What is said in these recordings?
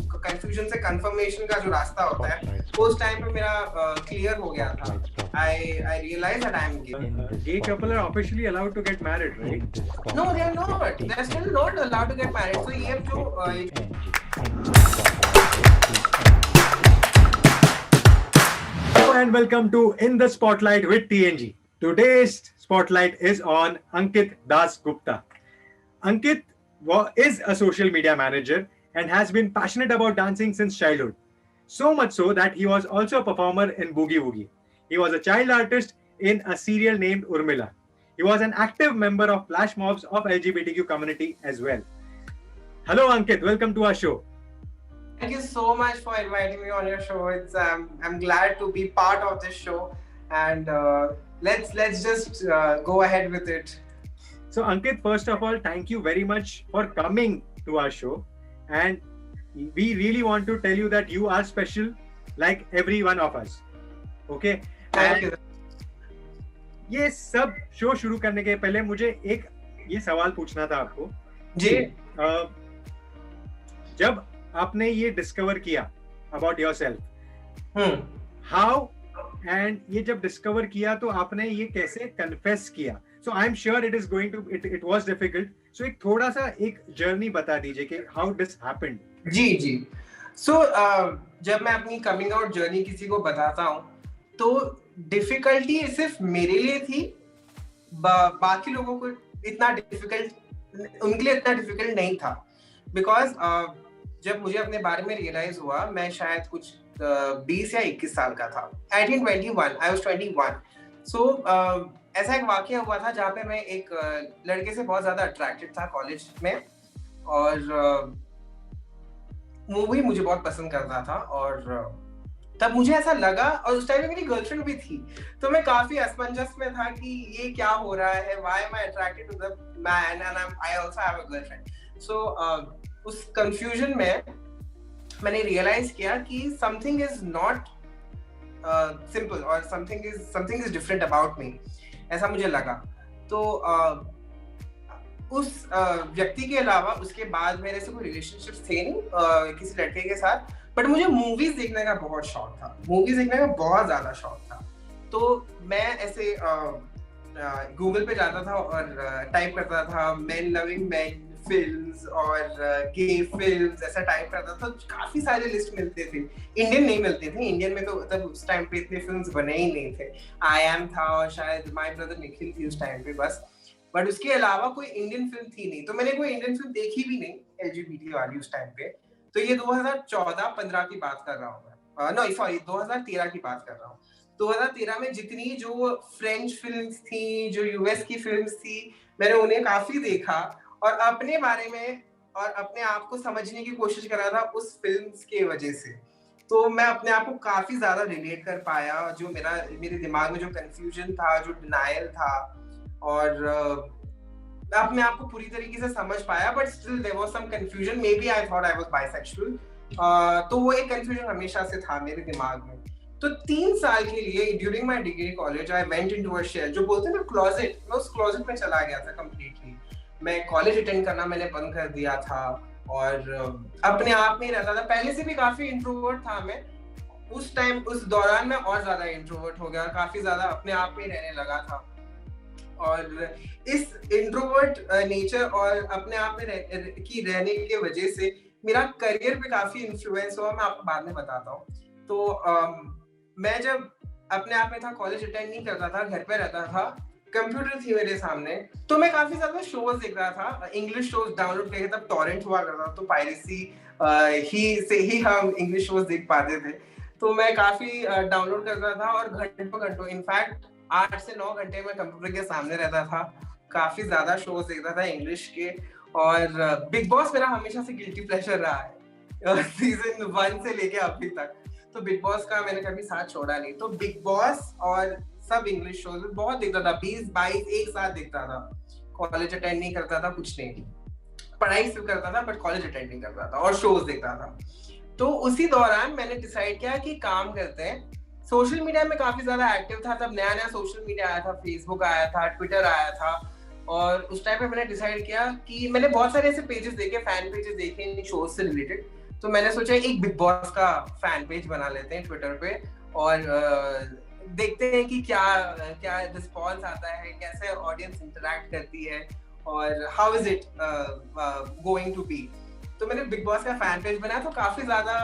Confusion से confirmation का जो रास्ता होता है उस टाइम पे मेरा क्लियर हो गया था. I realized that I am gay. Gay couple are officially allowed to get married, right? No, they are not. They are still not allowed to get married. So ये जो Hello and welcome to In the Spotlight with TNG. Today's spotlight is on Ankit Das Gupta. Ankit is a social media manager and has been passionate about dancing since childhood. So much so that he was also a performer in Boogie Woogie. He was a child artist in a serial named Urmila. He was an active member of flash mobs of LGBTQ community as well. Hello Ankit, welcome to our show. Thank you so much for inviting me on your show. It's I'm glad to be part of this show, and let's just go ahead with it. So Ankit, first of all, thank you very much for coming to our show, and we really want to tell you that you are special like every one of us. Okay? Thank you. ये सब show शुरू करने के पहले मुझे एक ये सवाल पूछना था आपको जी. जब आपने ये डिस्कवर किया अबाउट योरसेल्फ, हाउ एंड ये जब डिस्कवर किया तो आपने ये कैसे कन्फेस किया? So I am sure it is going to it was difficult. So एक थोड़ा सा एक जर्नी बता दीजिए कि हाउ दिस हैपेंड. जी. सो जब मैं अपनी कमिंग आउट जर्नी किसी को बताता हूँ तो डिफिकल्टी सिर्फ मेरे लिए थी, बाकी लोगों को इतना डिफिकल्ट, उनके लिए इतना डिफिकल्ट नहीं था. बिकॉज जब मुझे अपने बारे में रियलाइज हुआ, मैं शायद कुछ 20 या 21 साल का था. I think 21, I was 21. सो ऐसा एक वाकया हुआ था जहाँ पे मैं एक लड़के से बहुत ज्यादा अट्रैक्टेड था कॉलेज में, और वो भी मुझे बहुत पसंद करता था. और तब मुझे ऐसा लगा, और उस टाइम में मेरी गर्लफ्रेंड भी थी, तो मैं काफी असमंजस में था कि ये क्या हो रहा है, why am I attracted to the man and I also have a girlfriend. So उस कंफ्यूजन में मैंने रियलाइज किया कि something is not simple और something is different about me, ऐसा मुझे लगा. तो उस व्यक्ति के अलावा उसके बाद मेरे से कोई रिलेशनशिप थे नहीं किसी लड़के के साथ, बट मुझे मूवीज देखने का बहुत शौक था, मूवीज देखने का बहुत ज्यादा शौक था. तो मैं ऐसे गूगल पे जाता था और टाइप करता था मेन लविंग मेन फिल्म्स और गे फिल्म्स, ऐसा टाइप करता था. तो काफी सारे लिस्ट मिलते थे, इंडियन नहीं मिलते थे. इंडियन में तो तब उस टाइम पे इतने फिल्म्स बने ही नहीं थे. आई एम था और शायद माय ब्रदर निखिल थी उस टाइम पे बस, बट उसके अलावा कोई इंडियन फिल्म थी नहीं. तो मैंने कोई इंडियन फिल्म देखी भी नहीं एलजीबीटी वाली उस टाइम पे. तो ये 2014-15 की बात कर रहा हूँ मैं, नो सॉरी 2013 की बात कर रहा हूँ. 2013 में जितनी जो फ्रेंच फिल्म्स थी, जो यूएस की फिल्म्स थी, मैंने उन्हें काफी देखा और अपने बारे में और अपने आप को समझने की कोशिश कर रहा था उस फिल्म्स के वजह से. तो मैं अपने आप को काफी ज्यादा रिलेट कर पाया. जो मेरे दिमाग में जो कंफ्यूजन था, जो डिनायल था, और अपने आप को पूरी तरीके से समझ पाया, but still there was some confusion. Maybe I thought I was bisexual. तो वो एक कंफ्यूजन हमेशा से था मेरे दिमाग में. तो 3 साल के लिए during my degree college I went into a shell, जो बोलते हैं ना क्लोजेट, मैं उस क्लोजेट में चला गया था कंप्लीटली. मैं कॉलेज अटेंड करना मैंने बंद कर दिया था और अपने आप में रहता था. पहले से भी काफी इंट्रोवर्ट था मैं. उस टाइम उस दौरान मैं और ज्यादा इंट्रोवर्ट हो गया, काफी ज्यादा अपने आप में रहने लगा था. और इस इंट्रोवर्ट नेचर और अपने आप में रहने की वजह से मेरा करियर पे काफी इन्फ्लुएंस हुआ. मैं आपको बाद में बताता हूँ. तो मैं जब अपने आप में था, कॉलेज अटेंड नहीं करता था, घर पे रहता था, कंप्यूटर थी मेरे सामने, तो मैं काफी ज्यादा शोज देख रहा था. इंग्लिश शोज डाउनलोड करके, तब टॉरेंट हुआ करता था, तो पायरेसी ही हम इंग्लिश शोज देख पाते थे. तो मैं काफी डाउनलोड करता था और घंटों इनफैक्ट 8 से 9 घंटे में कंप्यूटर के सामने रहता था. काफी ज्यादा शोज देखता था इंग्लिश के. और बिग बॉस मेरा हमेशा से गिल्टी प्लेजर रहा है, सीजन 1 से लेके अभी तक. तो बिग बॉस का मैंने कभी साथ छोड़ा नहीं. तो बिग बॉस और सब इंग्लिश शोज बहुत देखता था, 20-22 एक साथ देखता था. कॉलेज अटेंड नहीं करता था, कुछ नहीं, पढ़ाई सिर्फ करता था, बट कॉलेज अटेंड नहीं करता था और शोज देखता था. तो उसी दौरान मैंने डिसाइड किया कि काम करते हैं. सोशल मीडिया में काफी ज्यादा एक्टिव था, तब नया सोशल मीडिया आया था, फेसबुक आया था, ट्विटर आया था. और उस टाइम पे मैंने डिसाइड किया कि मैंने बहुत सारे ऐसे पेजेस देखे, फैन पेजेस देखे इन शोज से रिलेटेड. तो मैंने सोचा एक बिग बॉस का फैन पेज बना लेते हैं ट्विटर पे, और देखते हैं कि क्या क्या रिस्पॉन्स आता है, कैसे ऑडियंस इंटरेक्ट करती है, और how is it going to be. तो मैंने बिग बॉस का फैन पेज बनाया, तो काफी ज्यादा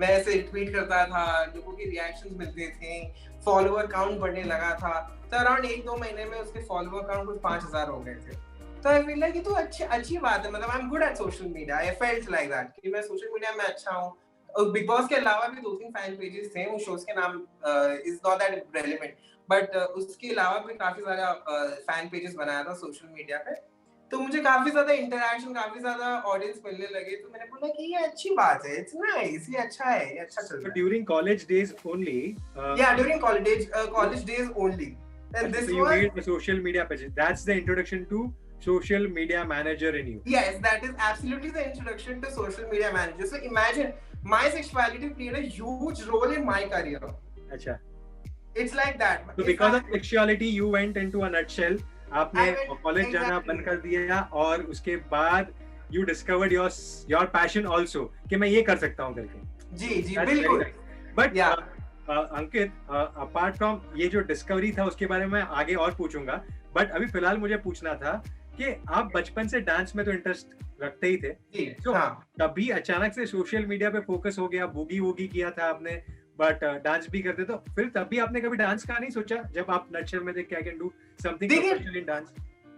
मैं ऐसे ट्वीट करता था, लोगों के रिएक्शंस मिलते थे, फॉलोअर काउंट बढ़ने लगा था। तो अराउंड 1-2 महीने में उसके फॉलोअर काउंट कुछ 5000 हो गए थे। तो आई फील लाइक ये तो अच्छी बात है, मतलब I am good at social media, I felt like that कि मैं सोशल मीडिया में अच्छा हूँ। और बिग बॉस के अलावा भी 2-3 फैन पेजेस थे, उन शोज के नाम is not that relevant, but उसके अलावा भी काफी सारा फैन पेजेस बनाया था सोशल मीडिया पे। तो मुझे काफी ज्यादा इंटरेक्शन, काफी ज्यादा ऑडियंस मिलने लगे, तो मैंने बोला कि ये अच्छी बात है, इट्स नाइस, ये अच्छा है, ये अच्छा चल रहा है। During college days only. Yeah, during college days only. And this so you was made a social media page. That's the introduction to social media manager in you. Yes, that is absolutely the introduction to social media manager. So imagine, my sexuality played a huge role in my career. अच्छा. It's like that. So because of sexuality, you went into a nutshell. आपने college जाना बंद कर दिया, और उसके बाद you discovered your passion also कि मैं ये कर सकता हूँ करके. जी बिल्कुल. But अंकित, apart from ये जो डिस्कवरी था उसके बारे में आगे और पूछूंगा, बट अभी फिलहाल मुझे पूछना था कि आप बचपन से डांस में तो इंटरेस्ट रखते ही थे, तो कभी अचानक से सोशल मीडिया पे फोकस हो गया, बूगी वूगी किया था आपने, बट डांस भी करते, तो फिर तभी आपने कभी डांस का नहीं सोचा जब आप नटशल में थे कि I can do something professional in dance?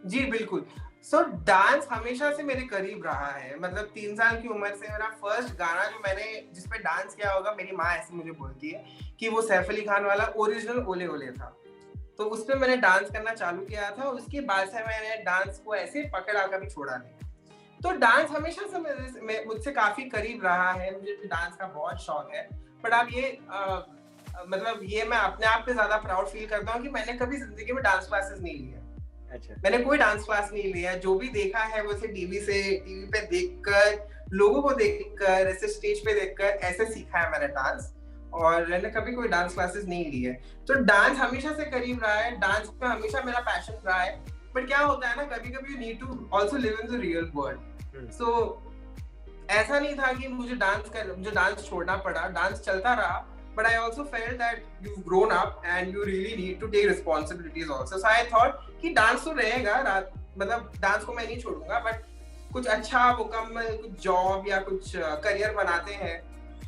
जी बिल्कुल. सो डांस हमेशा से मेरे करीब रहा है, मतलब 3 साल की उम्र से मेरा फर्स्ट गाना जो मैंने जिस पे डांस किया होगा, मेरी माँ ऐसे मुझे बोलती है कि वो सैफ अली खान वाला ओरिजिनल ओले ओले था, तो उस पे मैंने डांस करना चालू किया था. उसके बाद से मैंने डांस को ऐसे पकड़ा, कभी छोड़ा नहीं. तो डांस हमेशा से मुझसे काफी करीब रहा है, मुझे डांस का बहुत शौक है. बट आप ये मतलब ये मैं अपने आप पे ज्यादा प्राउड फील करता हूँ कि मैंने कभी जिंदगी में डांस क्लासेस नहीं लिया. अच्छा. मैंने कोई डांस क्लास नहीं लिया. जो भी देखा है वो सिर्फ टीवी पे देखकर, लोगों को देखकर, ऐसे स्टेज पे देखकर ऐसे सीखा है मैंने डांस, और मैंने कभी कोई डांस क्लासेस नहीं ली है. तो डांस हमेशा से करीब रहा है, डांस में हमेशा मेरा पैशन रहा है. बट क्या होता है ना, कभी-कभी you need to also live in the real world. So ऐसा नहीं था कि मुझे डांस छोड़ना पड़ा, डांस चलता रहा. But I also felt that you've grown up and you really need to take responsibilities also. So I thought कि डांस तो रहेगा, मतलब डांस को मैं नहीं छोड़ूंगा, बट कुछ अच्छा मुकम्मल कुछ जॉब या कुछ करियर बनाते हैं,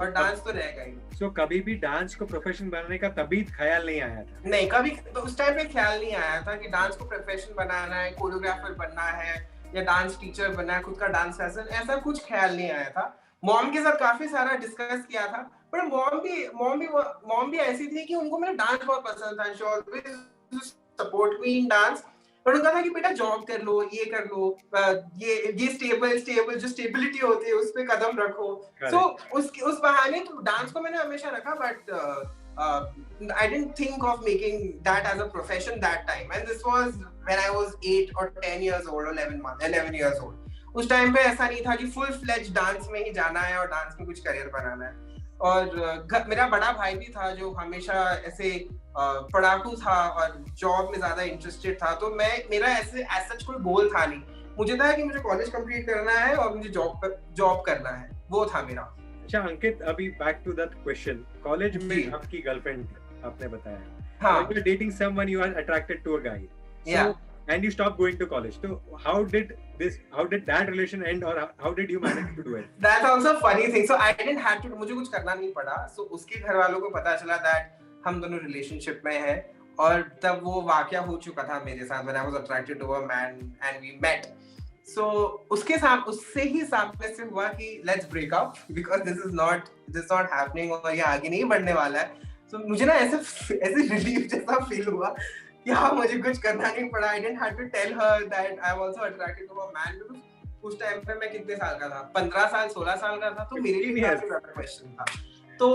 और डांस तो रहेगा ही. So कभी भी डांस को प्रोफेशन बनाने का तभी ख्याल नहीं आया था? नहीं, कभी तो उस टाइम पे ख्याल नहीं आया था कि डांस को प्रोफेशन बनाना है, कोरियोग्राफर बनना है, या डांस टीचर बनना है, खुद का डांस लेसन, ऐसा कुछ ख्याल नहीं आया था. मॉम के साथ काफी सारा डिस्कस किया था, पर मॉम भी ऐसी थी कि उनको मेरा डांस बहुत पसंद था. She always support me in dance, पर उनका था कि बेटा जॉब कर लो, ये कर लो, ये स्टेबल जो स्टेबिलिटी होती है उस पे कदम रखो. सो उस बहाने तो डांस को मैंने हमेशा रखा, but I didn't think of making that as a profession that time, and this was when I was 8 or 10 years old or 11 years old. उस टाइम पे ऐसा नहीं था कि फुल फ्लेज डांस में ही जाना है और डांस में कुछ करियर बनाना है. और मेरा बड़ा भाई भी था जो हमेशा ऐसे पढ़ाकू था और जॉब में ज्यादा इंटरेस्टेड था. तो मेरा ऐसे सच कोई गोल था नहीं. मुझे था कि मुझे कॉलेज कंप्लीट करना है और मुझे जॉब करना है, वो था मेरा. अच्छा अंकित, अभी back to that question. College में आपकी गर्लफ्रेंड आपने बताया, हाँ, you are dating someone, you are attracted to a guy, yeah, and you stopped going to college. So how did that relation end, or how did you manage to do it? That's also a funny thing. So I didn't have to, मुझे कुछ करना नहीं पड़ा. So उसके घर वालों को पता चला that हम दोनों रिलेशनशिप में हैं, और तब वो वाकया हो चुका था मेरे साथ. When I was attracted to a man and we met. So उससे ही सामने से हुआ कि let's break up because this is not happening और ये आगे नहीं बढ़ने वाला है. So मुझे ना ऐसे रिलीफ जैसा फील हुआ कि हाँ, मुझे कुछ करना नहीं पड़ा. I didn't have to tell her that I'm also attracted to a man because उस टाइम पे मैं कितने साल का था, 15 साल 16 साल का था, तो मेरे लिए क्वेश्चन था. तो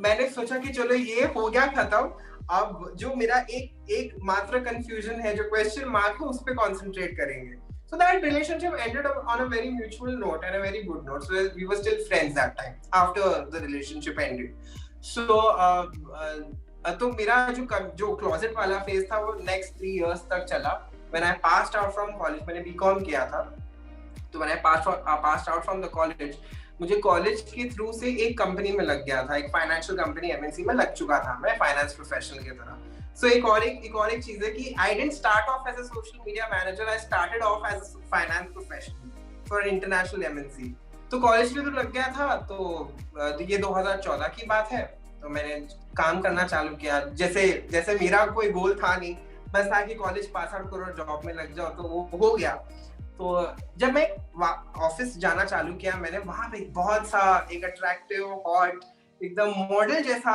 मैंने सोचा कि चलो ये हो गया खत्म. अब जो मेरा एक मात्र कंफ्यूजन है, जो क्वेश्चन मार्क है, उस पे कंसंट्रेट करेंगे. So that relationship ended up on a very mutual note and a very good note. So we were still friends that time after the relationship ended. So तो मेरा जो closet वाला phase था वो नेक्स्ट 3 years तक चला. When I passed out from college, मैंने BCom किया था, तो when I passed out from the college, मुझे कॉलेज के थ्रू से एक कंपनी में लग गया था, एक फाइनेंशियल कंपनी एमएनसी में लग चुका था मैं फाइनेंस प्रोफेशनल की तरह। सो एक और एक चीज है कि I didn't start off as a social media manager, I started off as a finance professional for international MNC. तो कॉलेज में तो लग गया था, तो ये 2014 की बात है। तो मैंने काम करना चालू किया, जैसे जैसे मेरा कोई गोल था नहीं, बस था कि कॉलेज पास आउट करो, जॉब में लग जाओ, तो वो हो गया। तो जब मैं ऑफिस जाना चालू किया, मैंने वहां पे बहुत सा एक अट्रैक्टिव हॉट एकदम मॉडल जैसा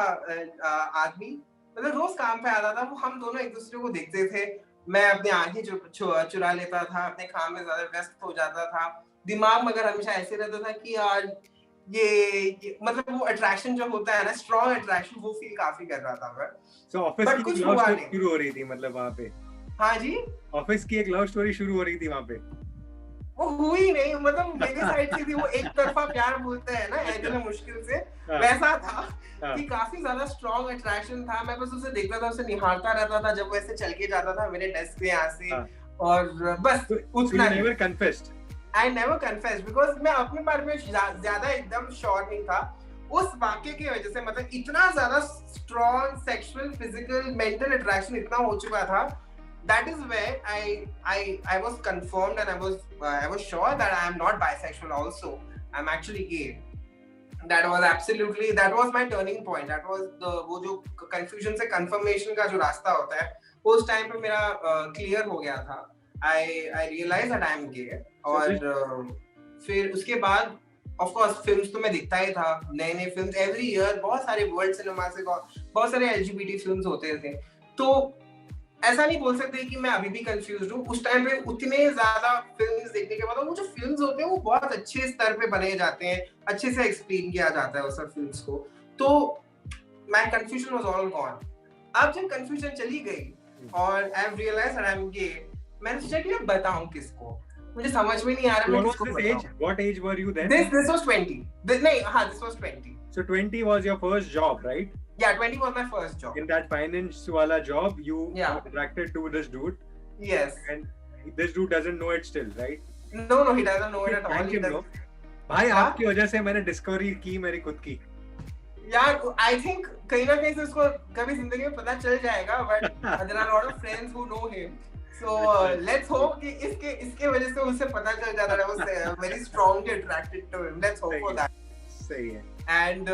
आदमी मतलब रोज काम पे आता था। वो हम दोनों एक दूसरे को देखते थे, मैं अपनी आंखें चुरा लेता था, अपने काम में ज्यादा व्यस्त हो जाता था, दिमाग में अगर हमेशा ऐसे रहता था कि यार ये मतलब वो अट्रैक्शन जो होता है ना, स्ट्रॉन्ग अट्रैक्शन, वो फील काफी कर रहा था मैं। So ऑफिस की कुछ लव हुआ स्टोरी नहीं। शुरू हो रही थी मतलब वहाँ पे? हाँ जी, ऑफिस की एक लव स्टोरी शुरू हो रही थी वहाँ पे? वो हुई नहीं, मतलब मेरी साइड से थी, वो एक तरफा प्यार बोलते हैं ना इतने मुश्किल से, वैसा था कि काफी ज्यादा स्ट्रॉन्ग अट्रैक्शन था। मैं बस उसे देखता था, उसे निहारता रहता था जब वो ऐसे चल के जाता था मेरे डेस्क पे यहाँ से, और बस उतना never confessed? I never confessed because मैं अपने बारे में ज्यादा एकदम श्योर नहीं था। उस वाक्य की वजह से मतलब इतना ज्यादा strong sexual physical mental attraction इतना हो चुका था, that is where I was confirmed and I was sure that I am not bisexual also, I'm actually gay. That was my turning point. That was वो जो confusion से confirmation का जो रास्ता होता है, उस टाइम पे मेरा clear हो गया था। I realized that I am gay. और फिर उसके बाद of course फिल्म्स तो मैं दिखता ही था, नए नए फिल्म्स every year, बहुत सारे वर्ल्ड सिनेमा से बहुत सारे LGBT फिल्म्स होते थे। तो ऐसा नहीं बोल सकते कि मैं अभी भी कंफ्यूज हूँ। उस टाइम पे उतने ज्यादा फिल्म्स देखने के बाद वो जो फिल्म्स होते हैं वो बहुत अच्छे स्तर पे बने जाते हैं, अच्छे से एक्सप्लेन किया जाता है उस सब फिल्म्स को। तो my confusion was all gone. अब जब कंफ्यूजन चली गई और I have realized that I am gay, मैंने सोचा कि मैं बताऊं किसको, मुझे समझ में नहीं आ रहा मैं किसको बताऊं। What age were you then? This was 20. This was 20. So 20 was your first job, right? Yeah, 20 was my first job. In that finance wala job, you Yeah. were attracted to this dude. Yes. And this dude doesn't know it still, right? No, he doesn't know it at all. Thank him, no? भाई आपकी वजह से मैंने discovery की मेरी खुद की। यार, I think कहीं ना कहीं से उसको कभी जिंदगी में पता चल जाएगा, but there are a lot of friends who know him. So let's hope कि इसके वजह से उसे पता चल जाता है, वो very strongly attracted to him. Let's hope for that. सही है। And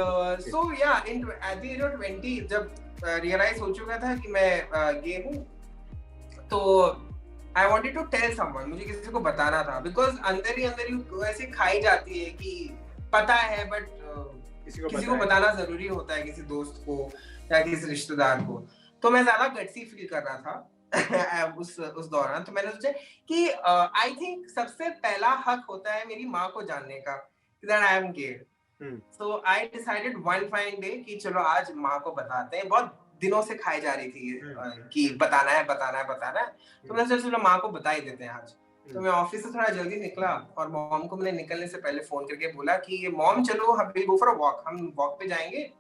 so yeah, at the age of 20 जब realize हो चुका था कि मैं गे हूँ, तो I wanted to tell someone, मुझे किसी को बताना था, because अंदर ही ऐसे खाई जाती है कि पता है but किसी को बताना जरूरी होता है, किसी दोस्त को या किसी रिश्तेदार को। तो मैं ज्यादा गट्सी फील कर रहा था उस दौरान। तो मैंने सोचा कि आई थिंक सबसे पहला हक होता है मेरी माँ को जानने का that I am gay. So I decided one fine day कि चलो आज माँ को बताते हैं। बहुत दिनों से खाई जा रही थी कि बताना है। तो मैंने सोचा चलो माँ को बता ही देते हैं आज। तो मैं ऑफिस से थोड़ा जल्दी निकला और मॉम को मैंने निकलने से पहले फोन करके बोला कि मॉम चलो हम गो फॉर अ वॉक, हम वॉक पे जाएंगे।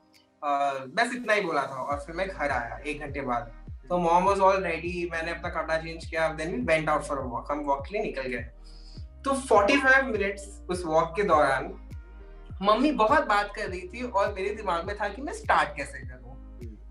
बस इतना ही बोला था और फिर मैं घर आया 1 घंटे बाद। तो मॉम वाज ऑल रेडी, मैंने अपना कपड़ा चेंज किया, then we went out for a walk, हम वॉक के लिए निकल गए। तो 45 मिनट्स उस वॉक के दौरान मम्मी बहुत बात कर रही थी और मेरे दिमाग में था कि मैं स्टार्ट कैसे करूं।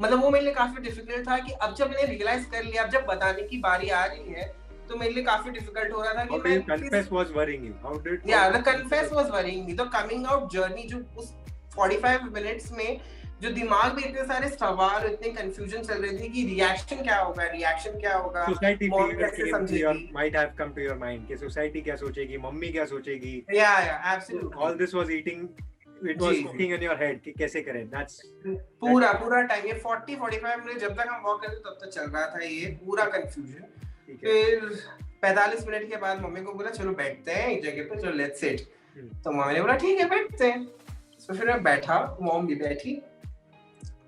मतलब वो मेरे लिए काफी डिफिकल्ट था कि अब जब मैंने रियलाइज कर लिया, अब जब बताने की बारी आ रही है, तो मेरे लिए काफी डिफिकल्ट हो रहा था कि मैं confess was worrying you. How did the confess was worrying me. The coming out journey जो उस 45 मिनट्स में जो दिमाग में इतने सारे सवाल, इतने कंफ्यूजन चल रहे थे कि रिएक्शन क्या होगा, society might have come to your mind कि सोसाइटी क्या सोचेगी, मम्मी क्या सोचेगी। Yeah, absolutely. All this was cooking in your head कि कैसे करें। That's पूरा टाइम ये 40-45 मिनट जब तक हम वॉक करते तब तक चल रहा था ये पूरा कंफ्यूजन। फिर 45 मिनट के बाद मम्मी को बोला चलो बैठते हैं एक जगह पे, चलो लेट्स सिट। तो मम्मी ने बोला ठीक है बैठते हैं। तो फिर मैं बैठा, मॉम भी बैठी।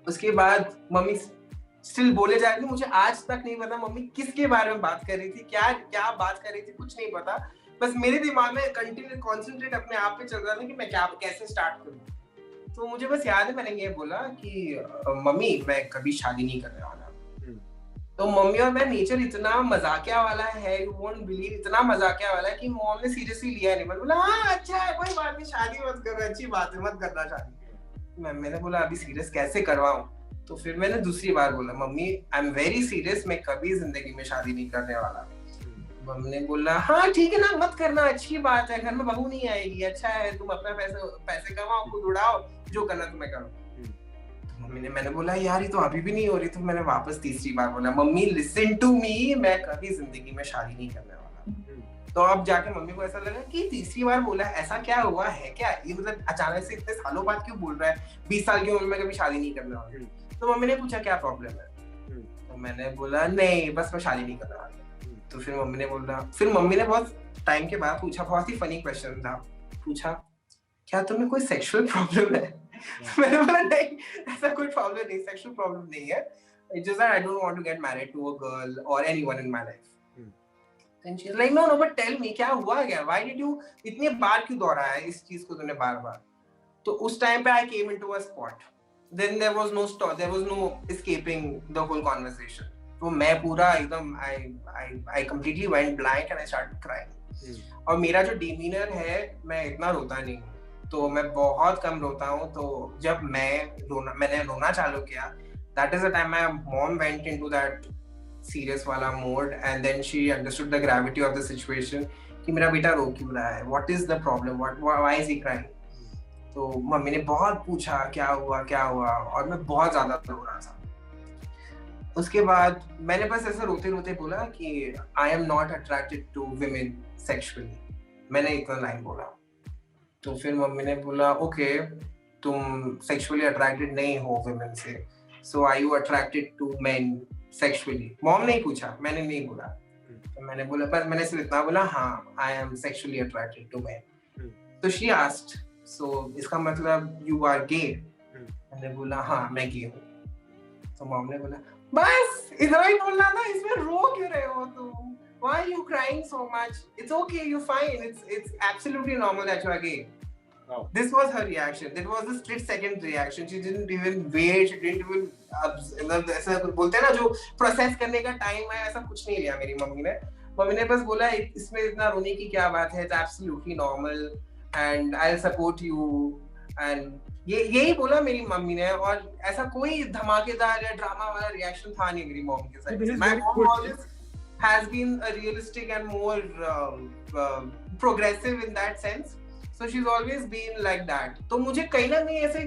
उसके बाद मम्मी स्टिल बोले जा रही थी, मुझे आज तक नहीं पता मम्मी किसके बारे में बात कर रही थी, क्या बात कर रही थी, कुछ नहीं पता। बस मेरे दिमाग में कंटिन्यू कॉन्सेंट्रेट अपने आप पे चल रहा था कि मैं कैसे स्टार्ट करूं। तो मुझे बस याद है मैंने ये बोला कि मम्मी मैं कभी शादी नहीं करने वाला। तो मम्मी और मैं नेचर इतना मजाकिया वाला है, यू वोंट बिलीव, इतना मजाकिया वाला है कि मॉम ने सीरियसली लिया नहीं। बोला हाँ अच्छा है, कोई बात नहीं, शादी मत करो, अच्छी बात है, मत करना शादी। मैंने बोला अभी सीरियस कैसे करवाऊं? तो फिर मैंने दूसरी बार बोला mummy I am very serious, मैं कभी जिंदगी में शादी नहीं करने वाला। मम्मी ने बोला हाँ ठीक है ना, मत करना, अच्छी बात है, घर में बहू नहीं आएगी, अच्छा है, तुम अपना पैसे पैसे कमाओ, खुद उड़ाओ, जो करना तुम्हें करो। मैंने बोला यार ये तो अभी भी नहीं हो रही। तो मैंने वापस तीसरी बार बोला मम्मी लिसन टू मी, मैं कभी जिंदगी में शादी नहीं करने वाला। तो अब जाके मम्मी को ऐसा लगा कि तीसरी बार बोला, ऐसा क्या हुआ है क्या ये, मतलब अचानक से इतने सालों बाद क्यों बोल रहा है, 20 साल की उम्र में कभी शादी नहीं करने वाला। तो मम्मी ने पूछा क्या प्रॉब्लम है? तो मैंने बोला नहीं बस मैं शादी नहीं करने वाला। तो फिर मम्मी ने बोला, फिर मम्मी ने बहुत टाइम के बाद पूछा, बहुत ही फनी क्वेश्चन था, पूछा क्या तुम्हें कोई सेक्सुअल प्रॉब्लम है? मैंने बोला नहीं ऐसा कोई प्रॉब्लम नहीं, सेक्सुअल प्रॉब्लम नहीं है, it's just that I don't want to get married to a girl or anyone in my life. Then she's like no but tell me क्या हुआ क्या, why did you इतनी बार क्यों दोहराया है इस चीज को तूने बार बार? तो उस टाइम पे I came into a spot, then there was no escaping the whole conversation. तो मैं पूरा एकदम I completely went blank and I started crying. और मेरा जो demeanor है, मैं इतना रोता नहीं हूँ, तो मैं बहुत कम रोता हूँ। तो जब मैंने रोना चालू किया, that is the time my mom went into that serious वाला mode and then she understood the gravity of the situation कि मेरा बेटा रो क्यों रहा है, what is the problem, why is he crying? तो मम्मी ने बहुत पूछा क्या हुआ और मैं बहुत ज्यादा रो रहा था। उसके बाद मैंने बस ऐसे रोते रोते बोला कि I am not attracted to women sexually, मैंने इतना लाइन बोला। तो फिर मम्मी ने बोला ओके तुम सेक्सुअली अट्रैक्टेड नहीं हो वुमेन से, so are you attracted to men sexually? Mom नहीं पूछा, मैंने नहीं बोला। तो मैंने बोला, पर मैंने सिर्फ इतना बोला हाँ I am sexually attracted to men. तो शी आस्क्ड सो इसका मतलब यू आर गे? मैंने बोला हाँ मैं गे हूँ। तो मॉम ने बोला बस इतना ही बोलना था, इसमें रो क्यों रहे हो तुम? Why are you crying so much? It's okay, you're fine. It's absolutely normal that you are gay. Oh. This was her reaction. That was a split second reaction. She didn't even wait. She didn't even ऐसा बोलते हैं ना जो process करने का time है, ऐसा कुछ नहीं लिया मेरी मम्मी ने। मम्मी ने बस बोला इसमें इतना रोने की क्या बात है, it's absolutely normal and I'll support you and यही बोला मेरी मम्मी ने। और ऐसा कोई धमाकेदार या ड्रामा वाला रिएक्शन था नहीं मेरी मॉम के साथ। My mom always has been a realistic and more progressive in that sense, so she's always been like that. तो मुझे कहीं ना कहीं ऐसे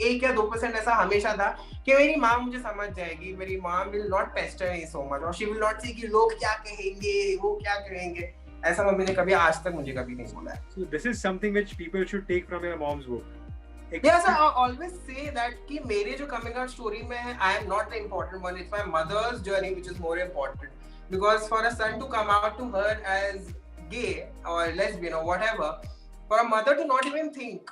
1 या 2% ऐसा हमेशा था कि मेरी माँ मुझे समझ जाएगी, मेरी माँ will not pester me so much और she will not say कि लोग क्या कहेंगे, वो क्या कहेंगे, ऐसा मम्मी ने कभी आज तक मुझे कभी नहीं बोला है। So this is something which people should take from your mom's book. Yes, I always say that कि मेरे जो coming out story में है, I am not the important one. It's my mother's journey which is more important. Because for a son to come out to her as gay or lesbian or whatever, for a mother to not even think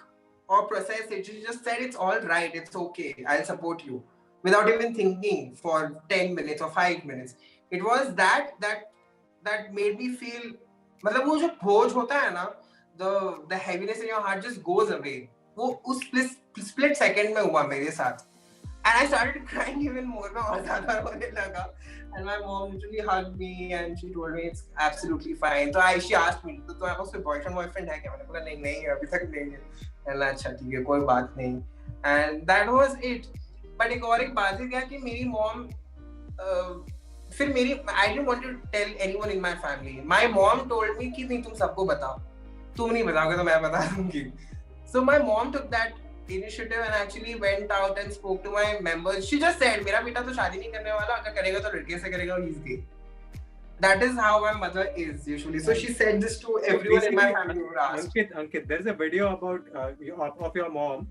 or process it, she just said it's all right, it's okay, I'll support you, without even thinking for 10 minutes or 5 minutes. It was that made me feel, मतलब वो जो बोझ होता है ना, the heaviness in your heart just goes away. वो उस split second में हुआ मेरे साथ. And I started crying even more. मैं और ज़्यादा रोने लगा. And my mom literally hugged me and she told me it's absolutely fine. तो she asked me, तो आपका कोई boyfriend है क्या? मैंने बोला नहीं अभी तक नहीं है. मैंने अच्छा ठीक है कोई बात नहीं. And that was it. But एक और एक बात है क्या कि मेरी mom फिर मेरी I didn't want to tell anyone in my family. My mom told me कि नहीं तुम सबको बताओ. तुम नहीं बताओगे तो मैं बता दूंगी. So my mom took that initiative and actually went out and spoke to my members. She just said मेरा बेटा तो शादी नहीं करने वाला, अगर करेगा तो लड़के से करेगा, he's gay. That is how my mother is usually. So she said this to everyone in my family who asked. Ankit, there's a video about of your mom.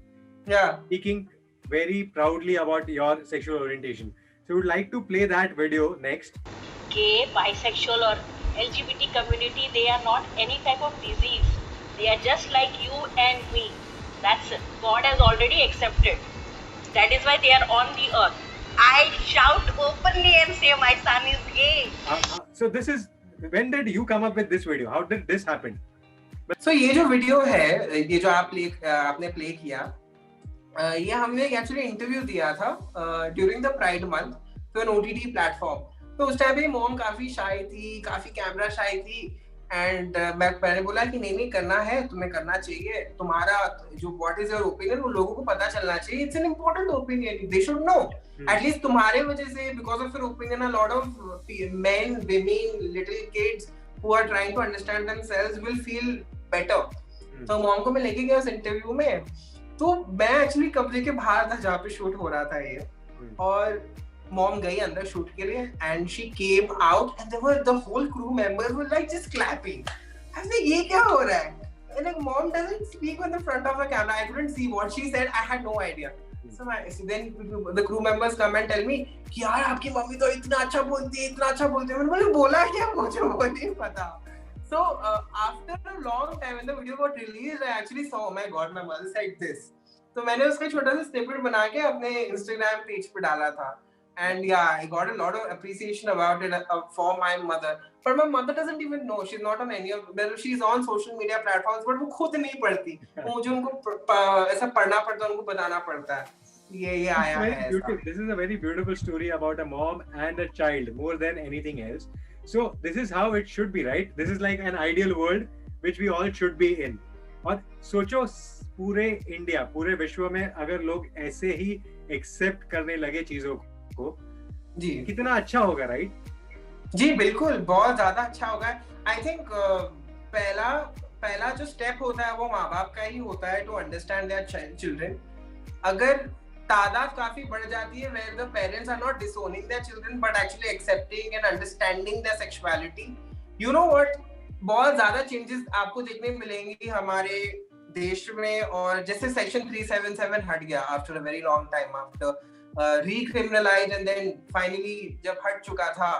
Yeah. Speaking very proudly about your sexual orientation. So would like to play that video next. Gay, bisexual or LGBT community, they are not any type of disease. They are just like you and me. That's it. God has already accepted. That is why they are on the earth. I shout openly and say my son is gay. So this is, when did you come up with this video? How did this happen? So ये जो video है, ये जो आपने play किया, ये हमने actually interview दिया था during the Pride month to an OTT platform. तो उस टाइम पे मॉम काफी शाय थी, काफी कैमरा शाय थी, एंड मैंने बोला कि नहीं करना है, तुम्हें करना चाहिए, तुम्हारा जो व्हाट इज योर ओपिनियन वो लोगों को पता चलना चाहिए, it's an important opinion, they should know, at least तुम्हारे वजह से, because of your opinion a lot of men, women, little kids who are trying to understand themselves will feel better. तो मॉम को मैं लेके गया उस इंटरव्यू में, तो मैं एक्चुअली कमरे के बाहर था जहाँ पे शूट हो रहा था ये, और मॉम गई अंदर शूट के लिए, and she came out and the whole crew members were like just clapping. I was like ये क्या हो रहा है? And like mom doesn't speak on the front of the camera. I couldn't see what she said. I had no idea. So then the crew members come and tell me कि यार आपकी mummy तो इतना अच्छा बोलती है, इतना अच्छा बोलती है। मैंने बोला क्या, मुझे वो नहीं पता। So after a long time when the video got released, I actually saw, oh my God, my mother said this. तो मैंने उसका छोटा सा snippet बना के अपने Instagram page पे डाला था, and yeah, I got a lot of appreciation about it for my mother. But my mother doesn't even know. She's not on any of. She's on social media platforms, but वो खुद नहीं पढ़ती. मुझे उनको ऐसा पढ़ना पड़ता है, उनको बताना पड़ता है. ये आया है. This is a very beautiful story about a mom and a child more than anything else. So this is how it should be, right? This is like an ideal world which we all should be in. और सोचो पूरे India, पूरे विश्व में अगर लोग ऐसे ही accept करने लगे चीजों को, जी कितना अच्छा होगा, राइट? जी बिल्कुल, बहुत ज्यादा अच्छा होगा। आई थिंक पहला जो स्टेप होता है वो माँ बाप का ही होता है, टू अंडरस्टैंड देयर चिल्ड्रन। अगर तादाद काफी बढ़ जाती है where the parents are not disowning their children but actually accepting and understanding their sexuality, you know what, बहुत ज्यादा चेंजेस आपको देखने मिलेंगी हमारे देश में। और जैसे सेक्शन 377 हट गया after a very long time, after recriminalize and then finally जब हट चुका था,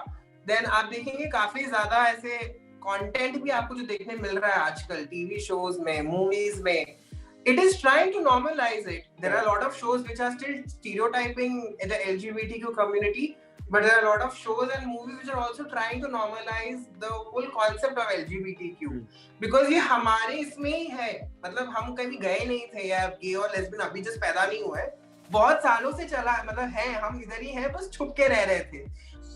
देन आप देखेंगे काफी ज्यादा ऐसे कंटेंट भी आपको जो देखने मिल रहा है आजकल टीवी शोज में, मूवीज में। It is trying to normalize it. There are a lot of shows which are still stereotyping the LGBTQ community, but there are a lot of shows and movies which are also trying to normalize the whole concept of LGBTQ. Because ये हमारे इसमें ही है, मतलब हम कभी गए नहीं थे, या गे और लेस्बियन अभी जस्ट पैदा नहीं हुआ है, बहुत सालों से चला है, मतलब है, हम इधर ही हैं, बस छुप के रह रहे थे।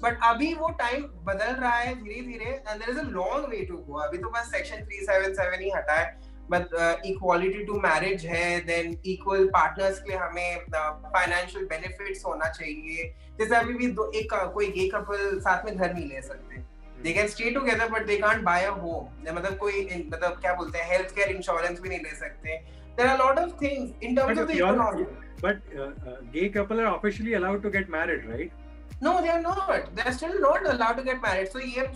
बट अभी वो टाइम बदल रहा है धीरे धीरे, and there is a long way to go. अभी तो बस सेक्शन 377 ही हटा है, बट इक्वालिटी टू मैरिज है, देन इक्वल पार्टनर्स के लिए हमें फाइनेंशियल बेनिफिट्स होना चाहिए। जैसे अभी भी कोई गे कपल साथ में घर नहीं ले सकते, they can stay together but they can't buy a home, मतलब कोई मतलब क्या बोलते हैं, हेल्थ केयर इंश्योरेंस भी नहीं ले सकते। There are lot of things in terms of the economy. But gay couple are officially allowed to get married, right? No, they are not. They are still not allowed to get married. So ये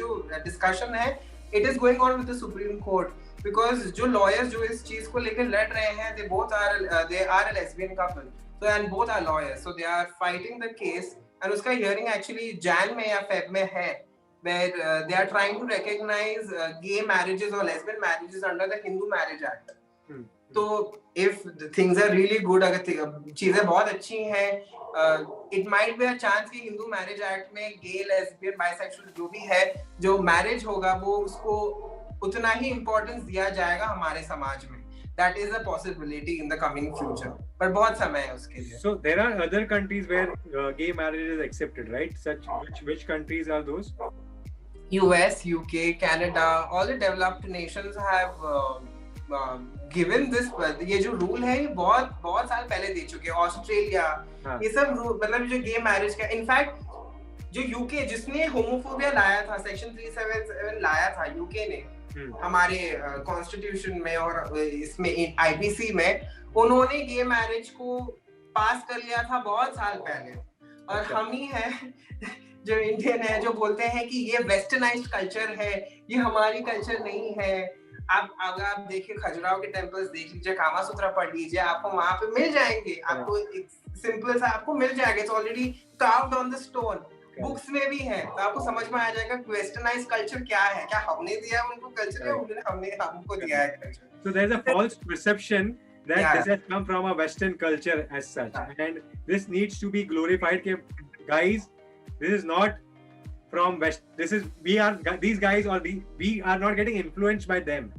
जो discussion है, it is going on with the Supreme Court, because जो lawyers जो इस चीज को लेकर लड़ रहे हैं, they are a lesbian couple, so and both are lawyers, so they are fighting the case, and उसका hearing actually Jan में या Feb में है, where they are trying to recognize gay marriages or lesbian marriages under the Hindu Marriage Act. तो if things are really good, अगर चीजें बहुत अच्छी हैं, it might be a chance कि हिंदू मैरिज एक्ट में गे, लेस्बियन, बाइसेक्सुअल जो भी है, जो मैरिज होगा वो उसको उतना ही इम्पोर्टेंस दिया जाएगा हमारे समाज में। That is a possibility in the coming future, पर बहुत समय है उसके लिए। So there are other countries where gay marriage is accepted, right? Which countries are those? US, UK, Canada, all the developed nations have given this, ये जो rule है ये बहुत साल पहले दे चुके हैं। ऑस्ट्रेलिया, ये सब मतलब जो गे मैरिज का, इनफैक्ट जो यूके जिसने होमोफोबिया लाया था, सेक्शन 377 लाया था यूके ने हमारे कॉन्स्टिट्यूशन में और इसमें आईपीसी में, उन्होंने गे मैरिज को पास कर लिया था बहुत साल पहले। और हम ही है जो इंडियन है जो बोलते हैं कि ये वेस्टर्नाइज्ड कल्चर है, ये हमारी कल्चर नहीं है। अगर आप देखिए खजुराहो के टेम्पल्स देख लीजिए, कामा सूत्रा पढ़ लीजिए, आपको वहां पे मिल जाएंगे, आपको एक सिंपल सा आपको मिल जाएगा, it's already carved on the stone, books में भी है, तो आपको समझ में आ जाएगा वेस्टर्नाइज कल्चर क्या है, क्या हमने दिया उनको कल्चर, या हमने हमको दिया है culture. So there's a false perception that this has come from a Western culture as such, and this needs to be glorified. Guys, this is not from West. This is these guys or we are not getting influenced by them.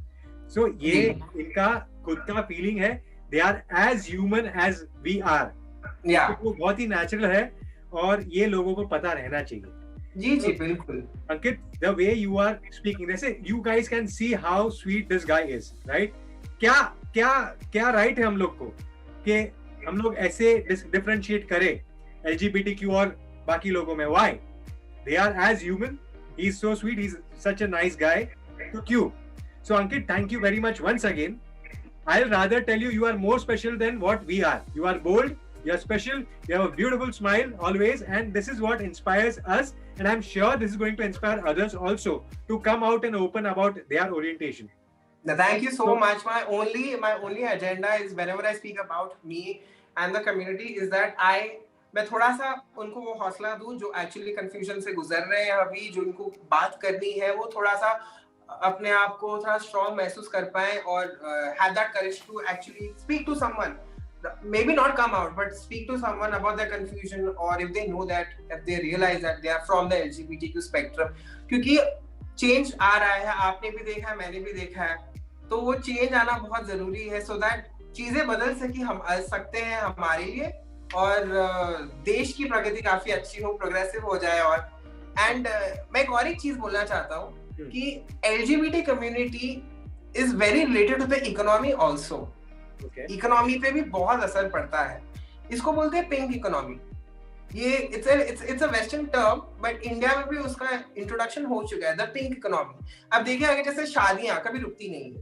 So ये इनका खुद का feeling है. They are as human as we are. Yeah. वो बहुत ही natural है और ये लोगों को पता रहना चाहिए. जी जी बिल्कुल. Ankit, the way you are speaking, जैसे you guys can see how sweet this guy is, right? क्या क्या क्या right है हम लोग को कि हम लोग ऐसे differentiate करें LGBTQ और बाकी लोगों में? Why? They are as human. He's so sweet. He's such a nice guy. तो क्यों? So Ankit, thank you very much once again. I'll rather tell you, you are more special than what we are. You are bold, you're special, you have a beautiful smile always, and this is what inspires us. And I'm sure this is going to inspire others also to come out and open about their orientation. Thank you so much. My only agenda is whenever I speak about me and the community is that मैं थोड़ा सा उनको वो हौसला दूं जो actually confusion से गुजर रहे हैं अभी, जो उनको बात करनी है वो थोड़ा सा अपने आप को थोड़ा स्ट्रॉन्ग महसूस कर पाए और have that courage to actually speak to someone, maybe not come out but speak to someone about their confusion, or if they know that, if they realize that they are from the LGBTQ spectrum. क्योंकि change आ रहा है, आपने भी देखा है, मैंने भी देखा है, तो वो चेंज आना बहुत जरूरी है so that चीजें बदल सकते हैं हमारे लिए और देश की प्रगति काफी अच्छी हो, प्रोग्रेसिव हो जाए. और एंड मैं एक और एक चीज बोलना चाहता हूँ कि LGBT community is very related to the economy also. Economy पे भी बहुत असर पड़ता है. इसको बोलते हैं पिंक इकोनॉमी. ये it's a western term but India में भी उसका इंट्रोडक्शन हो चुका है, द पिंक इकोनॉमी. अब देखिए आगे जैसे शादियां कभी रुकती नहीं है.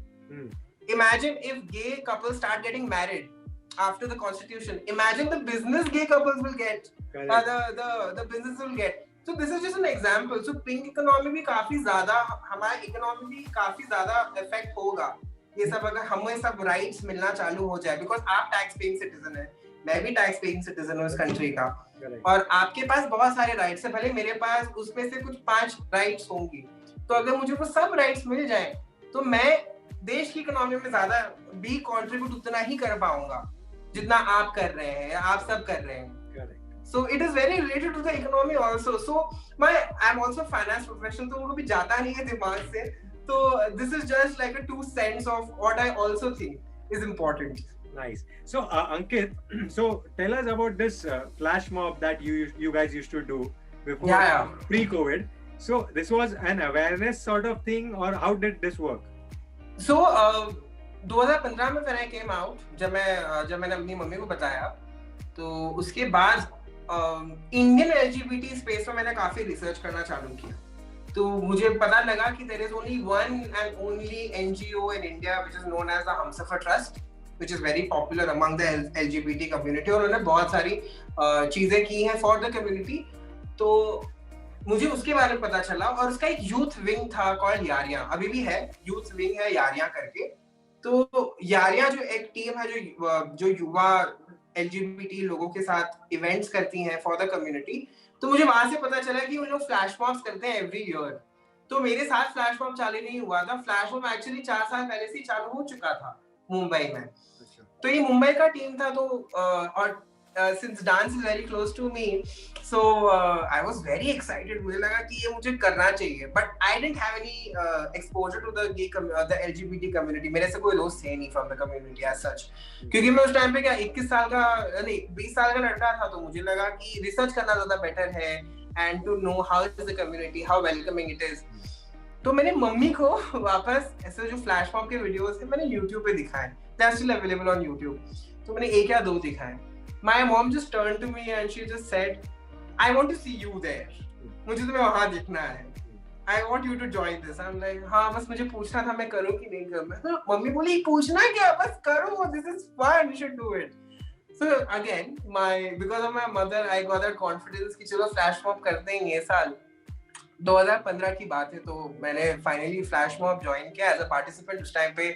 Imagine if gay couples start getting married after the constitution, imagine the business gay couples will get, the business will get. So this is just an example. So pink economy भी काफी ज़्यादा, हमारा economy भी काफी ज़्यादा affect होगा ये सब अगर हमें सब rights मिलना चालू हो जाए, because आप tax paying citizen हैं, मैं भी tax paying citizen हूँ इस country का, और आपके पास बहुत सारे rights हैं, भले मेरे पास उसमें से कुछ 5 rights होंगी, तो अगर मुझे वो सब rights मिल जाए तो मैं देश की इकोनॉमी में ज़्यादा भी contribute उतना ही कर पाऊंगा जितना आप कर रहे हैं या आप सब कर रहे हैं. So it is very related to the economy also. So I'm also finance professional, तो वो कभी जाता नहीं है दिमाग से. So this is just like a 2 cents of what I also think is important. Nice. So Ankit, so tell us about this flash mob that you guys used to do before pre-COVID. So this was an awareness sort of thing, or how did this work? So 2015 में when I came out, जब मैंने अपनी mummy को बताया, तो उसके बाद Indian LGBT space में मैंने काफी रिसर्च करना चालू किया. तो मुझे पता लगा कि there is only one and only NGO in India which is known as the Humsafar Trust, which is very popular among the LGBT community, और उन्होंने बहुत सारी चीजें की हैं for the community. तो मुझे उसके बारे में पता चला, और उसका एक यूथ विंग था called यारियां, अभी भी है, यूथ विंग है यारियां करके. तो यारियां जो एक टीम है जो युवा LGBT लोगों के साथ इवेंट्स करती हैं फॉर द कम्युनिटी. तो मुझे वहां से पता चला कि उन लोग फ्लैश मॉब्स करते हैं एवरी ईयर. तो मेरे साथ फ्लैश मॉब चालू नहीं हुआ था, फ्लैश मॉब एक्चुअली 4 साल पहले से चालू हो चुका था मुंबई में. तो ये मुंबई का टीम था. तो और since dance is very close to me, so I was very excited. मुझे लगा कि ये मुझे करना चाहिए, but I didn't have any exposure to the LGBT community. मेरे से कोई दोस्त थे नहीं from the community as such. क्योंकि मैं उस टाइम पे क्या 21 साल का नहीं 20 साल का लड़का था, तो मुझे लगा कि रिसर्च करना ज़्यादा बेटर है and to know how is the community, how welcoming it is. तो मैंने मम्मी को वापस ऐसे जो फ्लैश मॉब के वीडियोस थे मैंने YouTube पे दिखाए. They are still available on YouTube. तो मैंने 1 या 2 दिखाए. My mom just turned to me and she just said, I want to see you there. मुझे तुम्हें वहाँ दिखना है. I want you to join this. I'm like, हाँ बस मुझे पूछना था मैं करूँ कि नहीं करूँ. मम्मी बोली पूछना क्या, बस करो. This is fun. You should do it. So again, because of my mother, I got that confidence कि चलो फ्लैश मॉब करते हैं ये साल. 2015 की बात है, तो मैंने फाइनली फ्लैश मॉब ज्वाइन किया एज अ पार्टिसिपेंट. उस टाइम पे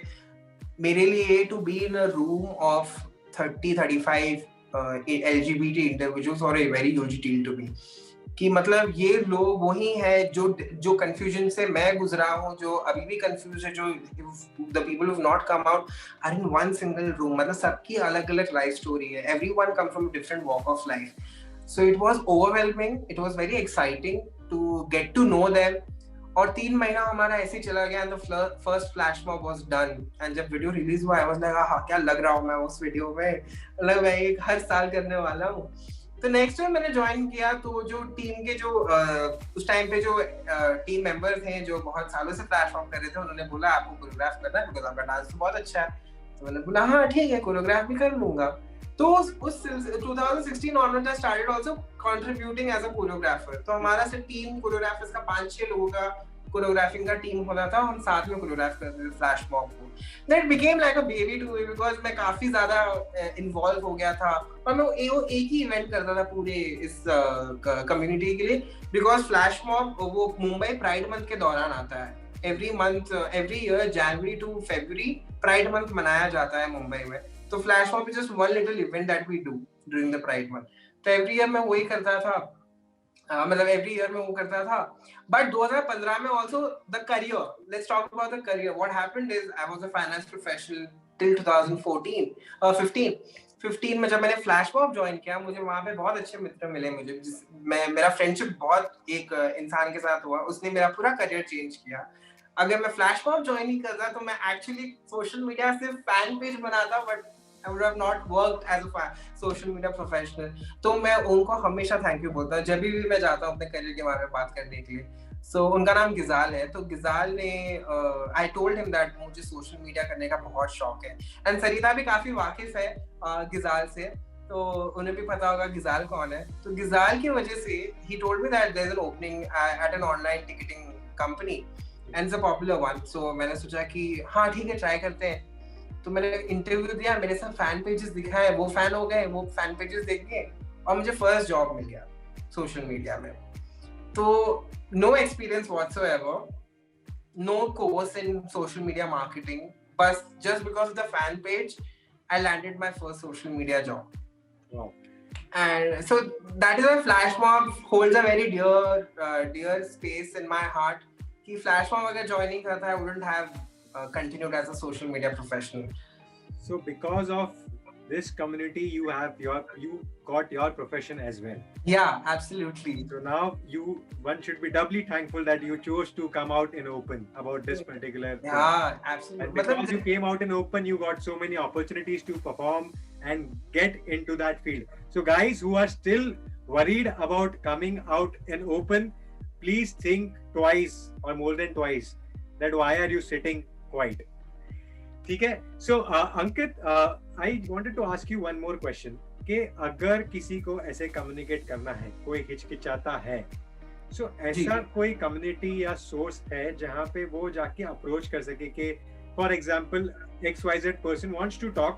मेरे लिए to be in a room of 30-35 LGBT individuals or a very huge deal to me. कि मतलब ये लोग वही हैं जो confusion से मैं गुजरा हूँ, जो अभी भी confused है, जो the people who have not come out are in one single room. मतलब सबकी अलग-अलग life story है. Everyone come from a different walk of life. So it was overwhelming. It was very exciting to get to know them. और 3 महीना हमारा ऐसे ही चला गया, and the first flash mob was done. And जब video release हुआ, I was like, हाँ क्या लग रहा हूँ मैं उस वीडियो में, मतलब मैं एक हर साल करने वाला हूँ. तो नेक्स्ट ईयर मैंने ज्वाइन किया, तो जो टीम के जो उस टाइम पे जो टीम मेंबर थे जो बहुत सालों से फ्लैश मॉब कर रहे थे, उन्होंने बोला आपको कोरियोग्राफ करना है बिकॉज आपका डांस तो बहुत अच्छा है। तो मैंने बोला हाँ ठीक है, कोरियोग्राफ भी कर लूंगा। तो उस 2016 onward I started also contributing as a choreographer. तो हमारा से टीम कोरियोग्राफर्स का 5-6 लोगों का कोरियोग्राफिंग का टीम होता था, हम साथ में कोरियोग्राफ करते थे फ्लैश मॉब को। That became like a baby to me because मैं काफी ज्यादा इन्वॉल्व हो गया था, और मैं एक ही इवेंट करता था पूरे इस कम्युनिटी के लिए, बिकॉज फ्लैश मॉब वो मुंबई प्राइड मंथ के दौरान आता है। Every month, every year January to February pride month मनाया जाता है मुंबई में। तो flash mob is just one little event that we do during the pride month. तो एवरी ईयर मैं वही करता था, मतलब एवरी ईयर में वो करता था। बट 2015 में also the career, let's talk about the career. What happened is I was a finance professional till 2015 में जब मैंने फ्लैश मॉब ज्वाइन किया, मुझे वहाँ पे बहुत अच्छे मित्र मिले मुझे, मेरा फ्रेंडशिप बहुत एक इंसान के साथ हुआ, उसने मेरा पूरा करियर चेंज किया। अगर मैं फ्लैश मॉब ज्वाइन नहीं करता तो मैं एक्चुअली सोशल मीडिया से फैन पेज बनाता, but I would have not worked as a social media professional. तो मैं उनको हमेशा थैंक यू बोलता हूँ जब भी मैं जाता हूँ अपने करियर के बारे में बात करने के लिए। So उनका नाम गिजाल है। तो गिजाल ने I told him that मुझे सोशल मीडिया करने का बहुत शौक है, एंड सरिता भी काफी वाकिफ है गिजाल से, तो उन्हें भी पता होगा गिजाल कौन है। तो गिजाल की वजह से he told me that there's an opening at an online ticketing company and it's a popular one. So मैंने सोचा कि हाँ ठीक है ट्राई करते हैं। तो मैंने इंटरव्यू दिया, मेरे साथ फैन पेजेस दिखाए, वो फैन हो गए, वो फैन पेजेस देख के, और मुझे फर्स्ट जॉब मिल गया सोशल मीडिया में। तो no experience whatsoever, no course in social media marketing, बस just because of the fan page I landed my first social media job. And so that is why Flash Mob holds a very dear space in my heart. कि Flash Mob अगर join नहीं करता, I wouldn't have continued as a social media professional. So because of this community, you got your profession as well. Yeah, absolutely. So now one should be doubly thankful that you chose to come out in open about this particular thing. Yeah, absolutely. And because you came out in open, you got so many opportunities to perform and get into that field. So guys who are still worried about coming out in open, please think twice or more than twice that why are you sitting quiet. ठीक है. So Ankit, I wanted to ask you one more question कि अगर किसी को ऐसे communicate करना है, कोई हिचकिचाता है, so ऐसा कोई कम्युनिटी या सोर्स है जहाँ पे वो जाके अप्रोच कर सके कि for example XYZ person wants to talk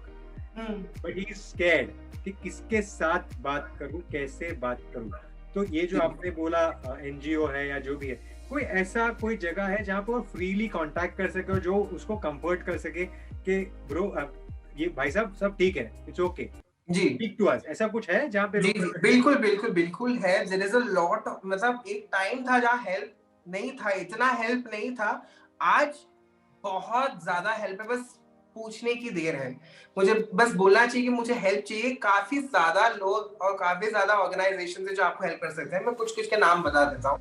but he is scared कि किसके साथ बात करूँ, कैसे बात करूँ. तो ये जो आपने बोला NGO है या जो भी है, कोई ऐसा कोई जगह है जहाँ पर फ्रीली कांटेक्ट कर सके, जो उसको कंफर्ट कर सके कि ब्रो ये भाई साहब सब ठीक है, it's okay ji, speak to us, ऐसा कुछ है जहाँ पे? जी बिल्कुल है। देयर इज अ लॉट, मतलब एक टाइम था जहाँ हेल्प नहीं था, इतना हेल्प नहीं था। आज बहुत ज्यादा हेल्प है, बस पूछने की देर है। मुझे बस बोलना चाहिए कि मुझे हेल्प चाहिए। काफी ज्यादा लोग और काफी ज्यादा ऑर्गेनाइजेशन है जो आपको हेल्प कर सकते हैं। मैं कुछ के नाम बता देता हूँ,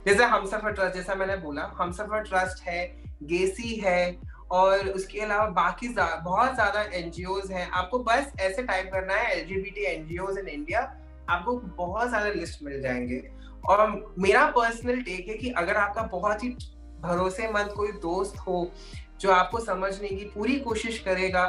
जैसे हमसफर ट्रस्ट, जैसा मैंने बोला, हमसफर ट्रस्ट है, गेसी है, और उसके अलावा बाकी बहुत ज्यादा एनजीओज हैं। आपको बस ऐसे टाइप करना है LGBT एनजीओज इन इंडिया, आपको बहुत सारे लिस्ट मिल जाएंगे। और मेरा पर्सनल टेक है कि अगर आपका बहुत ही भरोसेमंद कोई दोस्त हो जो आपको समझने की पूरी कोशिश करेगा,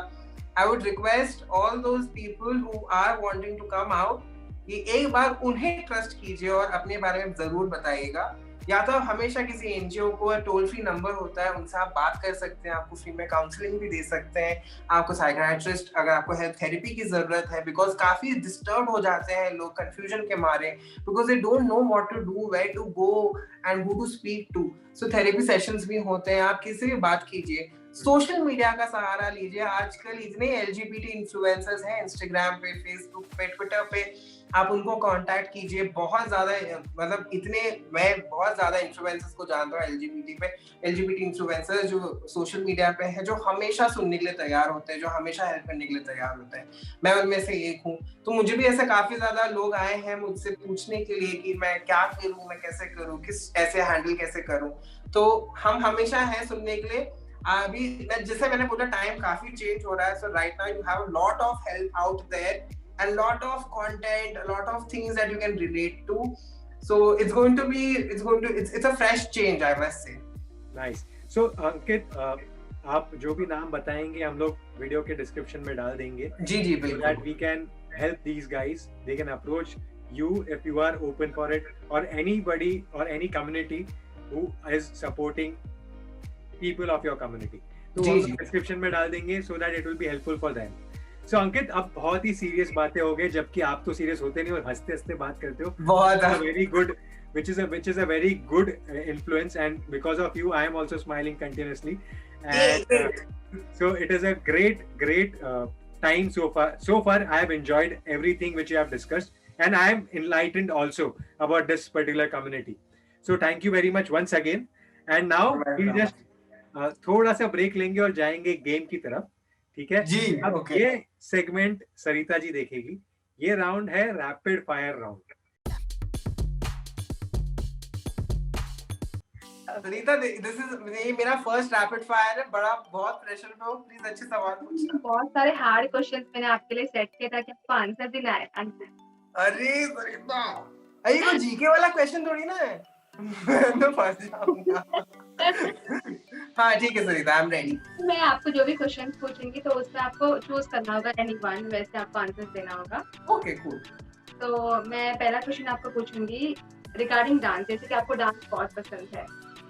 I would request all those people who are wanting to come out कि एक बार उन्हें ट्रस्ट कीजिए और अपने बारे में जरूर बताइएगा। या तो हमेशा किसी एनजीओ को टोल फ्री नंबर होता है, उनसे आप बात कर सकते हैं, आपको फ्री में काउंसलिंग भी दे सकते हैं, आपको साइकियाट्रिस्ट, अगर आपको हेल्थ थेरेपी की जरूरत है, बिकॉज काफी डिस्टर्ब हो जाते हैं लोग कंफ्यूजन के मारे, because they don't know what to do, where to go and who to speak to. So therapy sessions भी होते हैं, आप किसी भी बात कीजिए, सोशल मीडिया का सहारा लीजिए। आजकल इतने LGBT इन्फ्लुएंसर्स हैं इंस्टाग्राम पे, फेसबुक पे, ट्विटर पे, आप उनको कांटेक्ट कीजिए। बहुत ज्यादा, मतलब इतने, मैं बहुत ज्यादा इन्फ्लुएंसर्स को जानता हूँ LGBT इन्फ्लुएंसर्स जो सोशल मीडिया पे है, जो हमेशा सुनने के लिए तैयार होते हैं, जो हमेशा हेल्प करने के लिए तैयार होते हैं। मैं उनमें से एक हूँ। तो मुझे भी ऐसे काफी ज्यादा लोग आए हैं मुझसे पूछने के लिए कि मैं क्या करूँ, मैं कैसे करूँ, किस ऐसे हैंडल कैसे करूँ। तो हम हमेशा हैं सुनने के लिए। अभी जैसे मैंने बोला, टाइम काफी चेंज हो रहा है, so right now you have a lot of help out there a lot of content, a lot of things that you can relate to. So it's a fresh change, I must say. Nice. So अंकित, आप जो भी नाम बताएंगे हम लोग video के description में डाल देंगे. जी बिल्कुल. That we can help these guys. They can approach you if you are open for it, or anybody or any community who is supporting people of your community. तो हम डिस्क्रिप्शन में डाल देंगे so that it will be helpful for them. So अंकित, अब बहुत ही serious बातें हो गई, जबकि आप तो सीरियस होते नहीं और हंसते हंसते बात करते हो. बहुत very good, which is a very good influence, and because of you I am also smiling continuously, and so it is a great time so far. I have enjoyed everything which you have discussed, and I am enlightened also about this particular community. So thank you very much once again. And now we just थोड़ा सा break लेंगे और जाएंगे game की तरफ. ठीक है जी. अब ये सेगमेंट सरिता जी देखेगी. ये राउंड है रैपिड फायर राउंड. सरिता, ये मेरा फर्स्ट रैपिड फायर है. बहुत प्रेशर में हो, प्लीज अच्छे सवाल पूछना. बहुत सारे हार्ड क्वेश्चंस मैंने आपके लिए सेट किए ताकि आपको आंसर देना है. अरे सरिता, ये तो जीके वाला क्वेश्चन थोड़ी ना है. मैं तो फंस जाऊंगा. हाँ ठीक है सरिता, आई एम रेडी. मैं आपको जो भी क्वेश्चन पूछूंगी तो उसमें आपको चूज करना होगा एनीवन, वैसे आपको आंसर देना होगा. Okay cool. तो मैं पहला क्वेश्चन आपको पूछूंगी रिगार्डिंग डांस. जैसे कि आपको डांस बहुत पसंद है,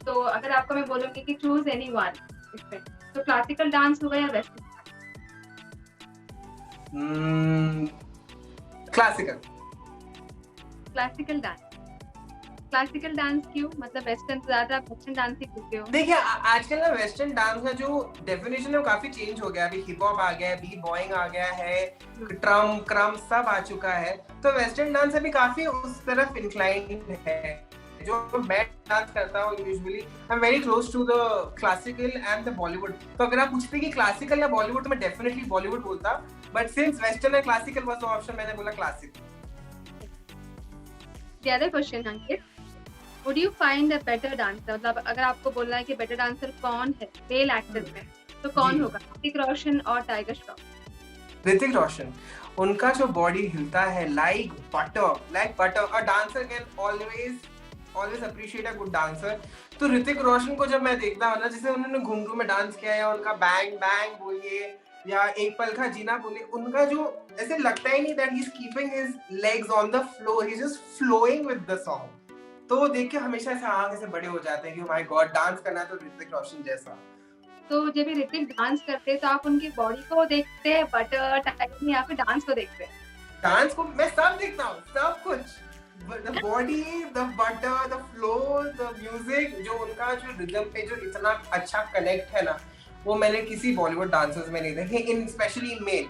तो अगर आपको मैं बोलूंगी कि चूज एनीवन इसमें, तो क्लासिकल डांस होगा या western? Classical dance. Classical dance क्यों? मतलब वेस्टर्न से ज्यादा आप वेस्टर्न डांस ही करते हो? देखिए आजकल ना वेस्टर्न डांस का जो डेफिनेशन है वो काफी चेंज हो गया. अभी हिप हॉप आ गया है, बीट बॉइंग आ गया है, ट्रम क्रम सब आ चुका है. तो वेस्टर्न डांस अभी काफी उस तरफ इंक्लाइंड है. जो मैं डांस करता हूँ usually, I am very close to the classical and the Bollywood. तो अगर आप पूछते कि क्लासिकल या बॉलीवुड, तो मैं डेफिनेटली बॉलीवुड बोलता. But since western and classical was the option, मैंने बोला classical. The other question, Ankit, would you find a better dancer? मतलब अगर आपको बोलना है कि बेटर डांसर कौन है मेल एक्टर में, तो कौन होगा? ऋतिक रोशन और टाइगर श्रॉफ? ऋतिक रोशन. उनका जो बॉडी हिलता है like butter. A dancer can always appreciate a good dancer. तो ऋतिक रोशन को जब मैं देखता हूँ ना, जैसे उन्होंने घुंघरू में डांस किया है, उनका बैंग बैंग बोलिए या एक पल का जीना बोलिए, उनका जो ऐसे लगता ही नहीं that he is keeping his legs on the floor, he is just flowing with the song. तो वो देख के हमेशा से आंख ऐसे बड़े हो जाते हैं कि माय गॉड, डांस करना तो ऋतिक रोशन जैसा. तो जब भी ऋतिक डांस करते हैं तो आप उनकी बॉडी को देखते हैं, बटर टाइगर, या फिर डांस को देखते हैं? डांस को मैं सब देखता हूँ, सब कुछ. The body, the butter, the flow, the music, जो उनका जो रिदम पे जो इतना अच्छा कनेक्ट है ना, वो मैंने किसी बॉलीवुड डांसर्स में नहीं देखे. इन स्पेशली इन मेल.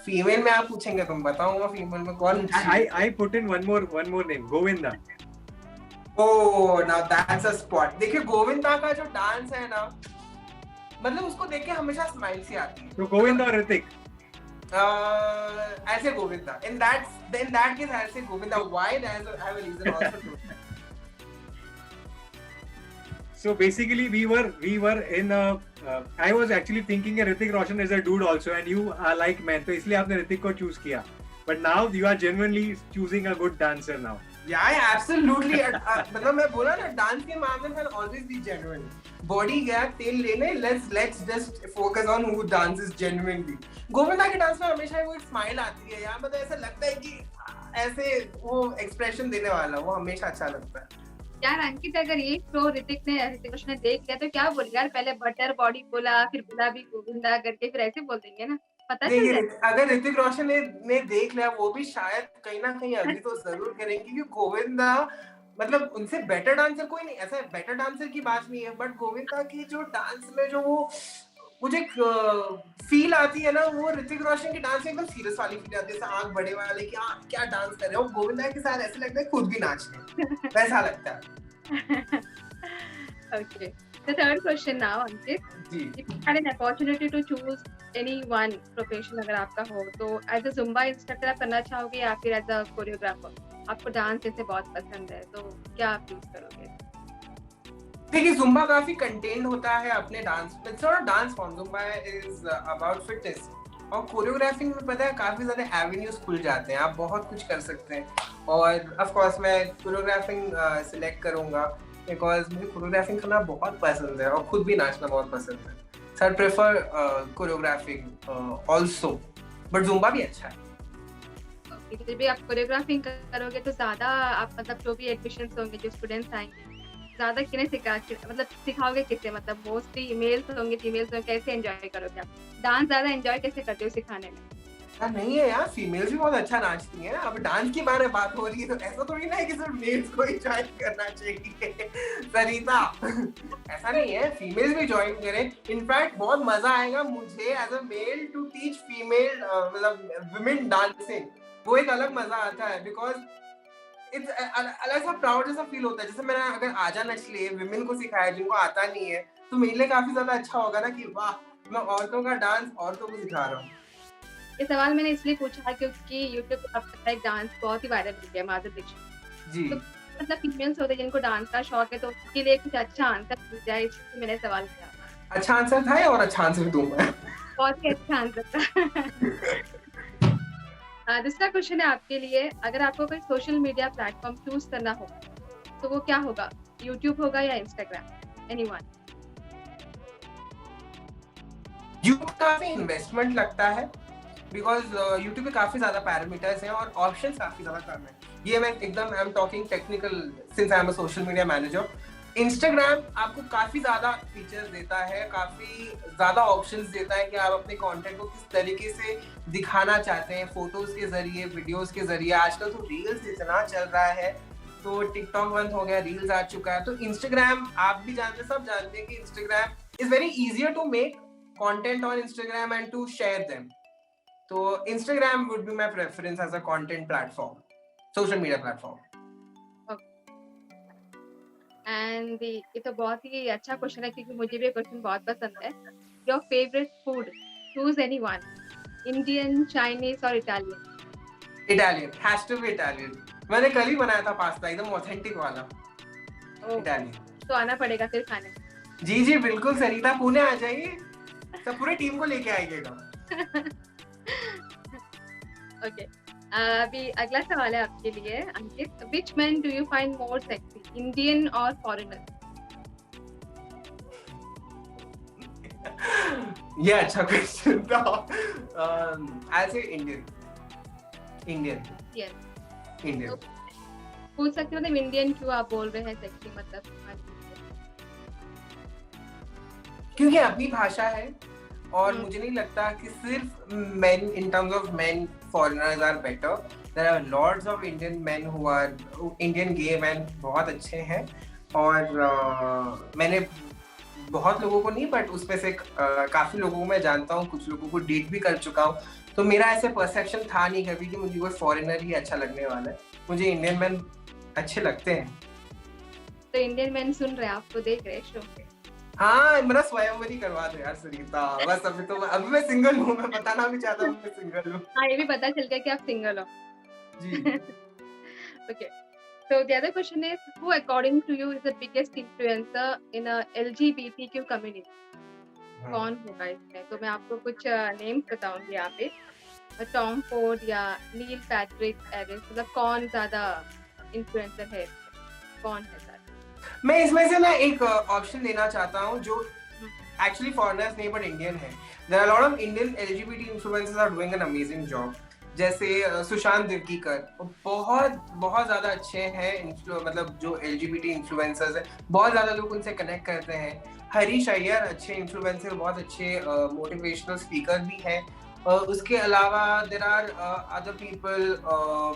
फीमेल में आप पूछेंगे तो मैं बताऊंगा फीमेल में कौन. I put in one more name, Govinda. Oh, now that's a spot. देखिए गोविंदा का जो डांस है ना, मतलब उसको देख के हमेशा स्माइल सी आती है. तो गोविंदा और ऋतिक? ऐसे Govinda. In that case, I'll say Govinda. Why? I have a reason also to. So basically, we were in a. I was actually thinking Hrithik Roshan is a dude also, and you are like man. तो इसलिए आपने ऋतिक को choose किया. But now you are genuinely choosing a good dancer now. Yeah, absolutely. मतलब मैं बोला ना, dance के मामले में always be genuine. बॉडी गया तेल लेने, let's just focus on who dances genuinely. Govinda के डांस में हमेशा वो एक स्माइल आती है यार. मतलब ऐसा लगता है कि ऐसे वो एक्सप्रेशन देने वाला, वो हमेशा अच्छा लगता है. यार अंकित, अगर ये फ्लो ऋतिक रोशन ने देख लिया तो क्या बोलेगा यार? पहले बटर बॉडी बोला, फिर बोला भी गोविंदा करके, फिर ऐसे बोल देंगे ना, पता चल जाए. अगर ऋतिक रोशन ने देख लिया, वो भी शायद कहीं ना कहीं अभी तो जरूर करेंगे, क्योंकि गोविंदा मतलब उनसे बेटर डांसर कोई नहीं. ऐसा बेटर डांसर की बात नहीं है, बट गोविंदा की जो डांस में जो वो मुझे फील आती है ना, वो ऋतिक रोशन की डांस में एकदम सीरियस वाली फील आती है, जैसे आंख बड़े वाले कि क्या डांस कर रहे हो. गोविंदा के साथ ऐसे लगता है खुद भी नाच रहे, वैसा लगता है. Okay. The third question now, Ankit. If you had an opportunity to choose any one profession अगर आपका हो, तो as a Zumba instructor आप करना चाहोगे या फिर as a choreographer? आपको डांस जैसे बहुत पसंद है, तो क्या आप चूज करोगे? देखिए जुम्बा काफी कंटेंट होता है अपने dance. It's not a dance form. Zumba is about fitness. और कोरियोग्राफिंग में पता है काफी सारे एवेन्यूज खुल जाते हैं, आप बहुत कुछ कर सकते हैं। और ऑफ कोर्स मैं कोरियोग्राफिंग सिलेक्ट करूंगा बिकॉज मुझे कोरियोग्राफिंग करना बहुत पसंद है और खुद भी नाचना बहुत पसंद है। So I prefer choreographing also, but Zumba भी अच्छा है। जब भी आप कोरियोग्राफिंग करोगे तो ज्यादा आप मतलब जो भी एडमिशंस होंगे, जो स्टूडेंट्स आएंगे, ज्यादा किन्हें मतलब सिखाओगे किसे? मतलब मोस्टली मेल्स होंगे, फीमेल्स होंगे, कैसे एंजॉय करोगे आप? डांस ज्यादा एंजॉय कैसे करते हो सिखाने में? नहीं है यार, फीमेल्स भी बहुत अच्छा नाचती हैं। अब डांस की बारे में बात हो रही है तो ऐसा थोड़ी ना है कि सिर्फ मेल्स को ही ज्वाइन करना चाहिए सरिता। ऐसा नहीं है, फीमेल्स भी ज्वाइन करें। इनफैक्ट बहुत मजा आएगा मुझे as a male to teach female मतलब वुमेन डांसिंग। वो एक अलग मजा आता है बिकॉज इट्स अलग सा प्राउड जैसा फील होता है। जैसे मैंने अगर आजा नच लिए विमेन को सिखाया जिनको आता नहीं है, तो मेरे लिए काफी ज्यादा अच्छा होगा ना कि वाह, मैं औरतों का डांस औरतों को सिखा रहा हूँ। ये सवाल मैंने इसलिए पूछा क्योंकि YouTube पे आपका एक डांस बहुत ही वायरल हो गया, माधुरी दीक्षित जी। तो मतलब फीमेल्स होते हैं जिनको डांस का शौक है, तो उसके लिए कुछ अच्छा आंसर मिल जाए, इसलिए मैंने सवाल किया। अच्छा आंसर था और अच्छा आंसर दूंगा। बहुत ही अच्छा आंसर था। दूसरा क्वेश्चन है आपके लिए, अगर आपको कोई सोशल मीडिया प्लेटफॉर्म चूज करना हो तो वो क्या होगा? यूट्यूब होगा या इंस्टाग्राम? एनीवन? यूट्यूब काफी इन्वेस्टमेंट लगता है बिकॉज यूट्यूब पे काफी ज्यादा पैरामीटर्स हैं और ऑप्शंस काफी ज्यादा कम है। ये मैं एकदम I am talking technical since I am a social media manager. Instagram आपको काफी ज्यादा फीचर्स देता है, काफी ज्यादा ऑप्शंस देता है कि आप अपने कंटेंट को किस तरीके से दिखाना चाहते हैं, फोटोज के जरिए, वीडियोस के जरिए। आजकल तो रील्स इतना चल रहा है, तो टिकटॉक बंद हो गया, रील्स आ चुका है। तो इंस्टाग्राम आप भी जानते हैं, सब जानते हैं कि Instagram is very easier to make content on Instagram and to share them. तो Instagram would be my preference as a content platform, social media platform. And ये तो बहुत ही अच्छा क्वेश्चन है क्योंकि मुझे भी ये क्वेश्चन बहुत पसंद है। Your favourite food, choose anyone, Indian, Chinese और Italian? Italian, has to be Italian. मैंने कल ही बनाया था पास्ता, एकदम ऑथेंटिक वाला इटालियन। तो आना पड़ेगा फिर खाने। जी जी बिल्कुल सरिता, पुणे आ जाइए, सब पूरे टीम को लेके आइएगा। ओके, अभी अगला सवाल है आपके लिए Ankit. Which man do you find more sexy, Indian और फॉरेनर? ये अच्छा क्वेश्चन था। आई से इंडियन। इंडियन इंडियन पूछ सकते हो मतलब इंडियन क्यों आप बोल रहे हैं सेक्सी? मतलब क्योंकि अपनी भाषा है और मुझे नहीं लगता कि सिर्फ men in terms of men foreigners are better. There are lots of Indian men who are Indian gay men, बहुत अच्छे हैं। और मैंने बहुत लोगों को नहीं बट उसमें से काफी लोगों को मैं जानता हूँ, कुछ लोगों को डेट भी कर चुका हूँ। तो मेरा ऐसे परसेप्शन था नहीं कभी कि मुझे कोई फॉरेनर ही अच्छा लगने वाला है। मुझे इंडियन मैन अच्छे लगते हैं। तो इंडियन मैन सुन रहे हैं, आपको देख रहे हैं शो पे? हाँ, मेरा स्वयंवर ही करवा दो यार सरिता। बस अभी मैं सिंगल हूँ, मैं बताना भी चाहता हूँ मैं सिंगल हूँ। हाँ, ये भी पता चल गया कि आप सिंगल हो जी। Okay, so the other question is, who according to you is the biggest influencer in a LGBTQ community? कौन होगा इसमें? तो मैं आपको कुछ नेम्स बताऊंगी यहाँ पे। टॉम फोर्ड या नील पैट्रिक एरिस, मतलब कौन ज्यादा इन्फ्लुएंसर है, कौन है ज्यादा? मैं इसमें से ना एक ऑप्शन देना चाहता हूँ जो एक्चुअली फॉरेनर्स नहीं बट इंडियन है। There are lot of Indian LGBT influencers are doing an amazing job. जैसे सुशांत दिवकीकर, बहुत ज्यादा अच्छे हैं, मतलब जो एलजीबीटी इन्फ्लुएंसर्स है, बहुत ज्यादा लोग उनसे कनेक्ट करते हैं। हरीश अय्यर अच्छे इन्फ्लुएंसर, बहुत अच्छे मोटिवेशनल स्पीकर भी हैं। उसके अलावा there are other people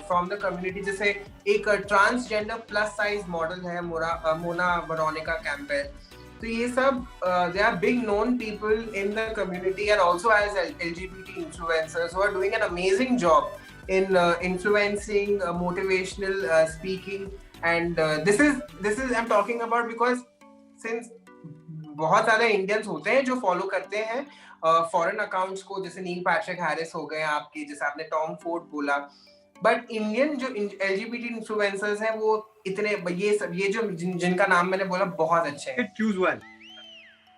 from the community, जैसे एक ट्रांसजेंडर प्लस साइज मॉडल है मोना वेरोनिका कैंपेल। तो ये सब they are big known people in the community and also as LGBT influencers who are doing an amazing job in influencing, motivational speaking, and this is I'm talking about because since बहुत ज्यादा Indians होते हैं जो follow करते हैं foreign accounts को, जैसे Neil Patrick Harris हो गए आपके, जैसे आपने टॉम फोर्ड बोला। बट इंडियन जो एलजीबीटी इन्फ्लुएंसर्स हैं वो इतने, ये जो जिनका नाम मैंने बोला बहुत अच्छे हैं। Choose one.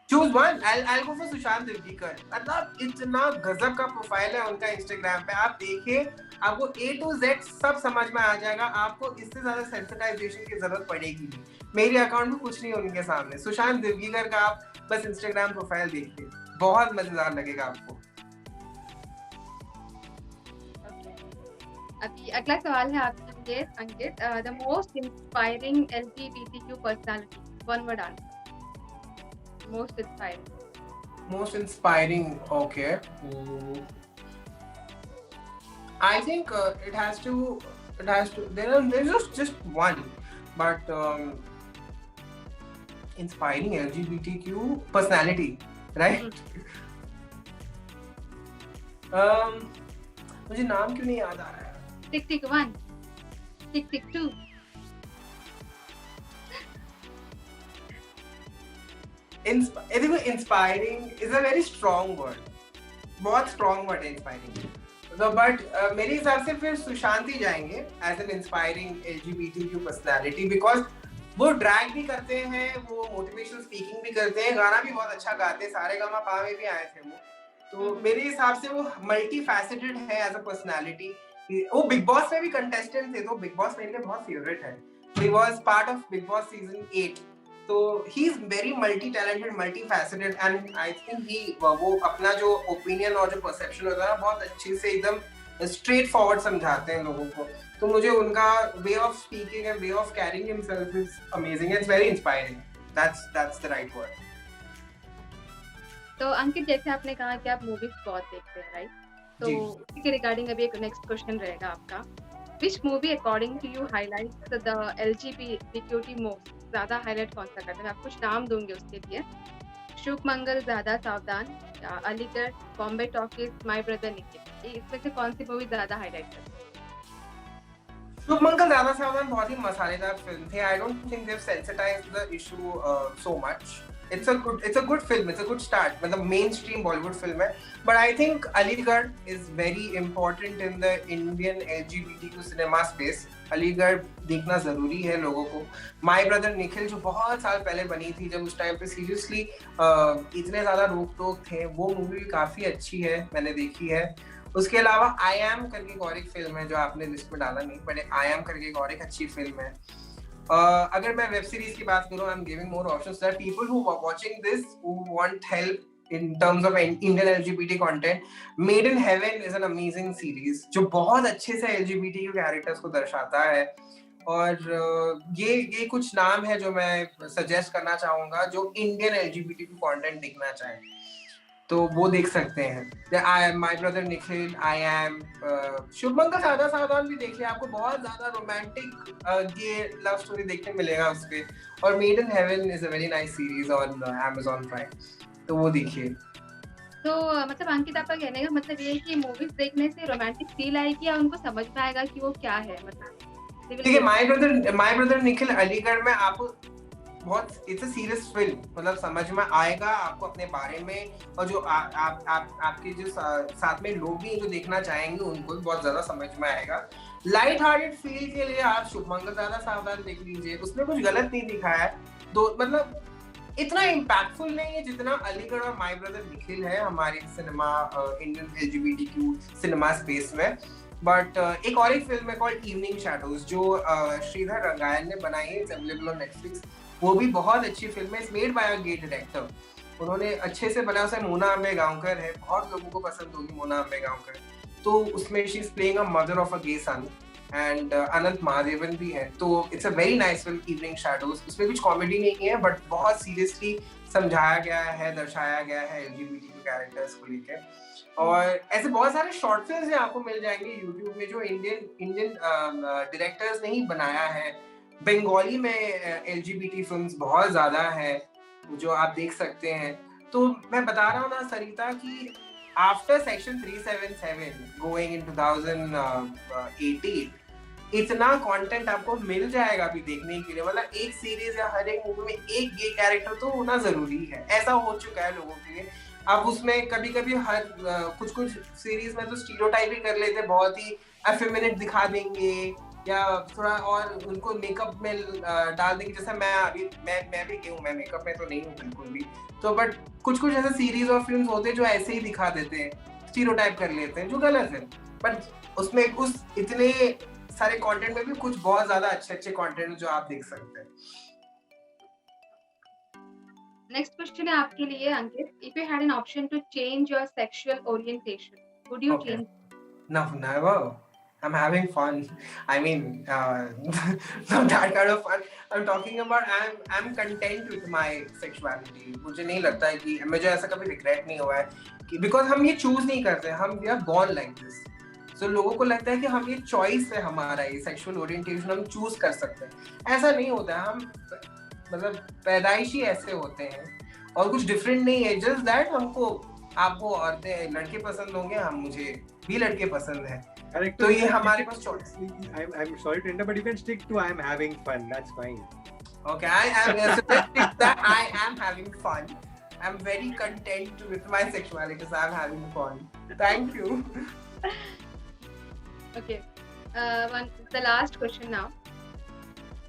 Choose one. I'll go for Sushant Dillikar. मतलब इतना गजब का प्रोफाइल है उनका इंस्टाग्राम पे, आप देखिए आपको A to Z सब समझ में आ जाएगा, आपको इससे ज्यादा सेंसिटाइजेशन की जरूरत पड़ेगी नहीं. मेरे अकाउंट में कुछ नहीं उनके सामने. सुशांत दिल्लीकर का आप बस इंस्टाग्राम प्रोफाइल देखिए, बहुत मजेदार लगेगा आपको. अभी अगला सवाल है आपके लिए Ankit. The most inspiring LGBTQ personality, one word answer. Most inspiring, okay. I think there's just one, but inspiring LGBTQ personality, right? मुझे नाम क्यों नहीं याद आ रहा है? Tick tick 1, tick tick 2. Inspiring is a very strong word. बहुत strong word है inspiring. So, but मेरे हिसाब से फिर सुशांत ही जाएंगे as an inspiring LGBTQ personality, because वो ड्रैग भी करते हैं, वो मोटिवेशनल स्पीकिंग भी करते हैं, गाना भी बहुत अच्छा गाते हैं, सारेगामापा में भी आए थे वो. तो मेरे हिसाब से वो मल्टी फैसेटेड है एज अ पर्सनालिटी. वो बिग बॉस में भी कंटेस्टेंट थे, तो बिग बॉस मेरे लिए बहुत फेवरेट है. He was part of Big Boss season 8. तो he is very multi talented, multi faceted, and I think वो अपना जो ओपिनियन और जो परसेप्शन होता है ना, बहुत अच्छे से एकदम स्ट्रेट फॉरवर्ड समझाते हैं लोगों को. तो मुझे उनका way of speaking and way of carrying himself is amazing. It's very inspiring. That's the right word. तो अंकित, जैसे आपने कहा कि आप मूवीज बहुत देखते हैं, राइट? तो इसके रिगार्डिंग अभी एक नेक्स्ट क्वेश्चन रहेगा आपका. Which movie according to you highlights the LGBTQ most? ज्यादा हाईलाइट कौन सा करते हैं? आप कुछ नाम दूंगे उसके लिए. शुभ मंगल, ज्यादा सावधान, Aligarh, Bombay talkies, my brother Nikhil. इसमें से कौन सी मूवी ज्यादा हाईलाइट करते हैं? शुभ मंगल, ज्यादा सावधान बहुत ही मसालेदार फिल्म थे. I don't think they have sensitised the issue so much. It's a good film. It's a good start. मतलब mainstream Bollywood film है. But I think Aligarh is very important in the Indian LGBTQ cinema space. Aligarh देखना जरूरी है लोगों को. My Brother Nikhil जो बहुत साल पहले बनी थी, जब उस टाइम पे सीरियसली इतने ज्यादा रोक टोक थे, वो मूवी काफी अच्छी है, मैंने देखी है. उसके अलावा I Am करके एक और एक फिल्म है जो आपने लिस्ट में डाला नहीं, बट I Am करके एक और एक अच्छी फिल्म है. अगर मैं वेब सीरीज की बात करूं, I am giving more options that people who are watching this who want help in terms of Indian LGBT content. Made in Heaven is an amazing series जो बहुत अच्छे से LGBTQ कैरेक्टर्स को दर्शाता है. और ये कुछ नाम है जो मैं सजेस्ट करना चाहूंगा जो इंडियन LGBTQ कंटेंट देखना चाहें, तो वो देख सकते हैं. My brother Nikhil, I am, Shubman का ज्यादा सावधान भी देख लिया, आपको बहुत ज्यादा रोमांटिक ये लव स्टोरी देखने मिलेगा उस पे. और made in heaven is a very nice series on Amazon Prime, तो वो देखिए. तो मतलब अंकित, आपका कहने का मतलब ये है कि मूवीज देखने से रोमांटिक फील आएगी या उनको समझ में आएगा कि वो क्या है? मतलब ठीक है, माय ब्रदर निखिल अलीगढ़ में आपको बहुत इट्स अ सीरियस फिल्म, मतलब समझ में आएगा आपको अपने बारे में, और जो आपके जो साथ में लोग भी जो देखना चाहेंगे उनको भी बहुत ज्यादा समझ में आएगा. लाइट हार्टेड फील के लिए आप शुभमंगल ज्यादा सावधान देख लीजिए, उसमें कुछ गलत नहीं दिखाया है. तो मतलब इतना इम्पैक्टफुल नहीं है जितना अलीगढ़ और माय ब्रदर निखिल है हमारे cinema, Indian LGBTQ cinema space में. बट एक और एक फिल्म है कॉल्ड इवनिंग शैडोज जो श्रीधर रंगायन ने बनाई है, इट्स अवेलेबल ऑन नेटफ्लिक्स. वो भी बहुत अच्छी फिल्म है. It's made by a gay director, उन्होंने अच्छे से बनाया. उसमें मोना अम्बेगांवकर है, बहुत लोगों को पसंद होगी मोना अम्बेगांवकर. तो उसमें she is playing a mother of a gay son, and Anant Mahadevan भी है. तो it's a very nice film evening shadows. उसमें कुछ कॉमेडी नहीं है, बट बहुत सीरियसली समझाया गया है, दर्शाया गया है LGBTQ कैरेक्टर्स को लेकर. और ऐसे बहुत सारे शॉर्ट फिल्म्स आपको मिल जाएंगे यूट्यूब में जो इंडियन डायरेक्टर्स ने ही बनाया है. बंगाली में LGBT फिल्म्स बहुत ज्यादा है जो आप देख सकते हैं. तो मैं बता रहा हूँ ना सरिता कि आफ्टर सेक्शन 377 गोइंग इन 2018 इतना कंटेंट आपको मिल जाएगा अभी देखने के लिए. मतलब एक सीरीज या हर एक मूवी में एक गे कैरेक्टर तो होना जरूरी है, ऐसा हो चुका है लोगों के लिए. अब उसमें कभी हर कुछ सीरीज में तो स्टीरियोटाइप भी कर लेते, बहुत ही एफेमिनेट दिखा देंगे, या थोड़ा और उनको मेकअप में डाल देंगे, जैसे मैं भी हूँ, मैं मेकअप में तो नहीं हूँ बिल्कुल भी, तो बट कुछ कुछ ऐसे सीरीज और फिल्म्स होते हैं जो ऐसे ही दिखा देते हैं, स्टीरियोटाइप कर लेते हैं, जो गलत है। बट उसमें उस इतने सारे कंटेंट में भी कुछ बहुत ज्यादा अच्छे कंटेंट जो आप देख सकते हैं। नेक्स्ट क्वेश्चन है आपके लिए Ankit, if you had an option to change your sexual orientation, would you change? No, never. I'm having fun. I mean, not that kind of fun. I'm talking about I'm content with my sexuality. मुझे नहीं लगता है कि मुझे ऐसा कभी regret नहीं हुआ है कि because हम ये choose नहीं करते, हम we are born like this. So लोगों को लगता है कि हम ये choice है हमारा, ये sexual orientation हम choose कर सकते हैं। ऐसा नहीं होता है, हम मतलब पैदाइशी ऐसे होते हैं और कुछ different नहीं है, just that आपको औरतें लड़के पसंद होंगे, हम मुझे भी लड़के पसंद हैं। Correct. तो ये हमारे पास choice। I'm sorry to interrupt, but you can stick to I'm having fun. That's fine. Okay, I am having fun. I'm very content with my sexuality, so I'm having fun. Thank you. Okay. The last question now.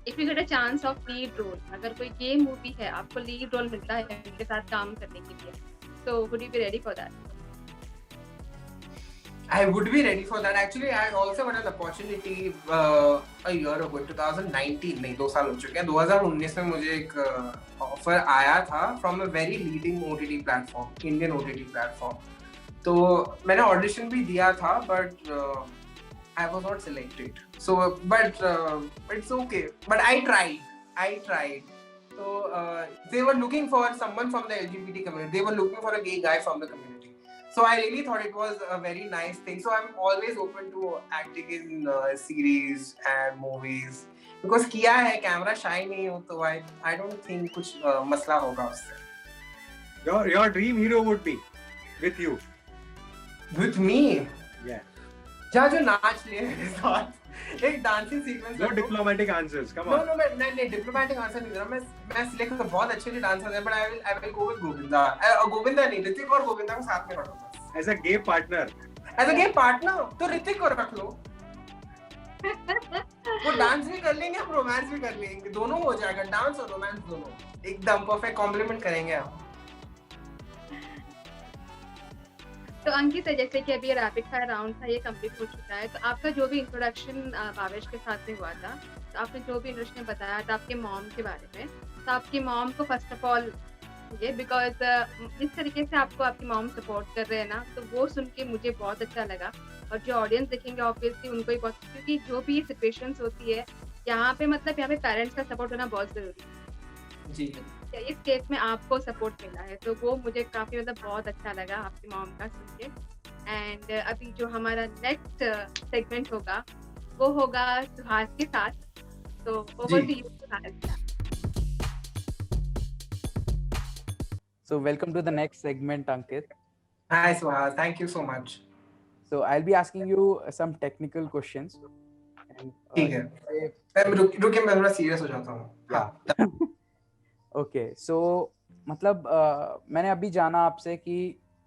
If you get a chance of lead role, अगर कोई game movie है, आपको lead role मिलता है उनके साथ काम करने के लिए, so would you be ready for that? I would be ready for that. Actually, I also got an opportunity a year ago, 2019 नहीं 2 साल हो चुके हैं, 2019 में मुझे एक ऑफर आया था from a very leading OTT platform, Indian OTT platform. तो मैंने ऑडिशन भी दिया था, but I was not selected. So, but it's okay. But I tried. So they were looking for someone from the LGBT community. They were looking for a gay guy from the community. So I really thought it was a very nice thing. So I'm always open to acting in series and movies. Because किया है, camera शाई नहीं हो तो I don't think कुछ मसला होगा उससे. Your dream hero would be with you. With me? Yeah. जहाँ जो नाच ले मेरे साथ एक dancing sequence. No diplomatic answers. Come on. No, मैं डिप्लोमेटिक आंसर नहीं दे रहा. मैं सिलेक्ट कर बहुत अच्छे डांसर हैं, but I will go with Govinda. Govinda नहीं, ऋतिक और गोविंदा को साथ में रखो. As a gay partner. As a gay partner, तो ऋतिक को रख लो. वो डांस भी कर लेंगे, हम रोमांस भी कर लेंगे, दोनों हो जाएगा, डांस और रोमांस दोनों एकदम परफेक्ट कॉम्प्लीमेंट करेंगे हम. तो अंकित, जैसे कि अभी रैपिड फायर राउंड था, ये कंप्लीट हो चुका है, तो आपका जो भी इंट्रोडक्शन भावेश के साथ में हुआ था, तो आपने जो भी इंट्रोडक्शन बताया था आपके मॉम के बारे में, तो आपकी मॉम को फर्स्ट ऑफ ऑल ये बिकॉज इस तरीके से आपको आपकी मॉम सपोर्ट कर रहे हैं ना, तो वो सुन के मुझे बहुत अच्छा लगा, और जो ऑडियंस देखेंगे ऑब्वियसली उनको भी बहुत, क्योंकि जो भी सिचुएशंस होती है यहाँ पे, मतलब यहाँ पे पेरेंट्स का सपोर्ट होना बहुत जरूरी है जी. इस केस में आपको सपोर्ट मिला है, तो वो मुझे काफी मतलब बहुत अच्छा लगा आपकी मॉम का सुन के. एंड अभी जो हमारा नेक्स्ट सेगमेंट होगा वो होगा सुहास के साथ, तो over to you Suhas. So welcome to the next segment, Ankit. Hi Suhas, thank you so much. So I'll be asking you some technical questions. ठीक है. रुकिए, मैं थोड़ा सीरियस हो जाता हूँ. Yeah. Okay, so मतलब मैंने अभी जाना आपसे कि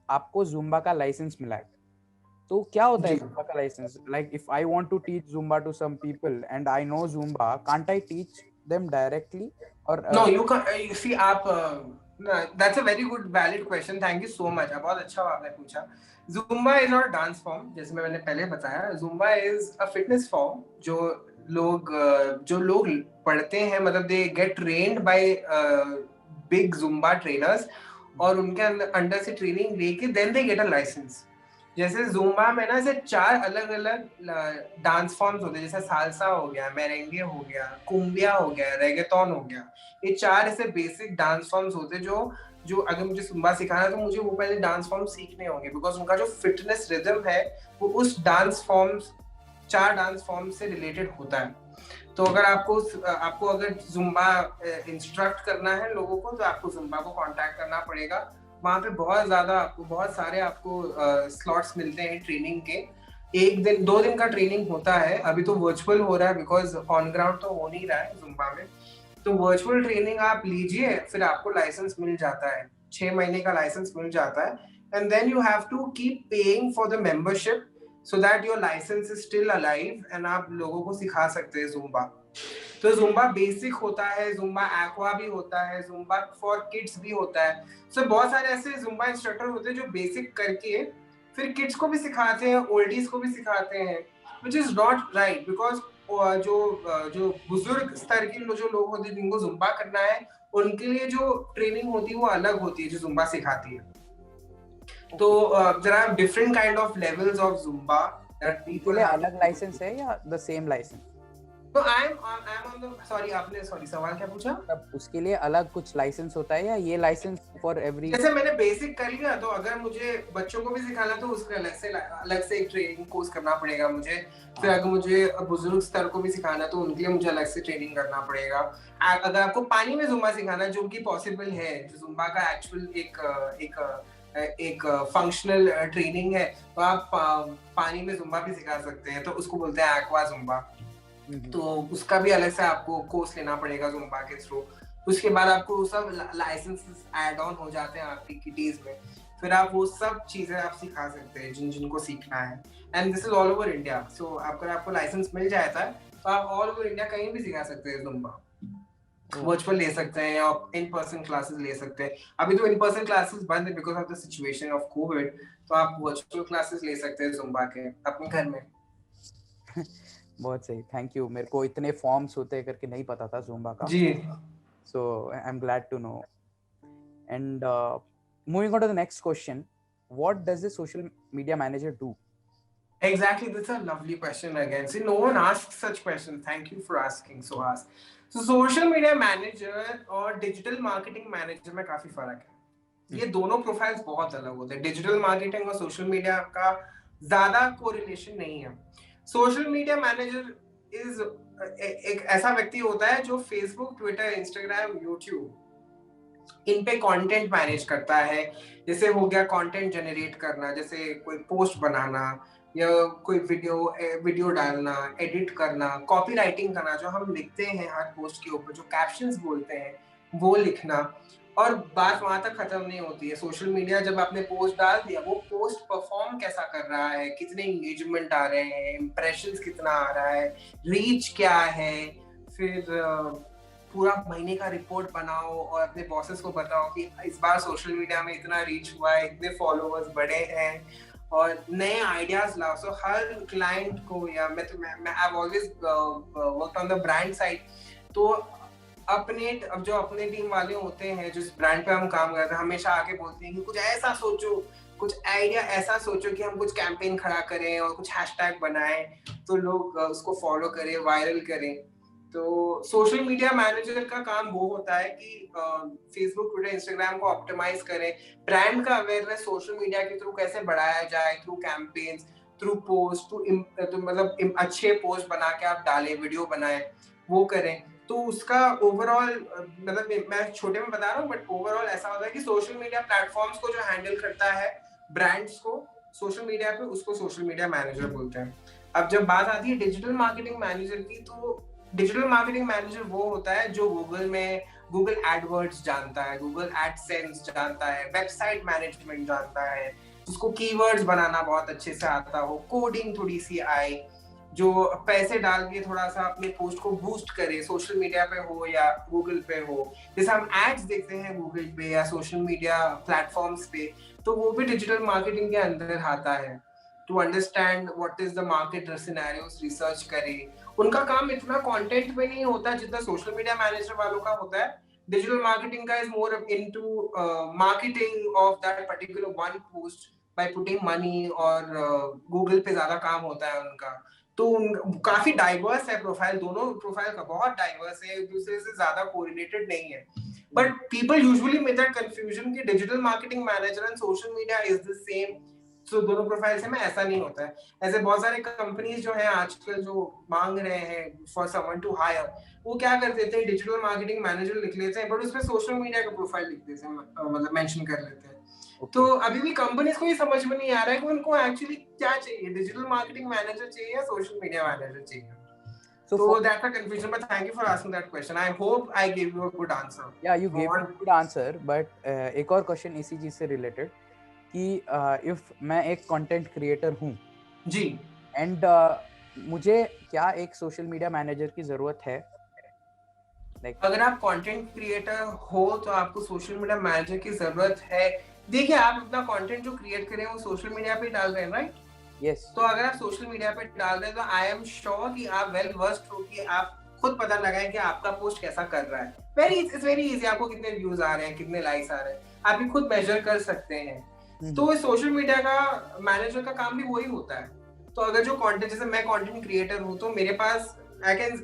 आपको जुम्बा का लाइसेंस मिला है, तो क्या होता है जुम्बा का licence? Like if I want to teach Zumba to some people and I know Zumba, can't I teach them directly? Or No, you can't. You see, that's a very good valid question. Thank you so much. बहुत अच्छा आपने पूछा. Zumba is not a dance form, जैसे मैंने पहले बताया. Zumba is a fitness form जो लोग पढ़ते हैं, मतलब they get trained by big Zumba trainers, और उनके अंडर से ट्रेनिंग लेके then they get a license. जैसे Zumba में ना ऐसे 4 अलग-अलग डांस फॉर्म्स होते हैं, जैसे साल्सा हो गया, मेरेंगे हो गया, कुम्बिया हो गया, रेगेटॉन हो गया. ये 4 ऐसे बेसिक डांस फॉर्म्स होते हैं जो अगर मुझे Zumba सिखाना है तो मुझे वो पहले डांस फॉर्म सीखने होंगे, बिकॉज उनका जो फिटनेस रिदम है वो उस 4 डांस फॉर्म से रिलेटेड होता है. तो अगर आपको अगर Zumba इंस्ट्रक्ट करना है लोगों को, तो आपको Zumba को कांटेक्ट करना पड़ेगा. वहाँ पे बहुत सारे आपको स्लॉट्स मिलते हैं ट्रेनिंग के. 1 दिन 2 दिन का ट्रेनिंग होता है. अभी तो वर्चुअल हो रहा है बिकॉज ऑन ग्राउंड तो हो नहीं रहा है Zumba में. तो वर्चुअल ट्रेनिंग आप लीजिए, फिर आपको लाइसेंस मिल जाता है, 6 महीने का लाइसेंस मिल जाता है. And then you have to keep paying for the membership so that your license is still alive and आप लोगों को सिखा सकते हैं जुम्बा। तो जुम्बा बेसिक होता है, जुम्बा एक्वा भी होता है, जुम्बा फॉर किड्स भी होता है। सो बहुत सारे ऐसे जुम्बा इंस्ट्रक्टर होते हैं जो बेसिक करके फिर किड्स को भी सिखाते हैं, ओल्डीज को भी सिखाते हैं, which is not right because जो बुजुर्ग स्तर के जो लोग होते हैं जिनको जुम्बा करना है, उनके लिए जो ट्रेनिंग होती है वो अलग होती है जो जुम्बा सिखाती है। तो there are different kind of levels of Zumba that people have. अलग लाइसेंस है या the same license? तो I'm on the sorry सवाल क्या पूछा? तब उसके लिए अलग कुछ लाइसेंस होता है या ये लाइसेंस फॉर एवरी? जैसे मैंने बेसिक कर लिया तो अगर मुझे बच्चों को भी सिखाना तो उसका अलग से एक ट्रेनिंग कोर्स करना पड़ेगा मुझे। फिर अगर मुझे बुजुर्ग स्तर को भी सिखाना तो उनके लिए मुझे अलग से ट्रेनिंग करना पड़ेगा। अगर आपको पानी में जुम्बा सिखाना जो कि पॉसिबल है, जो जुम्बा का एक्चुअल एक फंक्शनल ट्रेनिंग है, तो आप पानी में जुम्बा भी सिखा सकते हैं, तो उसको बोलते हैं एक्वा जुम्बा। तो उसका भी अलग से आपको कोर्स लेना पड़ेगा जुम्बा के थ्रू। उसके बाद आपको सब लाइसेंसेस ऐड ऑन हो जाते हैं आपकी किटीज में, फिर आप वो सब चीजें आप सिखा सकते हैं जिनको सीखना है। And this is all over India. So अगर आपको लाइसेंस मिल जाता है तो आप ऑल ओवर इंडिया कहीं भी सिखा सकते हैं जुम्बा। वर्चुअल ले सकते हैं या इन पर्सन क्लासेस ले सकते हैं। अभी तो इन पर्सन क्लासेस बंद है because of the situation of Covid, तो आप वर्चुअल क्लासेस ले सकते हैं जुम्बा के अपने घर में। बहुत सही, थैंक यू। मेरे को इतने फॉर्म्स होते करके नहीं पता था जुम्बा का जी। So I am glad to know. And moving on to the next question, what does the social media manager do? Exactly, that's a lovely question again. See, no one asks such questions. Thank you for asking, Suhas. So, social media manager और digital marketing manager में काफी फर्क है। ये दोनों profiles बहुत अलग होते हैं। डिजिटल मार्केटिंग और सोशल मीडिया का ज्यादा कोरिलेशन नहीं है। सोशल मीडिया मैनेजर इज एक ऐसा व्यक्ति होता है जो Facebook, Twitter, Instagram, YouTube in पे कंटेंट मैनेज करता है। जैसे हो गया कंटेंट जनरेट करना, जैसे कोई पोस्ट बनाना या कोई वीडियो डालना, एडिट करना, कॉपी राइटिंग करना, जो हम लिखते हैं हर पोस्ट के ऊपर जो कैप्शंस बोलते हैं वो लिखना। और बात वहां तक खत्म नहीं होती है। सोशल मीडिया जब आपने पोस्ट डाल दिया, वो पोस्ट परफॉर्म कैसा कर रहा है, कितने एंगेजमेंट आ रहे हैं, इंप्रेशंस कितना आ रहा है, रीच क्या है, फिर पूरा महीने का रिपोर्ट बनाओ और अपने बॉसेस को बताओ कि इस बार सोशल मीडिया में इतना रीच हुआ है, इतने फॉलोअर्स बढ़े हैं और नए आइडियाज लाओ। सो हर क्लाइंट को या मैं I always worked on the brand side, तो अब जो अपने टीम वाले होते हैं जिस ब्रांड पे हम काम करते हैं, हमेशा आके बोलते हैं कि कुछ ऐसा सोचो, कुछ आइडिया ऐसा सोचो कि हम कुछ कैंपेन खड़ा करें और कुछ हैशटैग बनाएं तो लोग उसको फॉलो करें, वायरल करें। तो सोशल मीडिया मैनेजर का काम वो होता है कि फेसबुक, ट्विटर, इंस्टाग्राम को ऑप्टिमाइज करें, ब्रांड का अवेयरनेस सोशल मीडिया के थ्रू कैसे बढ़ाया जाए, थ्रू कैंपेन्स, थ्रू पोस्ट, मतलब अच्छे पोस्ट बना के आप डालें, वीडियो बनाएं, वो करें। तो उसका ओवरऑल, मतलब मैं छोटे में बता रहा हूँ बट ओवरऑल ऐसा होता है कि सोशल मीडिया प्लेटफॉर्म्स को जो हैंडल करता है ब्रांड्स को सोशल मीडिया पे, उसको सोशल मीडिया मैनेजर बोलते हैं। अब जब बात आती है डिजिटल मार्केटिंग मैनेजर की, तो डिजिटल मार्केटिंग मैनेजर वो होता है जो गूगल एडवर्ड्स जानता है, गूगल एडसेंस जानता है, वेबसाइट मैनेजमेंट जानता है, जिसको कीवर्ड्स बनाना बहुत अच्छे से आता हो, कोडिंग थोड़ी सी आए, जो पैसे डाल के थोड़ा सा अपने पोस्ट को बूस्ट करे, सोशल मीडिया पे हो या गूगल पे हो। जैसे हम एड्स देखते हैं गूगल पे या सोशल मीडिया प्लेटफॉर्म्स पे, तो वो भी डिजिटल मार्केटिंग के अंदर आता है। To understand what is the market scenarios, research करे। उनका काम इतना कंटेंट पे नहीं होता जितना सोशल मीडिया मैनेजर वालों का होता है। डिजिटल मार्केटिंग का is more into marketing of that particular one post by putting money, और गूगल पे ज्यादा काम होता है उनका। तो काफी डाइवर्स है प्रोफाइल, दोनों प्रोफाइल का बहुत डाइवर्स है, एक दूसरे से ज्यादा कोरिलेटेड नहीं है। But people usually make that confusion कि digital marketing manager and social media is the same. So दोनों प्रोफाइल से में ऐसा नहीं होता है। ऐसे बहुत सारे कंपनीज जो हैं आजकल जो मांग रहे हैं फॉर समवन टू हायर, वो क्या कर देते हैं, डिजिटल मार्केटिंग मैनेजर लिख लेते हैं बट उसमें सोशल मीडिया का प्रोफाइल लिख देते हैं, मतलब मेंशन कर लेते हैं। तो अभी भी कंपनीज को ये समझ में नहीं आ रहा है कि उनको एक्चुअली क्या चाहिए, डिजिटल मार्केटिंग मैनेजर चाहिए या सोशल मीडिया मैनेजर चाहिए। So that's a confusion, but thank you for asking that question. I hope I gave you a good answer. Yeah, you gave a good answer, but एक और question इसी चीज से related कि if मैं एक content creator हूँ जी। And मुझे क्या एक सोशल मीडिया मैनेजर की जरूरत है? अगर आप कंटेंट क्रिएटर हो तो आपको सोशल मीडिया मैनेजर की जरूरत है। देखिए, आप अपना कंटेंट जो क्रिएट कर रहे हैं वो सोशल मीडिया पे डाल रहे हैं, राइट? यस। तो अगर आप सोशल मीडिया पे डाल रहे हैं तो आई एम श्योर कि आप वेल वर्स्ड हो कि आप खुद पता लगाएं कि आपका पोस्ट कैसा कर रहा है। इट्स वेरी इजी, आपको कितने व्यूज आ रहे हैं, कितने लाइक्स आ रहे हैं, आप ये खुद मेजर कर सकते हैं। तो सोशल मीडिया का मैनेजर का काम भी वही होता है। तो अगर जो कंटेंट, जैसे मैं कंटेंट क्रिएटर हूँ तो मेरे पास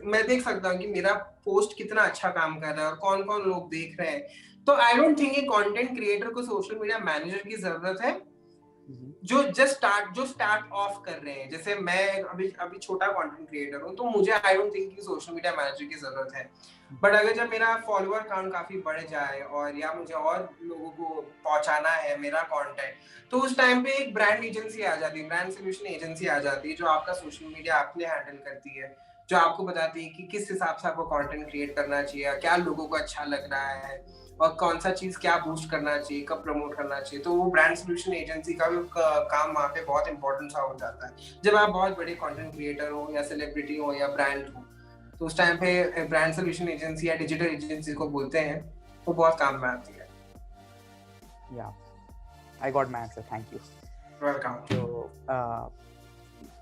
मैं देख सकता हूँ कि मेरा पोस्ट कितना अच्छा काम कर रहा है और कौन कौन लोग देख रहे हैं। तो I don't think content creator को सोशल मीडिया मैनेजर की जरूरत है जो स्टार्ट ऑफ कर रहे हैं। जैसे मैं अभी छोटा कंटेंट क्रिएटर हूँ, तो मुझे आई डोंट थिंक कि सोशल मीडिया मैनेजर की जरूरत है। बट अगर जब मेरा फॉलोअर काउंट काफी बढ़ जाए और या मुझे और लोगों को पहुंचाना है मेरा कंटेंट, तो उस टाइम पे एक ब्रांड एजेंसी आ जाती है, ब्रांड सोल्यूशन एजेंसी आ जाती है, जो आपका सोशल मीडिया आपने हैंडल करती है, जो आपको बताती है कि किस हिसाब से आपको कंटेंट क्रिएट करना चाहिए, क्या लोगों को अच्छा लग रहा है और कौन सा चीज क्या बूस्ट करना चाहिए, कब प्रमोट करना चाहिए। तो वो ब्रांड सोल्यूशन एजेंसी का भी काम वहाँ पे बहुत इंपॉर्टेंट सा हो जाता है। जब आप बहुत बड़े कंटेंट क्रिएटर हो या सेलिब्रिटी हो या ब्रांड हो, तो उस टाइम पे ब्रांड सोल्यूशन एजेंसी या डिजिटल एजेंसी को बोलते हैं, वो बहुत काम में आती है। या I got my answer, thank you. Welcome. तो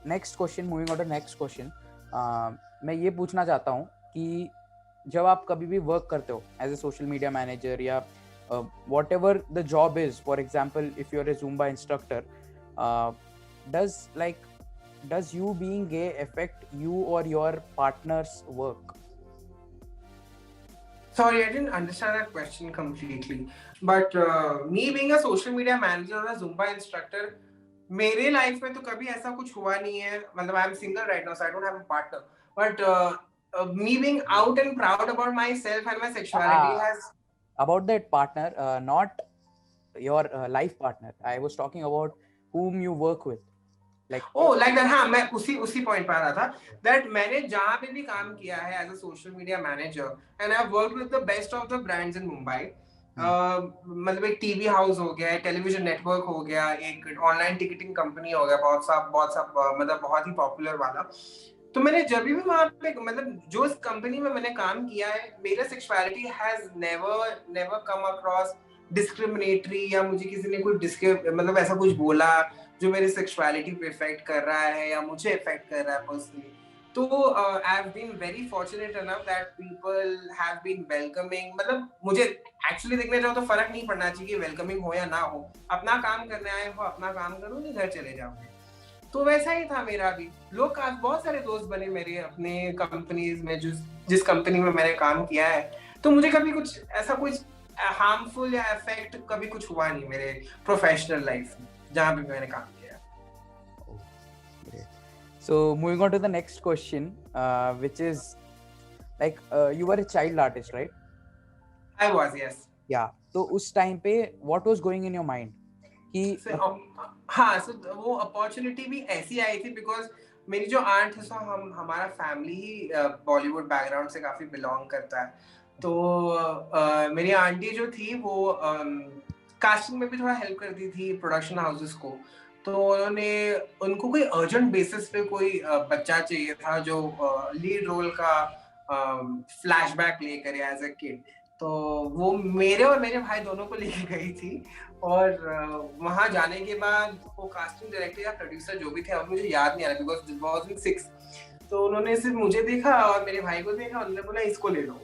next question, moving on to next question, मैं ये पूछना चाहता हूँ कि जब आप कभी भी वर्क करते हो as a social media manager या whatever the job is, for example if you are a Zumba instructor, does you being gay affect you or your partner's work? Sorry, I didn't understand that question completely. But me being a social media manager or a Zumba instructor, मेरे life में तो कभी ऐसा कुछ हुआ नहीं है। मतलब I am single right now, so I don't have a partner, but me being out and proud about myself and my sexuality has about that partner, not your life partner. I was talking about whom you work with, like like that। हाँ, मैं उसी point पर आ रहा था that मैंने जहाँ पे भी काम किया है as a social media manager and I've worked with the best of the brands in Mumbai। मतलब एक टीवी हाउस हो गया, टेलीविजन नेटवर्क हो गया, एक ऑनलाइन टिकटिंग कंपनी हो गया, बहुत सा मतलब बहुत ही पॉपुलर वाला। तो मैंने जब भी वहां पे मतलब जो इस कंपनी में मैंने काम किया है, मेरा sexuality has never come across discriminatory, या मुझे किसी ने कोई मतलब ऐसा कुछ बोला जो मेरे सेक्सुअलिटी पे इफेक्ट कर रहा है या मुझे इफेक्ट कर रहा है पर्सनली। तो I have been very fortunate enough that people have been welcoming. मतलब मुझे एक्चुअली देखने जाओ तो फर्क नहीं पड़ना चाहिए कि वेलकमिंग हो या ना हो, अपना काम करने आए हो अपना काम करो, नहीं घर चले जाओ। तो वैसा ही था मेरा भी। लोग बहुत सारे दोस्त बने मेरे अपने कंपनीज में, जिस कंपनी में मैंने काम किया है। तो मुझे कभी कुछ ऐसा कुछ हार्मफुल या इफेक्ट कभी कुछ हुआ नहीं मेरे प्रोफेशनल लाइफ में जहाँ भी मैंने काम किया। So moving on to the next question, which is like you were a child artist, right? I was, yes. Yeah. तो उस टाइम पे what was going in your mind कि हाँ, so वो अपॉर्चुनिटी भी ऐसी आई थी बिकॉज मेरी जो आंट है, सो हमारा फैमिली ही बॉलीवुड बैकग्राउंड से काफी बिलोंग करता है। तो मेरी आंटी जो थी वो कास्टिंग में भी थोड़ा हेल्प करती थी प्रोडक्शन हाउसेस को। तो उनको कोई अर्जेंट बेसिस पे कोई बच्चा चाहिए था जो लीड रोल का फ्लैशबैक ले करे एज अ किड। तो वो मेरे और मेरे भाई दोनों को लेके गई थी। और वहां जाने के बाद वो कास्टिंग डायरेक्टर या प्रोड्यूसर जो भी थे, अब मुझे याद नहीं आ रहा बिकॉज दिस वाज इन 6। तो उन्होंने सिर्फ मुझे देखा और मेरे भाई को देखा, उन्होंने बोला इसको ले लो।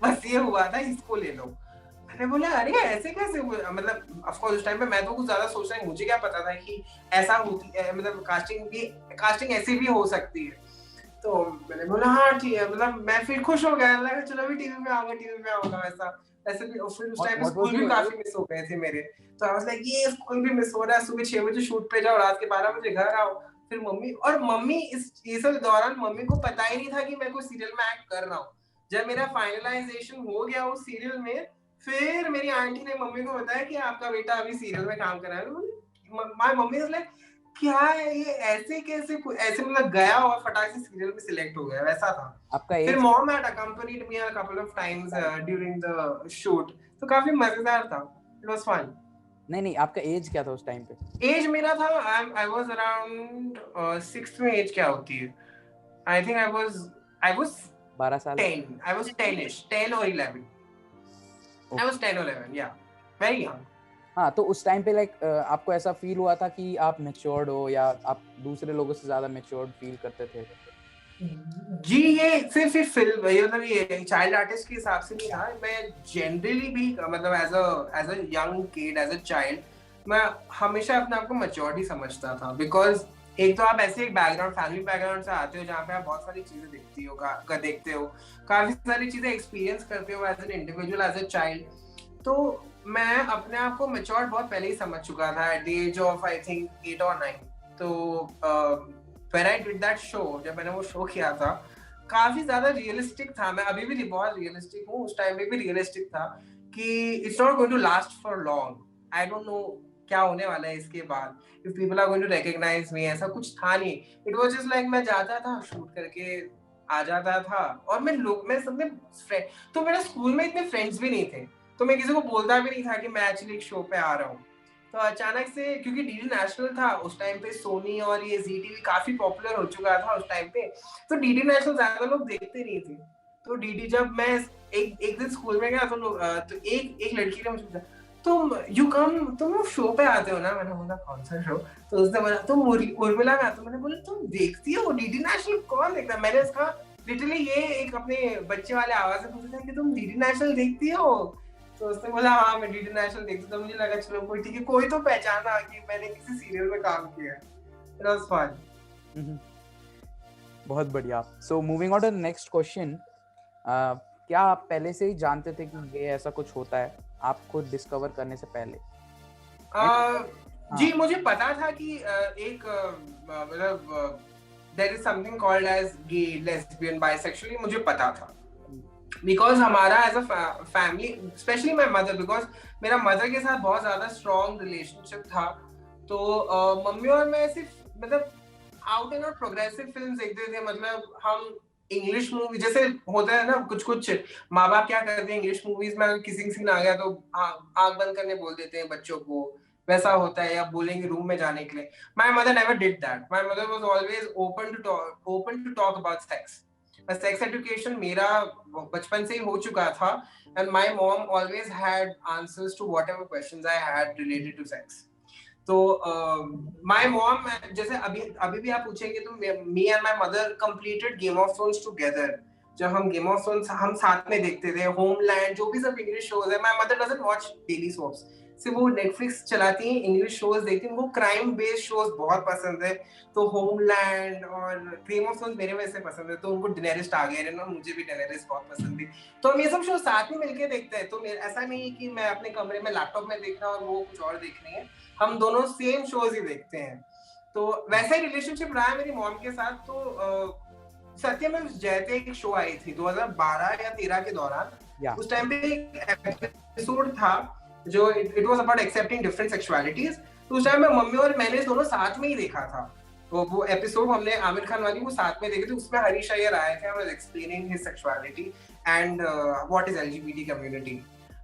बस ये हुआ था, इसको ले लो। मैंने बोला अरे ऐसे कैसे, मतलब ऑफ कोर्स उस टाइम पे मैं तो कुछ ज्यादा सोच रहा, मुझे क्या पता था कि ऐसा होती है, मतलब कास्टिंग ऐसी भी हो सकती है। तो मैंने बोला हाँ ठीक है, मतलब मैं फिर खुश हो गया, लगा चलो भी टीवी में आऊंगा वैसे भी। फिर उस टाइम स्कूल भी काफी मिस हो गए थे मेरे। तो आई वाज लाइक ये स्कूल भी मिस हो रहा है, सुबह 6 बजे शूट पे जाओ, रात के 12 बजे घर आओ। फिर मम्मी ये सब दौरान मम्मी को पता ही नहीं था कि मैं कोई सीरियल में एक्ट कर रहा हूँ। जब मेरा फाइनलाइजेशन हो गया उस सीरियल में, फिर मेरी आंटी ने मम्मी को बताया कि आपका बेटा अभी सीरियल में काम कर रहा है। माय मम्मी इज लाइक क्या है ये, ऐसे कैसे, ऐसे मतलब गया और फटाक से सीरियल में सिलेक्ट हो गया, वैसा था आपका। फिर mom had accompanied me a couple of times during the shoot, तो काफी मजेदार था, इट वाज फन। नहीं, आपका एज क्या था उस टाइम पे? एज मेरा था, आई वाज अराउंड 6th में एज क्या होती है? आई थिंक आई वाज 12 साल? 10. I was 10ish, 10 or 11. I was 10 or 11, yeah. Very young. हाँ, तो उस टाइम पे लाइक आपको ऐसा फील हुआ था कि आप मैच्योर्ड हो या आप दूसरे लोगों से ज्यादा मैच्योर्ड फील करते थे? जी, ये सिर्फ ये फिल्म, ये मतलब ये चाइल्ड आर्टिस्ट के हिसाब से नहीं था, मैं जनरली भी मतलब as a young kid, as a child मैं हमेशा अपने आप को मैच्योर्ड ही समझता था, बिकॉज एक तो आप ऐसे एक बैकग्राउंड, फैमिली बैकग्राउंड से आते हो जहाँ पे आप बहुत सारी चीजें देखते हो, काफी सारी चीजें एक्सपीरियंस करते हो as an individual, as a child. तो मैं अपने आप को मैच्योर्ड बहुत पहले ही समझ चुका था, at the age of I think 8 or 9. तो when I did that show, जब मैंने वो शो किया था, काफी ज्यादा रियलिस्टिक था. मैं अभी भी बहुत रियलिस्टिक हूँ, उस टाइम पे भी रियलिस्टिक था कि it's not going to last for long. I don't know क्या होने वाला है इसके बाद, if people are going to recognise me, ऐसा कुछ था नहीं. इट वाज जस्ट लाइक मैं जाता था, शूट करके आ जाता था, और मैं सबने फ्रेंड, तो मेरे स्कूल में इतने फ्रेंड्स भी नहीं थे, तो मैं किसी को बोलता भी नहीं था कि मैं एक्चुअली एक शो पे आ रहा हूँ. तो अचानक से, क्योंकि डीडी नेशनल था उस टाइम पे, सोनी और ये जी टीवी काफी पॉपुलर हो चुका था उस टाइम पे, तो डीडी नेशनल ज्यादा लोग देखते नहीं थे. तो डीडी, जब मैं एक दिन स्कूल में गया तो एक लड़की ने मुझे पूछा, तुम लोग शो पे आते हो ना? मैंने बोला कौन सा शो? तो उसने बोला तुम उर्मिला में आते हो. मैंने बोला तुम देखती हो डीडी नेशनल? कौन देखता है? मैंने उसका लिटरली ये एक अपने बच्चे वाले आवाज से पूछा था कि तुम डीडी नेशनल देखती हो? तो उसने बोला हाँ मैं डीडी नेशनल देखती. तो मुझे लगा चलो कोई ठीक है, कोई तो पहचाना कि मैंने किसी सीरियल में काम किया है. It was fun. बहुत बढ़िया. So moving on to the next question, क्या आप पहले से ही जानते थे कि ये ऐसा कुछ होता है, आप खुद डिस्कवर करने से पहले? जी, मुझे पता था कि एक मतलब there is something called as gay, lesbian, bisexual, मुझे पता था. बिकॉज हमारा as a family, specially my mother, because मेरा मदर के साथ बहुत ज्यादा स्ट्रॉन्ग रिलेशनशिप था. तो मम्मी और मैं सिर्फ मतलब out and out progressive film देखते थे. मतलब हम इंग्लिश मूवी, जैसे होता है ना कुछ माँ बाप क्या करते हैं इंग्लिश मूवीज में, अगर किसिंग सीन आ गया तो आंख बंद करने बोल देते हैं बच्चों को, वैसा होता है, या बोलेंगे रूम में जाने के लिए. My mother never did that. My mother was always open to talk about sex. Sex education मेरा बचपन से ही हो चुका था, and my mom always had answers to whatever questions I had related to sex. तो माय मॉम, जैसे अभी भी आप पूछेंगे तो me and my mother completed Game of Thrones together. जब हम गेम ऑफ थ्रोन्स हम साथ में देखते थे, होमलैंड, जो भी सब इंग्लिश शोज है. My mother doesn't watch daily soaps, सिर्फ वो नेटफ्लिक्स चलाती हैं, इंग्लिश शोज देखती हैं, वो क्राइम बेस्ड शोज बहुत पसंद है. तो होमलैंड और गेम ऑफ थ्रोन्स मेरे वैसे पसंद है. तो उनको डेनेरिस टारगेरियन और मुझे भी डेनेरिस बहुत पसंद थी. तो हम ये सब शो साथ में मिलके देखते हैं. तो ऐसा नहीं है कि मैं अपने कमरे में लैपटॉप में देख रहा हूँ और वो कुछ और देख रही है. हम दोनों सेम शोज ही देखते हैं. तो वैसा ही रिलेशनशिप रहा है मेरी मॉम के साथ. तो सत्यमेव जयते एक शो आई थी 2012 या 13 के दौरान. उस टाइम पे एक एपिसोड था जो it was about accepting different sexualities. तो उस टाइम में मम्मी और मैंने दोनों साथ में ही देखा था. तो वो एपिसोड हमने आमिर खान वाली वो साथ में देखे थे. उसमें हरीश अय्यर आए थे, was explaining his sexuality and what is LGBT community.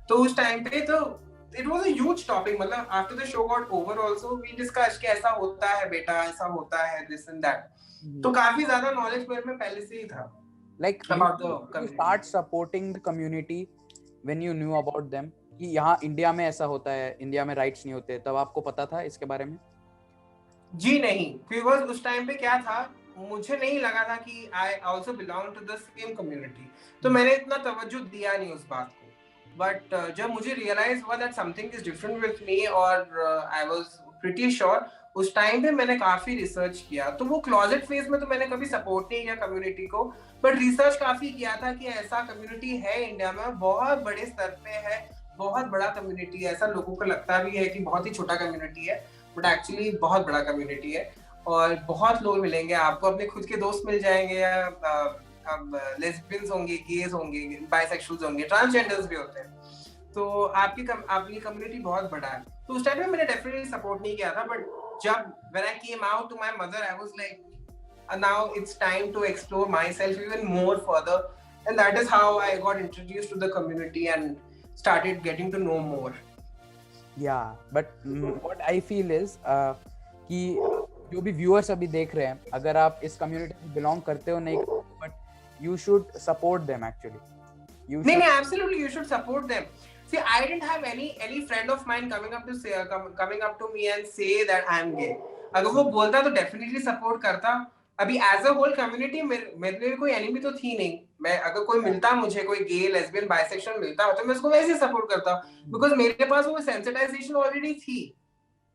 तो उस टाइम पे तो it was a huge topic. मतलब after the show got over also we discussed कि ऐसा होता है बेटा, ऐसा होता है, दिस एंड दैट. तो काफी ज्यादा नॉलेज मेरे में पहले से ही था. Like you start supporting the community when you knew about them, कि यहाँ इंडिया में ऐसा होता है, इंडिया में राइट्स नहीं होते, तब आपको पता था इसके बारे में? जी नहीं, बिकॉज उस टाइम पे क्या था, मुझे नहीं लगा था कि I also belong to the same community. तो मैंने इतना तवज्जो दिया नहीं उस बात को. बट जब मुझे रियलाइज हुआ that something is different with me, और आई वाज प्रीटी श्योर, उस टाइम पे मैंने काफी रिसर्च किया. तो वो क्लोजेट फेज में तो मैंने कभी सपोर्ट नहीं किया कम्युनिटी को, बट रिसर्च काफी किया था कि ऐसा कम्युनिटी है इंडिया में, बहुत बड़े स्तर पे है, बहुत बड़ा कम्युनिटी है. ऐसा लोगों को लगता भी है कि बहुत ही छोटा कम्युनिटी है, बट एक्चुअली बहुत बड़ा कम्युनिटी है. और बहुत लोग मिलेंगे आपको, अपने खुद के दोस्त मिल जाएंगे, या लेस्बियंस होंगे, गेज होंगे, बाइसेक्सुअल्स होंगे, ट्रांसजेंडर्स भी होते हैं. तो आपकी कम्युनिटी बहुत बड़ा है. तो उस टाइम पे मैंने डेफिनेटली सपोर्ट नहीं किया था. बट जब when I came out to my mother, I was like, now it's time to explore myself even more further, and that is how I got introduced to the community and started getting to know more. Yeah, but what I feel is कि जो भी viewers अभी देख रहे हैं, अगर आप इस community में belong करते हो नहीं, but you should support them actually. No, absolutely, you should support them. See, I didn't have any friend of mine coming up to me and say that I am gay. अगर वो बोलता तो definitely support करता. अभी as a whole community मेरे लिए कोई enemy तो थी नहीं. मैं अगर कोई मिलता मुझे कोई gay, lesbian, bisexual मिलता तो मैं उसको वैसे ही support करता. Because मेरे पास वो sensitization already थी,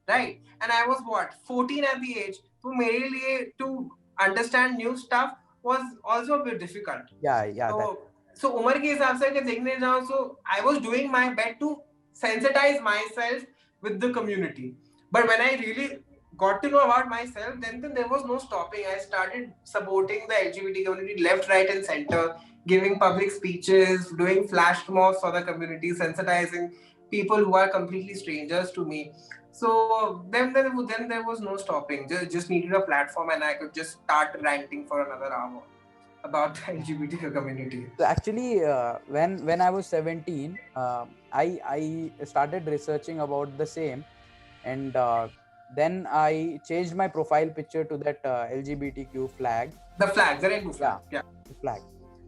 right? And I was what 14 at the age. तो मेरे लिए to understand new stuff was also a bit difficult. Yeah. So उम्र के हिसाब से अगर देखने जाऊँ, so I was doing my best to sensitize myself with the community. But when I really got to know about myself, then there was no stopping. I started supporting the LGBT community left, right, and center, giving public speeches, doing flash mobs for the community, sensitizing people who are completely strangers to me. So then there was no stopping. Just needed a platform, and I could just start ranting for another hour about the LGBT community. So actually, when I was 17, I started researching about the same, and then I changed my profile picture to that LGBTQ flag. The flag, the rainbow flag. Yeah. The flag.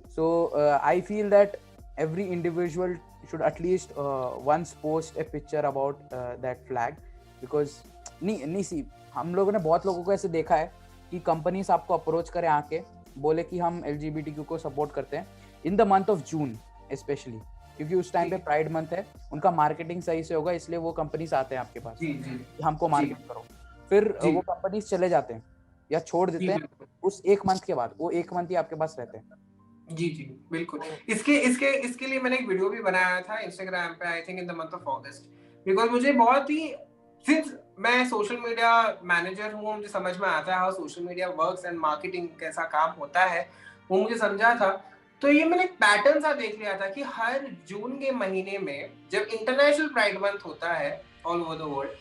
So I feel that every individual should at least once post a picture about that flag, because नहीं सी हम लोगों ने बहुत लोगों को ऐसे देखा है कि कंपनीज आपको अप्रोच करें आके बोले कि हम LGBTQ को सपोर्ट करते हैं in the month of June specially, क्योंकि उस टाइम पे प्राइड मंथ है, उनका मार्केटिंग सही से होगा, इसलिए वो कंपनीज आते हैं आपके पास कि हमको मार्केट करो. फिर वो कंपनीज चले जाते हैं या छोड़ देते हैं उस एक मंथ के बाद, वो एक मंथ ही आपके पास रहते हैं. जी बिल्कुल. इसके लिए मैंने एक वीडियो भी बनाया था इंस्टाग्राम पे, I think in the month of August, because मुझे बहुत ही, सिंस मैं सोशल मीडिया मैनेजर हूँ, मुझे समझ में आता है how social media works and marketing कैसा काम होता है, वो मुझे समझा था. तो ये मैंने एक पैटर्न सा देख लिया था कि हर जून के महीने में जब इंटरनेशनल प्राइड मंथ होता है ऑल ओवर द वर्ल्ड,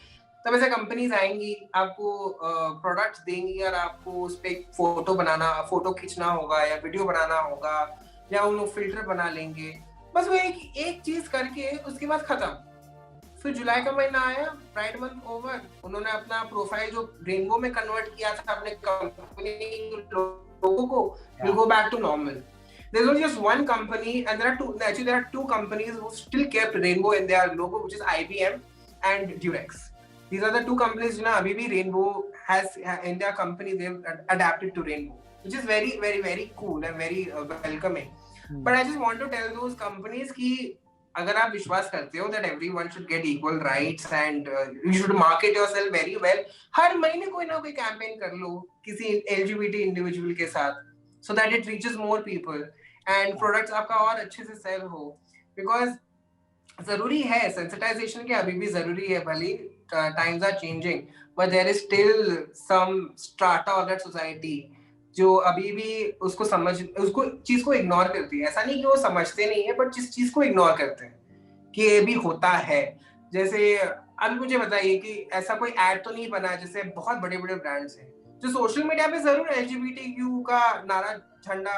तब ऐसे कंपनीज आएंगी, आपको प्रोडक्ट्स देंगी और आपको उस पर फोटो खींचना होगा या वीडियो बनाना होगा या उन लोग फिल्टर बना लेंगे, बस वो एक चीज करके उसके बाद खत्म. फिर जुलाई का महीना आया, प्राइड मंथ ओवर, उन्होंने अपना प्रोफाइल जो रेनबो में कन्वर्ट किया था अपने कंपनी लोगों को, will go back to normal. There's only just one company, and there are two companies who still kept rainbow in their logo, which is IBM and Durex. These are the two companies जिन्हें अभी भी rainbow has in their company, they've adapted to rainbow, which is very very very cool and very welcoming. But I just want to tell those companies कि अगर आप विश्वास करते हो that everyone should get equal rights and you should market yourself very well, हर महीने कोई ना कोई कैंपेन कर लो किसी LGBT इंडिविजुअल के साथ, so that it reaches more people and products आपका और अच्छे से सेल हो. बिकॉज जरूरी है सेंसिटाइजेशन के, अभी भी जरूरी है, भले times are changing, but there is still some strata of that society जो अभी भी उसको चीज को इग्नोर करती है. ऐसा नहीं कि वो समझते नहीं है, बट जिस चीज को इग्नोर करते हैं कि ये भी होता है. जैसे अभी मुझे बताइए कि ऐसा कोई एड तो नहीं बना जैसे बहुत बड़े बड़े ब्रांड्स हैं जो सोशल मीडिया पे जरूर LGBTQ का नारा झंडा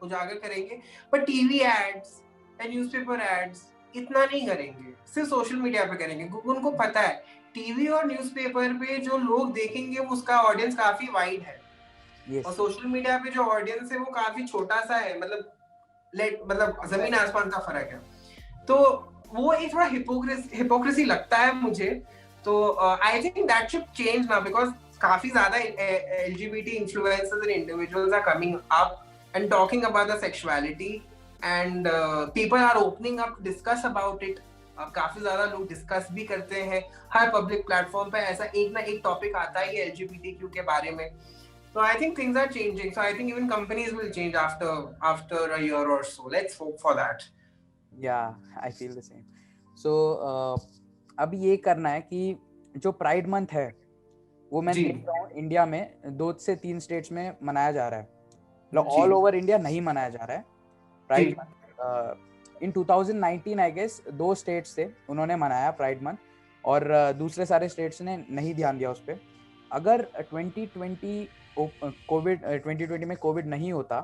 उजागर करेंगे, पर टीवी एड्स या न्यूज़पेपर एड्स इतना नहीं करेंगे, सिर्फ सोशल मीडिया पे करेंगे, क्योंकि उनको पता है टीवी और न्यूज़पेपर पे जो लोग देखेंगे उसका ऑडियंस काफी वाइड है. और सोशल मीडिया पे जो ऑडियंस है वो काफी छोटा सा है, मतलब जमीन आसमान का फर्क है. तो वो एक थोड़ा हिपोक्रेसी लगता है मुझे. तो I think that should change now, because काफी ज्यादा LGBT influencers and individuals are coming up and talking about the sexuality and people are opening up to discuss about it. काफी ज्यादा लोग डिस्कस भी करते हैं हर पब्लिक प्लेटफॉर्म पे, ऐसा एक ना एक टॉपिक आता ही है LGBTQ के बारे में. So I think things are changing. So I think even companies will change after a year or so. Let's hope for that. Yeah, I feel the same. So अभी ये करना है कि जो प्राइड मंथ है वो मैं देख रहा हूँ इंडिया में 2 से 3 स्टेट्स में मनाया जा रहा है. ऑल ओवर इंडिया नहीं मनाया जा रहा है pride month. In 2019 I guess 2 states थे उन्होंने मनाया प्राइड मंथ, और दूसरे सारे स्टेट्स ने नहीं ध्यान दिया उस पर. अगर 2020 में कोविड नहीं होता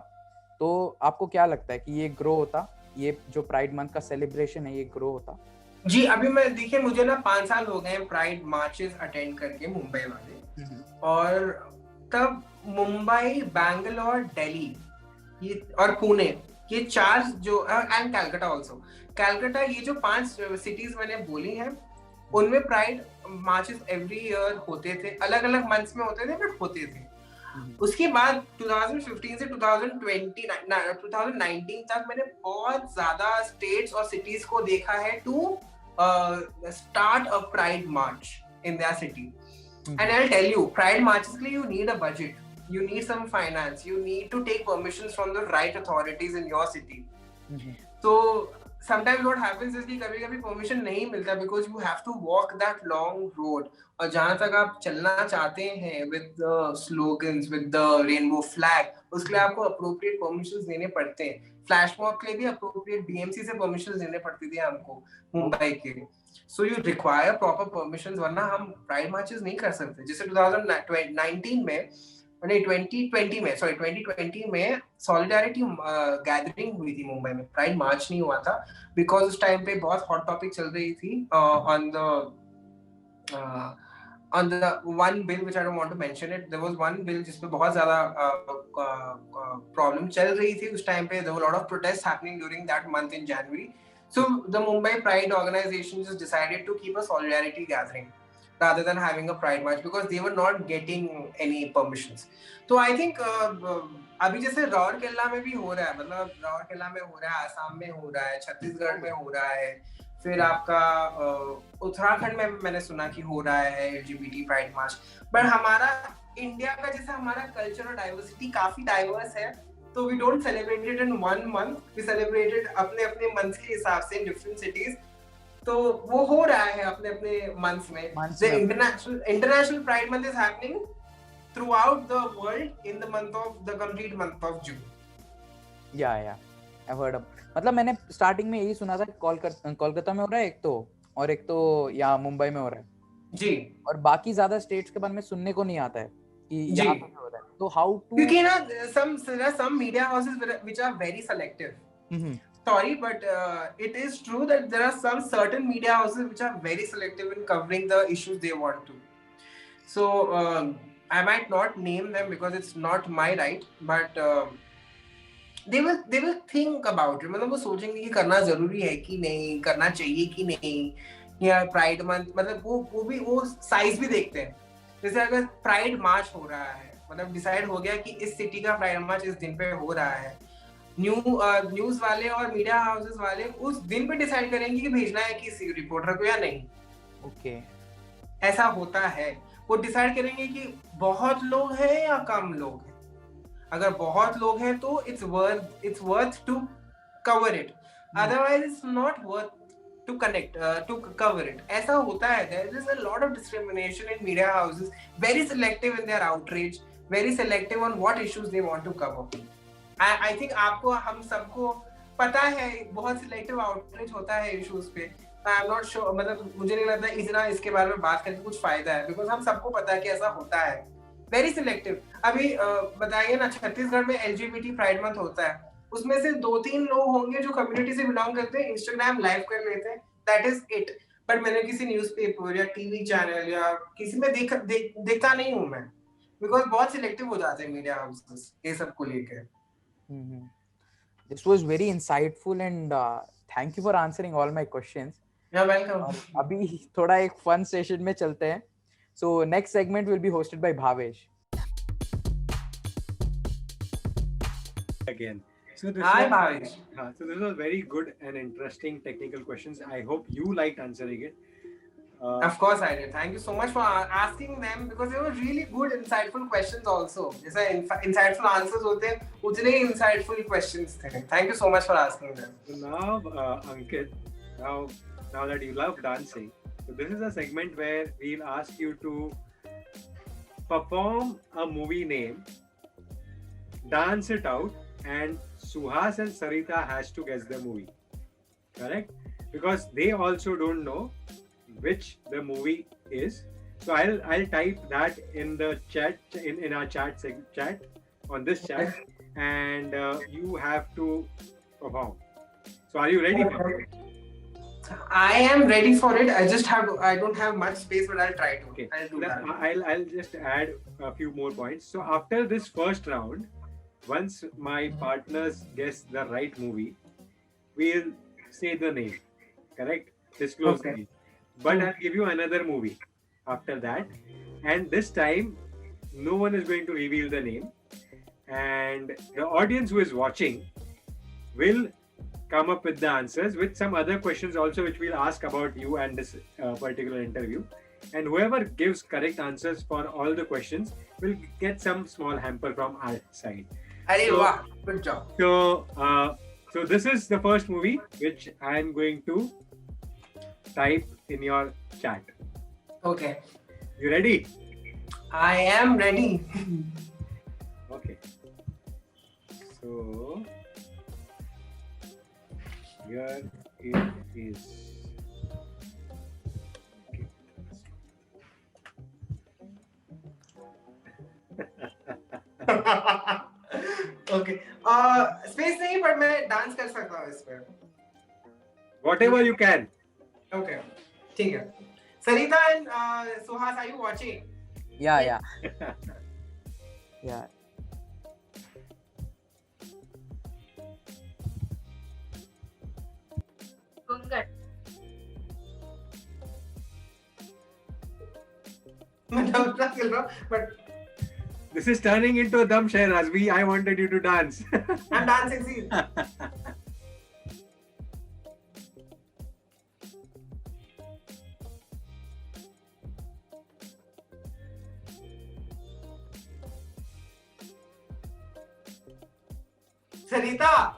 तो आपको क्या लगता है कि ये ग्रो होता, ये जो प्राइड मंथ का सेलिब्रेशन है ये ग्रो होता? जी अभी मैं देखिए मुझे ना 5 साल हो गए प्राइड मार्चेस अटेंड करके मुंबई वाले, और तब मुंबई, बैंगलोर, दिल्ली ये और पुणे, ये 4 जो एंड कलकत्ता ऑल्सो, कलकत्ता, ये जो 5 सिटीज मैंने बोली हैं उनमें प्राइड मार्चेस एवरी ईयर होते थे, अलग अलग मंथ्स में होते थे बट होते थे। उसके बाद 2015 से 2019 तक मैंने बहुत ज्यादा स्टेट्स और सिटीज को देखा है to start a pride march in their city. And I'll tell you, pride marches के लिए you need a budget, you need some finance, you need to take permissions from the right authorities in your city. So sometimes what happens is कि कभी-कभी permission नहीं मिलता because you have to walk that long road, और जहाँ तक आप चलना चाहते हैं with the slogans, with the rainbow flag, उसके लिए आपको appropriate permissions देने पड़ते हैं। फ्लैश मॉब के लिए भी appropriate BMC से permissions देने पड़ती थी हमको मुंबई के। So you require proper permissions, वरना हम प्राइड मार्चेस नहीं कर सकते। जैसे 2019 में, नहीं 2020 में सॉलिडारिटी गैदरिंग हुई थी मुंबई में, प्राइड मार्च नहीं हुआ था बिकॉज उस टाइम पे बहुत हॉट टॉपिक चल रही थी on the one bill which I don't want to mention it, there was one bill जिसपे बहुत ज़्यादा problem चल रही थी उस टाइम पे, there were a lot of protests happening during that month in January. So the Mumbai Pride organization just decided to keep a solidarity gathering rather than having a pride march because they were not getting any permissions. So I think अभी जैसे राउरकेला में भी हो रहा है, मतलब राउरकेला में हो रहा है, आसाम में हो रहा है, छत्तीसगढ़ में हो रहा है, फिर आपका उत्तराखंड में मैंने सुना कि हो रहा है LGBT प्राइड मार्च। बट हमारा इंडिया का जैसा हमारा कल्चर और डाइवर्सिटी काफी डाइवर्स है, तो we don't celebrate it in one month, we celebrate it अपने अपने मंथ के हिसाब से इन डिफरेंट सिटीज। तो वो हो रहा है अपने अपने मंथ्स में। The international pride month is happening throughout the world in the month of the complete month of June. Yeah, I've heard of. मतलब मैंने स्टार्टिंग में यही सुना था कोलकाता में हो रहा है एक तो, और एक तो यहाँ मुंबई में हो रहा है जी, और बाकी ज्यादा स्टेट्स के बारे में सुनने को नहीं आता है कि यहाँ पे हो रहा है। तो हाउ टू, क्योंकि ना some media houses which are very selective. Sorry, but it is true that there are some certain media houses which are very selective in covering the issues they want to. So I might not name them because it's not my right, but they will think about it. मतलब वो सोचेंगे कि करना जरूरी है कि नहीं, करना चाहिए कि नहीं, या प्राइड मंथ, मतलब वो भी वो साइज भी देखते हैं। जैसे अगर प्राइड मार्च हो रहा है, मतलब डिसाइड हो गया कि इस सिटी का प्राइड मार्च इस दिन पे हो रहा है, न्यूज वाले और मीडिया हाउसेस वाले उस दिन पे डिसाइड करेंगे कि भेजना है किसी रिपोर्टर को या नहीं। ओके, ऐसा होता है। वो डिसाइड करेंगे कि बहुत लोग हैं या कम लोग हैं। अगर बहुत लोग हैं तो it's worth to cover it. Otherwise it's not worth to connect to cover it. ऐसा होता है। There is a lot of discrimination in media houses, very selective in their outrage, very selective on what issues they want to cover. I think आपको, हम सबको पता है बहुत selective outrage होता है issues पे। I am not sure, मतलब मुझे नहीं लगता इतना इसके बारे में बात करके कुछ फायदा है, बिकॉज हम सबको पता है कि ऐसा होता है, वेरी सिलेक्टिव। अभी बताइए ना, छत्तीसगढ़ में LGBT प्राइड मंथ होता है, उसमें से 2-3 लोग होंगे जो कम्युनिटी से बिलोंग करते हैं, इंस्टाग्राम लाइव कर लेते हैं, दैट इज इट। बट मैंने किसी न्यूज़पेपर या टीवी चैनल या किसी में देखता नहीं हूँ मैं, बिकॉज बहुत सिलेक्टिव हो जाते हैं मीडिया हाउसेस ये सब को लेकर। This was very insightful and thank you for answering all my questions. You're welcome. अभी थोड़ा एक फन सेशन में चलते हैं। So next segment will be hosted by Bhavesh. Again. So this Hi Bhavesh. So this was very good and interesting technical questions. I hope you liked answering it. Of course I did. Thank you so much for asking them because they were really good, insightful questions also. जैसे insightful answers होते हैं, उतने ही insightful questions थे. Thank you so much for asking them. So now, Ankit, now that you love dancing, so this is a segment where we'll ask you to perform a movie name, dance it out, and Suhas and Sarita has to guess the movie. Correct? Because they also don't know which the movie is. So I'll type that in the chat, in our chat on this chat, and you have to perform. So are you ready? I am ready for it. I don't have much space, but I'll try to. Okay. I'll do that. I'll just add a few more points. So after this first round, once my partners guess the right movie, we'll say the name. Correct? Disclose the name. But I'll give you another movie after that. And this time, no one is going to reveal the name. And the audience who is watching will come up with the answers with some other questions also, which we'll ask about you and this particular interview. And whoever gives correct answers for all the questions will get some small hamper from our side. Wow, good job. So this is the first movie which I'm going to type in your chat. Okay. You ready? I am ready. Okay. So here it is. Okay. Space नहीं, पर मैं dance कर सकता हूँ इस पे. Whatever you can. Okay. ठीक है. Sarita and Suhas, are you watching? Yeah. Yeah. घूंघट. मैं डांस कर रहा हूँ, but This is turning into a dum Shehraz. I wanted you to dance. I'm dancing. See. Sarita.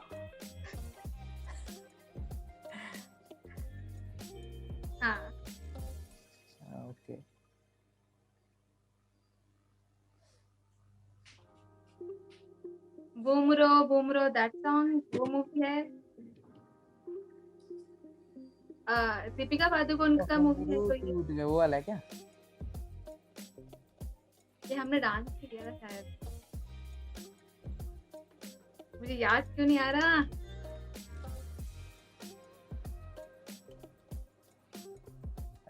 हाँ. Okay. बूमरो that song, वो movie है. दीपिका पादुकोण का मूवी है कोई. वो वाला है क्या? ये हमने डांस किया था शायद. मुझे याद क्यों नहीं आ रहा.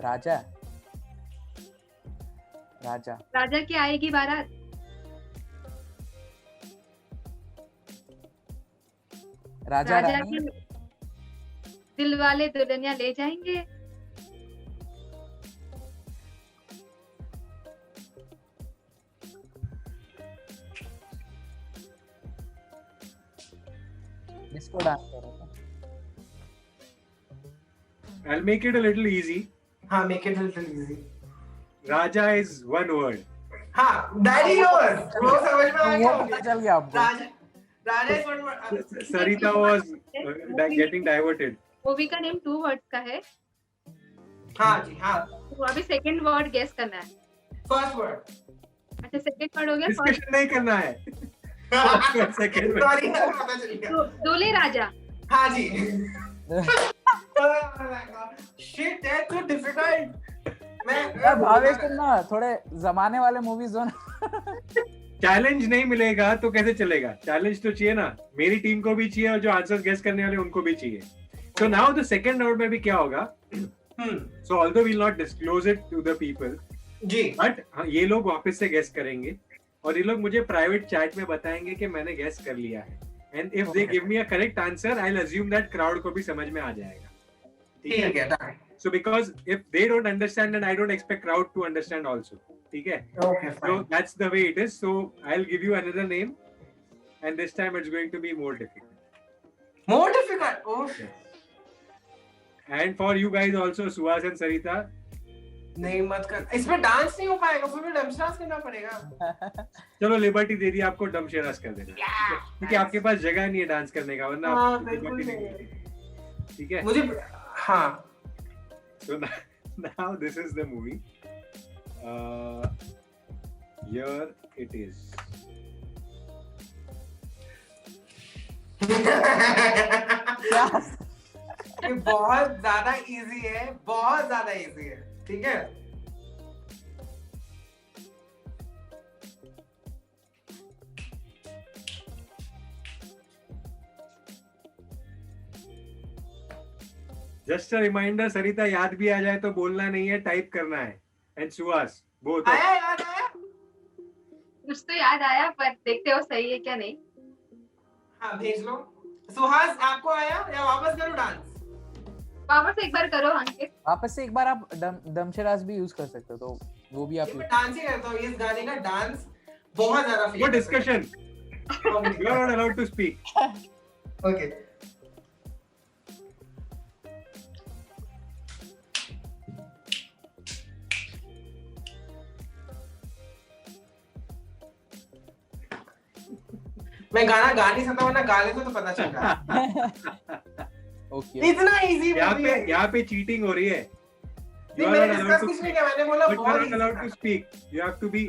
राजा की आएगी बारात. राजा के रानी. दिल वाले दुल्हनिया ले जाएंगे. डिस्को डांस कर रहा था. I'll make it a little easy. हाँ, make it a little easy. Raja is one word. हाँ, daddy knows. वो समझ में आ गया मुझे. चल गया आपको. राजा is one word. Sarita was getting diverted. Movie का नेम 2 वर्ड्स का है. हाँ जी, हाँ. तो अभी सेकंड वर्ड गेस करना है. First word. अच्छा, सेकंड वर्ड हो गया. Discussion नहीं करना है. Second word. Sorry, पता चल गया. दूल्हे राजा. हाँ जी. Shit, that's so difficult. यार भावेश तुम ना थोड़े जमाने वाले मूवीज दो ना. चैलेंज नहीं मिलेगा तो कैसे चलेगा? चैलेंज तो चाहिए ना. मेरी टीम को भी चाहिए और जो आंसर्स गेस करने वाले उनको भी चाहिए. So now the second round में भी क्या होगा? So although we'll not disclose it to the people, ji. but ये लोग वापस से गेस करेंगे और ये लोग मुझे प्राइवेट चैट में बताएंगे कि मैंने गेस कर लिया है. And if they give me a correct answer, I'll assume that crowd को भी समझ में आ जाएगा. ठीक है. So because if they don't understand, then I don't expect crowd to understand also. ठीक है? Okay, fine. So that's the way it is. So I'll give you another name, and this time it's going to be more difficult. More difficult. Oh. Yes. And for you guys also, Suhas and Sarita. नहीं मत कर. इसमें dance नहीं हो पाएगा. फिर dance करना पड़ेगा. चलो लिबर्टी दे दी आपको, डम शेरास कर देना. क्योंकि आपके पास जगह नहीं है डांस करने का, वरना बिल्कुल नहीं. ठीक है? मुझे हाँ. So now this is the movie. Here it is. ये बहुत ज्यादा इजी है. बहुत ज्यादा इजी है. ठीक है. जस्ट अ रिमाइंडर, सरिता याद भी आ जाए तो बोलना नहीं है, टाइप करना है। And Suhas both. आया याद आया? कुछ तो याद आया, पर देखते हो सही है क्या नहीं। हाँ भेज लो। सुहास आपको आया या वापस करो डांस? वापस एक बार करो अंकित। वापस से एक बार आप दमशराज भी यूज कर सकते हो, तो वो भी आप मैं डांस ही करता हूँ, इस गाने का डांस बहुत ज्यादा वो discussion, you are not allowed to speak. Okay मैं गाना गा नहीं सकता, वरना गा लेते तो पता चल रहा। ओके इतना इजी यहाँ पे चीटिंग हो रही है। नहीं, मैंने डिस्कस कुछ नहीं किया, मैंने बोला बहुत easy allowed to speak, you have to be।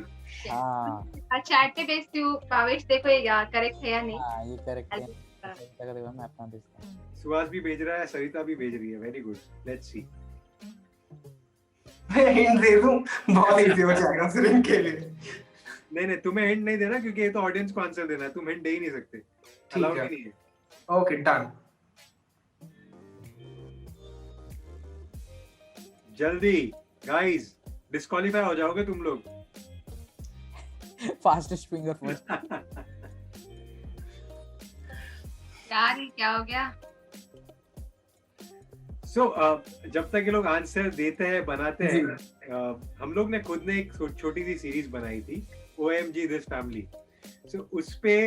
हाँ चैट पे भेजती हूँ, भावेश देखो ये करेक्ट है या नहीं। हाँ ये करेक्ट है। सरिता का देखो, मैं अपना भेजता हूँ। सुहास भी भेज रहा है, सरिता भी भेज रही है, वेरी गुड, लेट्स सी। मैं हिंट दे दूं, बहुत इजी हो जाएगा फिर इनके लिए। नहीं तुम्हें हिंट नहीं देना, क्योंकि ये तो ऑडियंस को आंसर देना है, तुम हिंट दे ही नहीं सकते, अलाउड ही नहीं है। Okay done. जल्दी गाइस, डिस्क्वालीफाई हो जाओगे तुम लोग। Fastest finger first. यार ये क्या हो गया? सो जब तक ये लोग आंसर देते हैं, बनाते हैं, हम लोग ने खुद ने एक छोटी सी सीरीज बनाई थी, OMG This Family। So उसपे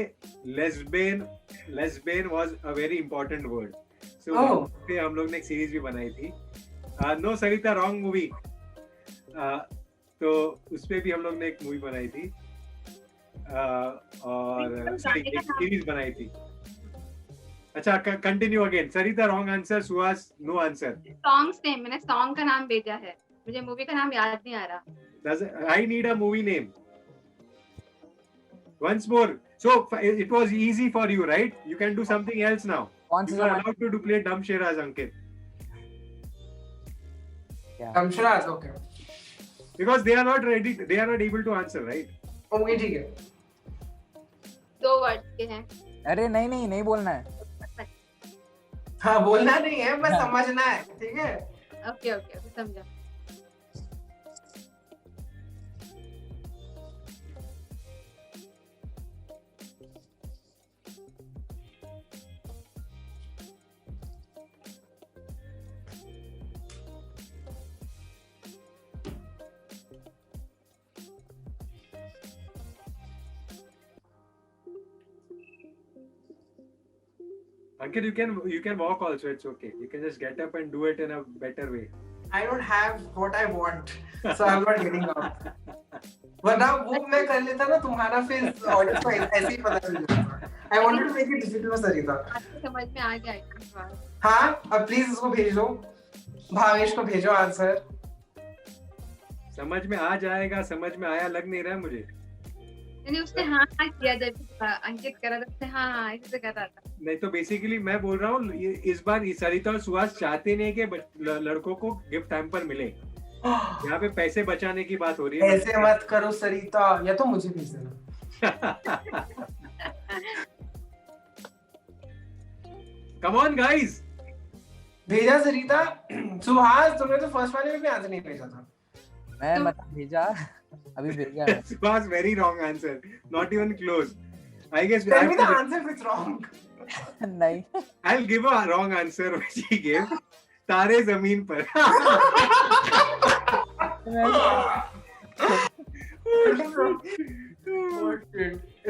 lesbian was a very important word। So उसपे हम लोग ने एक सीरीज भी बनाई थी। नो सरिता, रॉन्ग मूवी। तो उसपे भी हम लोग ने एक मूवी बनाई थी, और एक सीरीज बनाई थी। अच्छा, continue again. Sarita wrong answer, Suhas no answer. Songs name, मैंने सॉन्ग का नाम भेजा है, मुझे मूवी का नाम याद नहीं आ रहा। I need a movie name. Once more. So it was easy for you, right? You can do something else now. You are allowed to play Dumb Shiraz, Ankit. I'm sure that's okay. Because they are not ready, they are not able to answer, right? Okay ठीक है। 2 word के हैं। अरे नहीं बोलना है। हाँ बोलना नहीं है, बस समझना है, ठीक है? ओके ओके समझा। Ankit, you can walk also, it's okay. You can just get up and do it in a better way. I don't have what I want, so I'm not getting up. वरना वो मैं कर लेता ना, तुम्हारा फिर audience को ऐसे ही पता चल जाता। I wanted to make it difficult for Sarita। आपको समझ में आ गया? हाँ, अब प्लीज उसको भेज दो, भावेश को भेजो आंसर। समझ में आ जाएगा, समझ में आया लग नहीं रहा है मुझे। यानी उसने हाँ किया, जब अंकित कर रहा था उसने हाँ ऐसे से कर रहा था। नहीं तो बेसिकली मैं बोल रहा हूँ, इस बार सरिता और सुहास चाहते नहीं कि लड़कों को गिफ्ट टाइम पर मिले। यहाँ पे पैसे बचाने की बात हो रही है। ऐसे मत करो सरिता, या तो मुझे भेज देना। Come on guys, भेजा सरिता। सुहास तुमने तो फर्स्ट वाले में भी आंसर नहीं भेजा था। मैं मतलब भेजा, अभी भेज गया। Suhas very wrong answer, not even close. I guess Tell me the answer if it's wrong. नहीं, I'll give a wrong answer which he gave. तारे जमीन पर।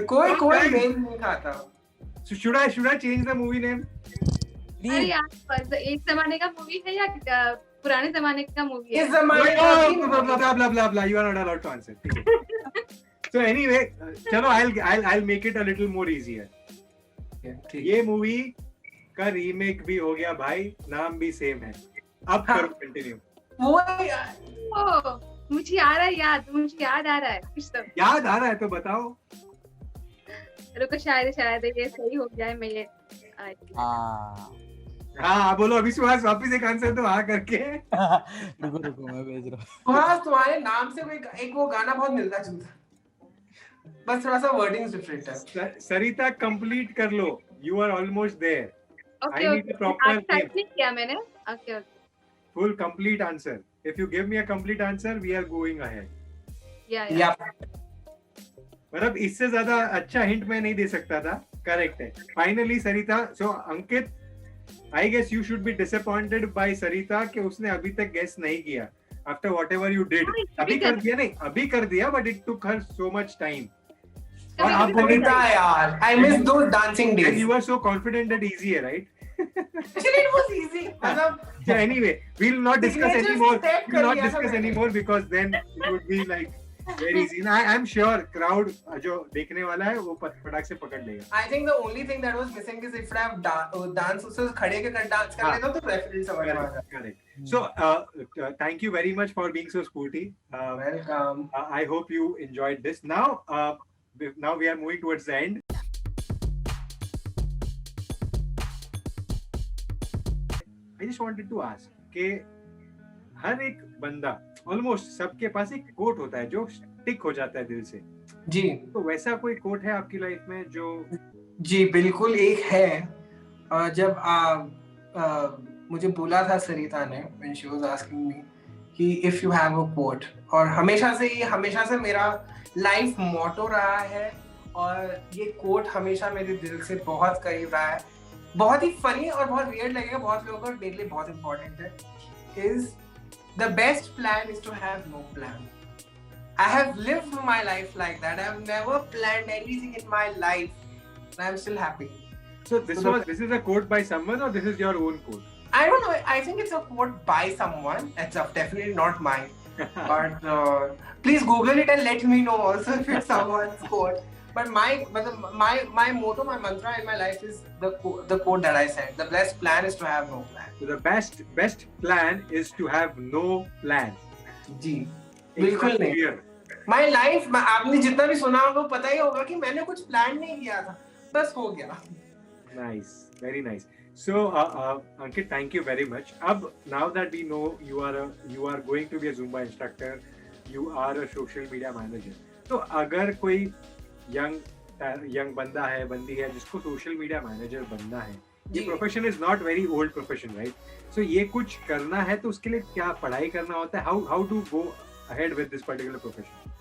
कोई मेन नहीं खाता। So should I change the movie name? अरे यार एक जमाने का मूवी है या पुराने जमाने का मूवी है? इस जमाने का blah blah blah, you are not allowed to answer. So anyway, चलो I'll make it a little more easier. ये मूवी का रीमेक भी हो गया भाई, नाम भी सेम है। अब करो कंटिन्यू। मुझे आ रहा है याद, मुझे याद आ रहा है कुछ तो। याद आ रहा है तो बताओ। रुको, शायद ये सही हो गया है। मैं ये हाँ बोलो अभी सुहास, वापस एक आंसर तो हाँ करके। रुको मैं भेज रहा हूँ। सुहास तुम्हारे नाम से कोई एक वो गाना बहुत मिलता जुलता, बस थोड़ा सा वर्डिंग डिफरेंट है। सरिता कंप्लीट कर लो, you are almost there. Okay, I need okay. a proper आज name. type नहीं किया मैंने. Okay, okay. Full complete answer. If you give me a complete answer, we are going ahead. Yeah, yeah. मतलब इससे ज्यादा अच्छा हिंट मैं नहीं दे सकता था. करेक्ट है. Finally Sarita. So Ankit, I guess you should be disappointed by Sarita कि उसने अभी तक गेस नहीं किया. After whatever you did. अभी कर दिया नहीं, अभी कर दिया, but it took her so much time. और आप बोलता है यार, I miss those dancing days. And you were so confident that easy है, right? Actually, it was easy. मतलब So anyway, we'll not discuss Signature anymore. step We'll not कर लिया था discuss मैंने. anymore because then it would be like very easy. And I'm sure crowd जो देखने वाला है वो फटाक से पकड़ लेगा. I think the only thing that was missing is if I have dance उससे खड़े के कर डांस कर लेता तो रेफरेंस समझ में आ जाता. Correct. So thank you very much for being so sporty. Welcome. I hope you enjoyed this. Now we are moving towards the end. I just wanted to ask कि हर एक बंदा ऑलमोस्ट सबके पास एक कोट होता है जो टिक हो जाता है दिल से. जी. तो वैसा कोई कोट है आपकी लाइफ में जो? जी बिल्कुल एक है. जब मुझे बोला था सरिता ने when she was asking me कि if you have a quote, और हमेशा से मेरा लाइफ मोटो रहा है और ये कोट हमेशा मेरे दिल से बहुत करीब रहा है. बहुत ही फनी और बहुत वियर्ड लगेगा बहुत लोगों को, मेरे लिए बहुत इंपॉर्टेंट है. Is the best plan is to have no plan. I have lived my life like that. I have never planned anything in my life, and I'm still happy. So this is a quote by someone or this is your own quote? I don't know. I think it's a quote by someone. It's definitely not mine. But please Google it and let me know also if it's someone's quote. But my motto, my mantra in my life is the quote that I said. The best plan is to have no plan. So the best plan is to have no plan. जी बिल्कुल नहीं. My life, आपने जितना भी सुना होगा पता ही होगा कि मैंने कुछ प्लान नहीं किया था, बस हो गया. Nice, very nice. So Ankit, thank you very much. Now that we know you are going to be a Zumba instructor, you are a social media manager. तो अगर कोई young बंदा है, बंदी है जिसको social media manager बनना है, ये profession is not very old profession, right? So ये कुछ करना है तो उसके लिए क्या पढ़ाई करना होता है? How to go ahead with this particular profession?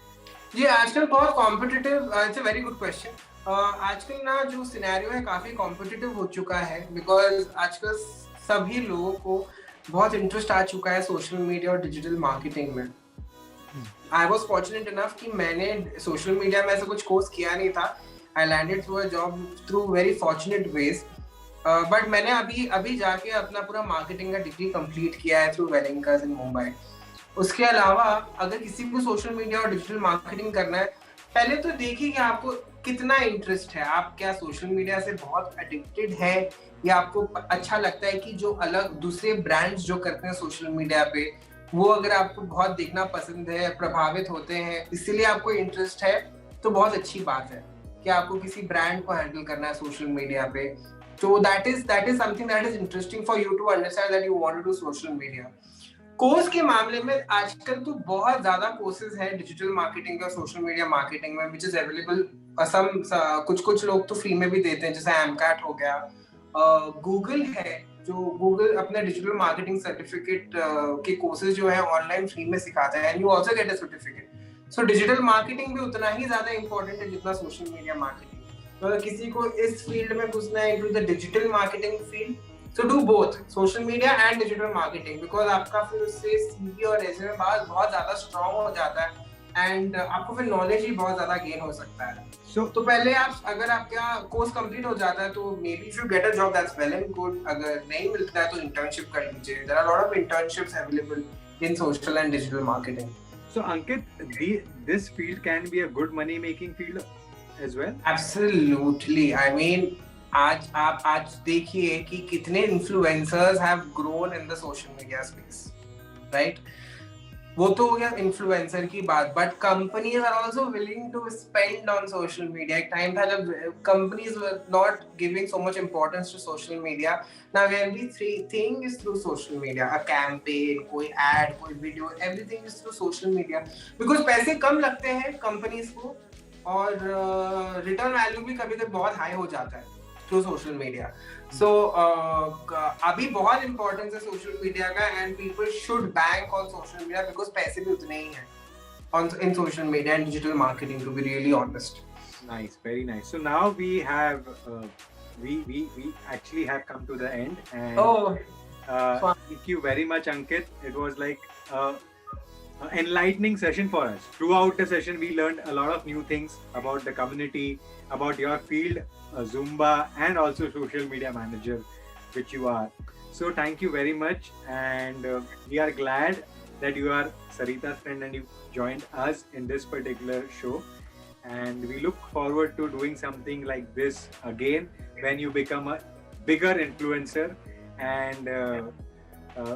जी आजकल बहुत competitive. It's a very good question. आजकल ना जो सिनेरियो है काफी कॉम्पिटिटिव हो चुका है बिकॉज आजकल सभी लोगों को बहुत इंटरेस्ट आ चुका है सोशल मीडिया और डिजिटल मार्केटिंग में. आई वॉज फॉर्चुनेट इनफ कि मैंने सोशल मीडिया में ऐसा कुछ कोर्स किया नहीं था. I landed through a job through very fortunate ways. But मैंने अभी जाके अपना पूरा मार्केटिंग का डिग्री कंप्लीट किया है थ्रू वेलिंकर्स इन मुंबई. उसके अलावा अगर किसी को सोशल मीडिया और डिजिटल मार्केटिंग करना है, पहले तो देखिए कि आपको कितना इंटरेस्ट है. आप क्या सोशल मीडिया से बहुत एडिक्टेड है या आपको अच्छा लगता है कि जो अलग दूसरे ब्रांड्स जो करते हैं सोशल मीडिया पे वो अगर आपको बहुत देखना पसंद है, प्रभावित होते हैं, इसीलिए आपको इंटरेस्ट है, तो बहुत अच्छी बात है कि आपको किसी ब्रांड को हैंडल करना है सोशल मीडिया पे. तो that is something that is interesting for you to understand that you want to do social media. Course के मामले में आजकल तो बहुत ज्यादा कोर्सेज हैं डिजिटल मार्केटिंग और सोशल मीडिया मार्केटिंग में विच इज अवेलेबल. कुछ लोग तो फ्री में भी देते हैं, जैसे एमकैट हो गया. गूगल है जो गूगल अपने डिजिटल मार्केटिंग सर्टिफिकेट के कोर्सेज जो है ऑनलाइन फ्री में सिखाता है and you also get a certificate. So digital marketing भी उतना ही ज्यादा इंपॉर्टेंट है जितना सोशल मीडिया मार्केटिंग. तो अगर किसी को इस फील्ड में घुसना है into the digital marketing field, so do both social media and digital marketing because आपका फिर उससे CV और resume बहुत ज़्यादा strong हो जाता है and आपको फिर knowledge ही बहुत ज़्यादा gain हो सकता है. तो पहले अगर आपका कोर्स कंप्लीट हो जाता है तो maybe if you get a job that's well and good. अगर नहीं मिलता है तो internship कर लीजिए. There are a lot of internships available in social and digital marketing. So Ankit, this field can be a good money making field as well? Absolutely. I mean आज देखिए कि कितने influencers have grown in the social media space, right? वो तो हो गया influencer की बात, but companies are also willing to spend on social media. एक टाइम था जब companies were not giving so much importance to social media. Now everything is through social media. A campaign, कोई एड, कोई video, everything is through social media because पैसे कम लगते हैं companies को और रिटर्न वैल्यू भी कभी कभी बहुत हाई हो जाता है. through social media. So अभी बहुत importance है social media का, and people should bank on social media because पैसे भी उतने ही हैं in social media and digital marketing, to be really honest. Nice, very nice. So now we have we actually have come to the end, and thank you very much, Ankit. It was like an enlightening session for us. Throughout the session, we learned a lot of new things about the community, about your field, Zumba, and also social media manager, which you are. So thank you very much, and we are glad that you are Sarita's friend and you joined us in this particular show. And we look forward to doing something like this again when you become a bigger influencer, and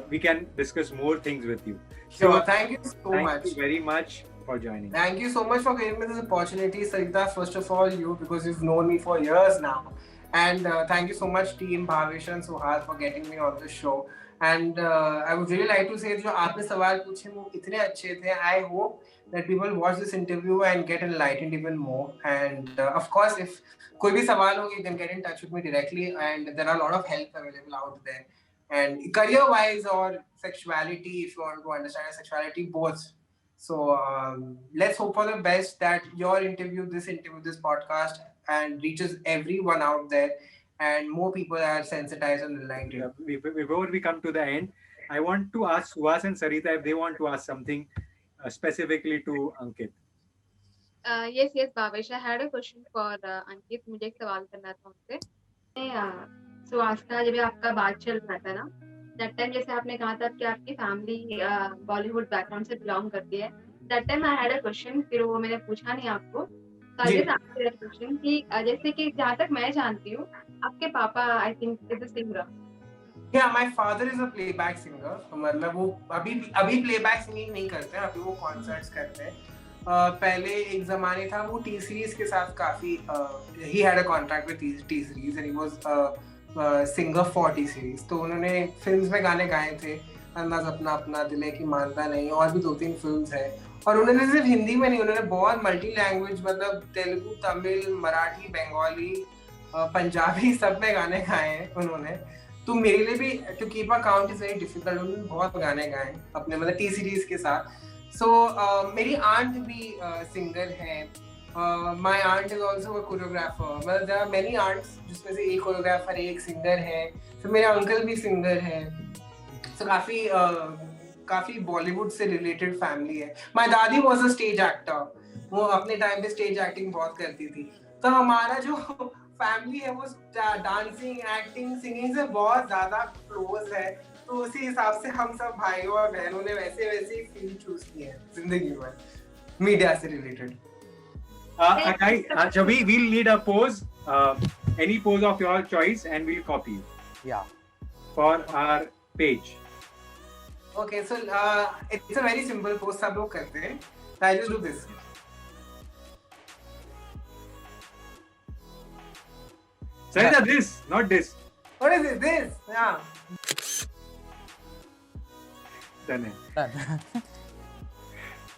we can discuss more things with you. Sure, thank you so much. Thank you very much for joining. Thank you so much for giving me this opportunity, Sarita. First of all, you, because you've known me for years now. And thank you so much, team Bhavesh and Suhal, for getting me on the show. And I would really like to say जो आपने सवाल पूछे वो इतने अच्छे थे. I hope that people watch this interview and get enlightened even more. And of course, if कोई भी सवाल हो, you can get in touch with me directly. And there are a lot of help available out there. And career-wise or sexuality, if you want to understand sexuality, both. So let's hope for the best that your interview, this podcast, and reaches everyone out there, and more people are sensitized and enlightened. Before we come to the end, I want to ask Suhas and Sarita if they want to ask something specifically to Ankit. Yes, Bhavesh, I had a question for Ankit. मुझे एक सवाल करना था उनसे. सुहास का जब आपका बात चल रहा था ना, that time जैसे आपने कहा था कि आपकी फैमिली बॉलीवुड बैकग्राउंड से बिलोंग करती है. That time I had a question, फिर वो मैंने पूछा नहीं आपको. So I just answered that question कि जैसे कि जहाँ तक मैं जानती हूँ, आपके पापा I think is a singer. Yeah, my father is a playback singer. मतलब वो अभी playback singing नहीं करते हैं, अभी वो concerts करते हैं. पहले एक ज़माने था वो T Series के साथ काफी he had a contract with T Series and he was singer for T Series. तो उन्होंने फिल्म्स में गाने गाए थे. अंदाज अपना अपना, दिल की मानता नहीं, और भी 2-3 फिल्म्स हैं. और उन्होंने सिर्फ हिंदी में नहीं, उन्होंने बहुत मल्टी लैंग्वेज, मतलब तेलुगु, तमिल, मराठी, बंगाली, पंजाबी, सब में गाने गाए हैं उन्होंने. तो मेरे लिए भी to keep a count is very difficult. उन्होंने बहुत गाने गाए अपने मतलब T सीरीज के साथ. सो मेरी आंट भी सिंगर है. My aunt is also a choreographer. मतलब देयर आर मेनी आंट्स जिसमें से एक कोरियोग्राफर है, एक सिंगर है. फिर मेरे अंकल भी सिंगर है. सो काफी बॉलीवुड से रिलेटेड फैमिली है. माय दादी वाज अ स्टेज एक्टर. वो अपने टाइम पे स्टेज एक्टिंग बहुत करती थी. तो हमारा जो फैमिली है वो डांसिंग, एक्टिंग, सिंगिंग से बहुत ज्यादा क्लोज है. तो उसी हिसाब से हम सब भाइयों और बहनों ने वैसे ही फील्ड चूज की है जिंदगी में मीडिया से related. Javi, we'll need a pose, any pose of your choice, and we'll copy you. Yeah. For our page. Okay, so it's a very simple pose. सब लोग करते हैं. I just do this. Sarita, this, not this. What is it? This? Yeah. Done. Done.